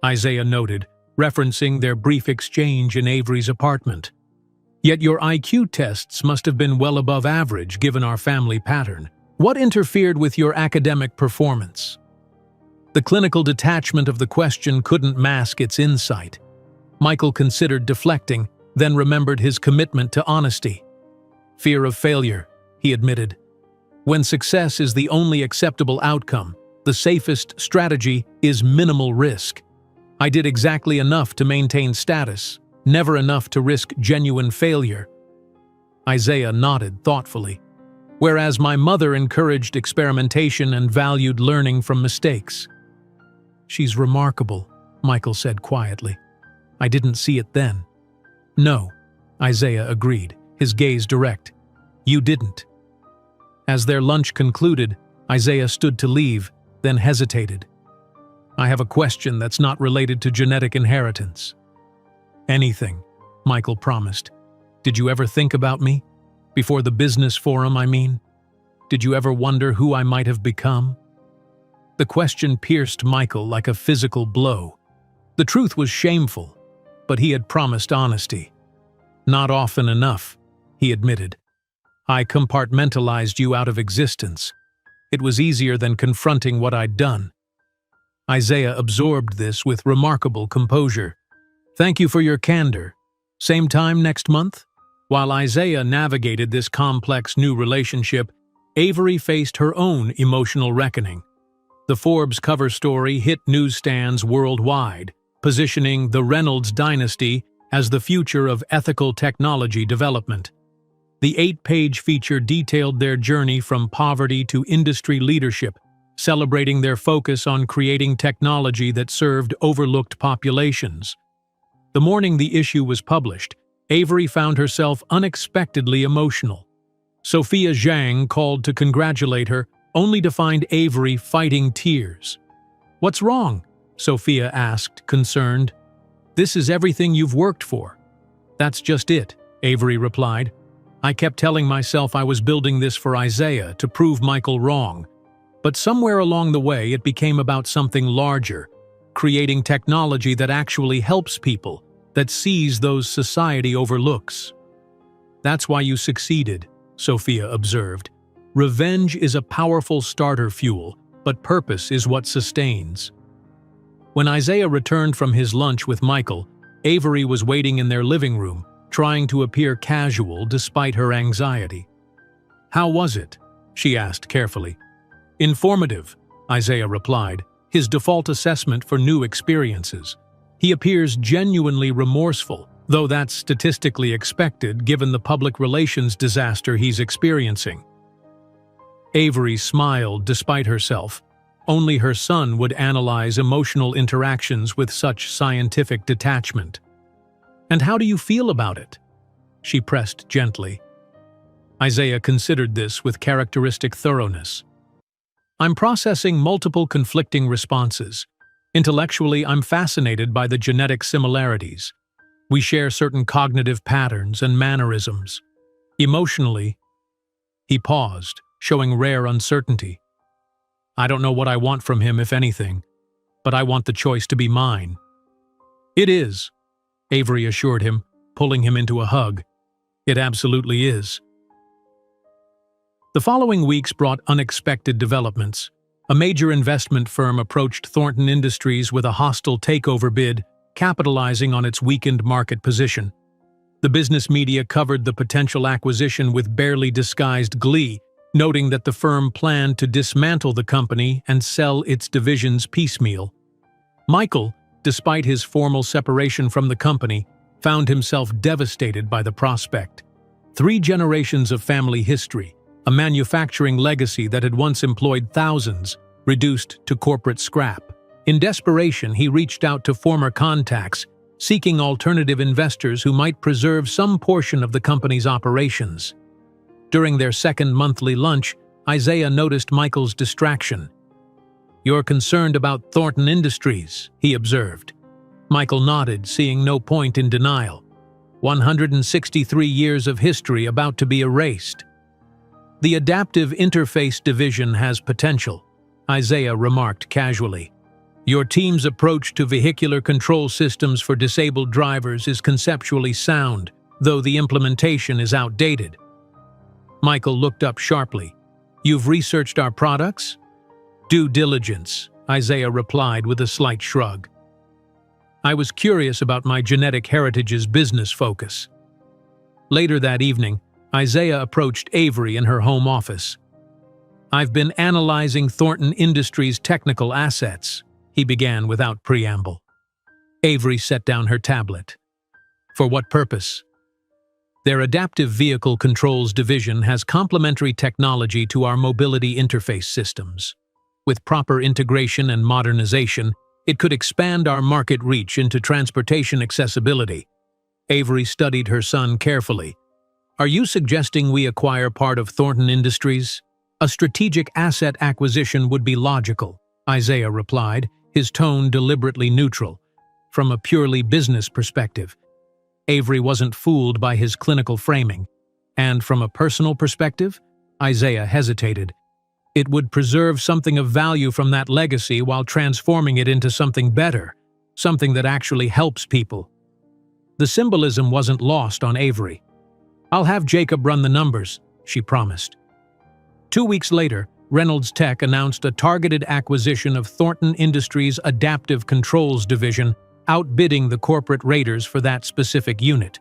Isaiah noted, referencing their brief exchange in Avery's apartment. "Yet your IQ tests must have been well above average given our family pattern. What interfered with your academic performance?" The clinical detachment of the question couldn't mask its insight. Michael considered deflecting, then remembered his commitment to honesty. "Fear of failure," he admitted. "When success is the only acceptable outcome, the safest strategy is minimal risk. I did exactly enough to maintain status, never enough to risk genuine failure." Isaiah nodded thoughtfully. "Whereas my mother encouraged experimentation and valued learning from mistakes." "She's remarkable," Michael said quietly. I didn't see it then. No, Isaiah agreed, his gaze direct. You didn't. As their lunch concluded, Isaiah stood to leave, then hesitated. I have a question that's not related to genetic inheritance. Anything, Michael promised. Did you ever think about me? Before the business forum, I mean? Did you ever wonder who I might have become? The question pierced Michael like a physical blow. The truth was shameful, but he had promised honesty. Not often enough, he admitted. I compartmentalized you out of existence. It was easier than confronting what I'd done. Isaiah absorbed this with remarkable composure. Thank you for your candor. Same time next month? While Isaiah navigated this complex new relationship, Avery faced her own emotional reckoning. The Forbes cover story hit newsstands worldwide, positioning the Reynolds dynasty as the future of ethical technology development. The 8-page feature detailed their journey from poverty to industry leadership, celebrating their focus on creating technology that served overlooked populations. The morning the issue was published, Avery found herself unexpectedly emotional. Sophia Zhang called to congratulate her, only to find Avery fighting tears. What's wrong? Sophia asked, concerned. This is everything you've worked for. That's just it, Avery replied. I kept telling myself I was building this for Isaiah to prove Michael wrong. But somewhere along the way it became about something larger, creating technology that actually helps people, that sees those society overlooks. That's why you succeeded, Sophia observed. Revenge is a powerful starter fuel, but purpose is what sustains. When Isaiah returned from his lunch with Michael, Avery was waiting in their living room, trying to appear casual despite her anxiety. How was it? She asked carefully. Informative, Isaiah replied, his default assessment for new experiences. He appears genuinely remorseful, though that's statistically expected given the public relations disaster he's experiencing. Avery smiled despite herself. Only her son would analyze emotional interactions with such scientific detachment. And how do you feel about it? She pressed gently. Isaiah considered this with characteristic thoroughness. I'm processing multiple conflicting responses. Intellectually, I'm fascinated by the genetic similarities. We share certain cognitive patterns and mannerisms. Emotionally, he paused, showing rare uncertainty. I don't know what I want from him, if anything, but I want the choice to be mine. It is, Avery assured him, pulling him into a hug. It absolutely is. The following weeks brought unexpected developments. A major investment firm approached Thornton Industries with a hostile takeover bid, capitalizing on its weakened market position. The business media covered the potential acquisition with barely disguised glee, noting that the firm planned to dismantle the company and sell its divisions piecemeal. Michael, despite his formal separation from the company, found himself devastated by the prospect. 3 generations of family history, a manufacturing legacy that had once employed thousands, reduced to corporate scrap. In desperation, he reached out to former contacts, seeking alternative investors who might preserve some portion of the company's operations. During their second monthly lunch, Isaiah noticed Michael's distraction. You're concerned about Thornton Industries, he observed. Michael nodded, seeing no point in denial. 163 years of history about to be erased. The Adaptive Interface Division has potential, Isaiah remarked casually. Your team's approach to vehicular control systems for disabled drivers is conceptually sound, though the implementation is outdated. Michael looked up sharply. You've researched our products? Due diligence, Isaiah replied with a slight shrug. I was curious about my genetic heritage's business focus. Later that evening, Isaiah approached Avery in her home office. I've been analyzing Thornton Industries' technical assets, he began without preamble. Avery set down her tablet. For what purpose? Their Adaptive Vehicle Controls division has complementary technology to our mobility interface systems. With proper integration and modernization, It could expand our market reach into transportation accessibility. Avery studied her son carefully. Are you suggesting we acquire part of Thornton Industries? A strategic asset acquisition would be logical, Isaiah replied, his tone deliberately neutral. From a purely business perspective, Avery wasn't fooled by his clinical framing. And from a personal perspective, Isaiah hesitated. It would preserve something of value from that legacy while transforming it into something better, something that actually helps people. The symbolism wasn't lost on Avery. I'll have Jacob run the numbers, she promised. 2 weeks later, Reynolds Tech announced a targeted acquisition of Thornton Industries' Adaptive Controls division, outbidding the corporate raiders for that specific unit.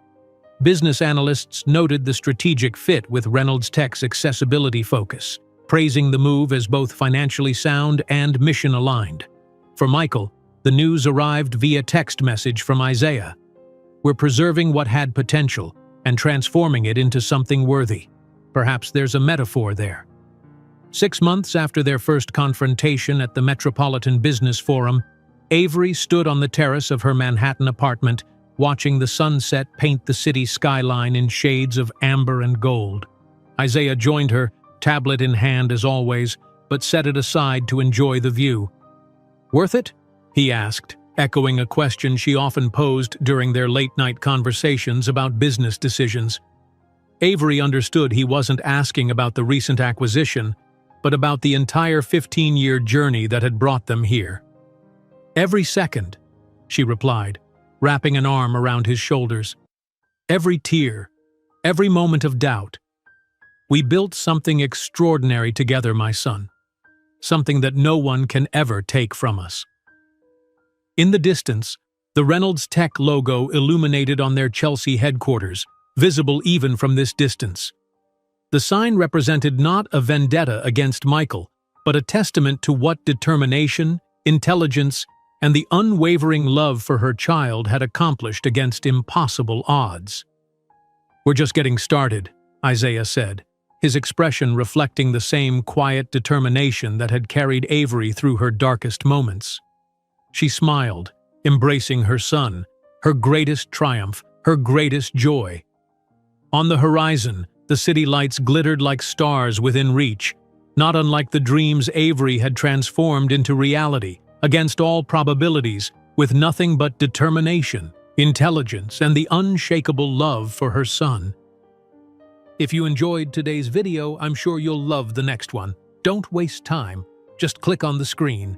Business analysts noted the strategic fit with Reynolds Tech's accessibility focus, praising the move as both financially sound and mission-aligned. For Michael, the news arrived via text message from Isaiah. We're preserving what had potential and transforming it into something worthy. Perhaps there's a metaphor there. 6 months after their first confrontation at the Metropolitan Business Forum, Avery stood on the terrace of her Manhattan apartment, watching the sunset paint the city skyline in shades of amber and gold. Isaiah joined her, tablet in hand as always, but set it aside to enjoy the view. "Worth it?" he asked, echoing a question she often posed during their late-night conversations about business decisions. Avery understood he wasn't asking about the recent acquisition, but about the entire 15-year journey that had brought them here. "Every second," she replied, wrapping an arm around his shoulders. "Every tear, every moment of doubt. We built something extraordinary together, my son. Something that no one can ever take from us." In the distance, the Reynolds Tech logo illuminated on their Chelsea headquarters, visible even from this distance. The sign represented not a vendetta against Michael, but a testament to what determination, intelligence, and the unwavering love for her child had accomplished against impossible odds. "We're just getting started," Isaiah said, his expression reflecting the same quiet determination that had carried Avery through her darkest moments. She smiled, embracing her son, her greatest triumph, her greatest joy. On the horizon, the city lights glittered like stars within reach, not unlike the dreams Avery had transformed into reality, against all probabilities, with nothing but determination, intelligence, and the unshakable love for her son. If you enjoyed today's video, I'm sure you'll love the next one. Don't waste time. Just click on the screen.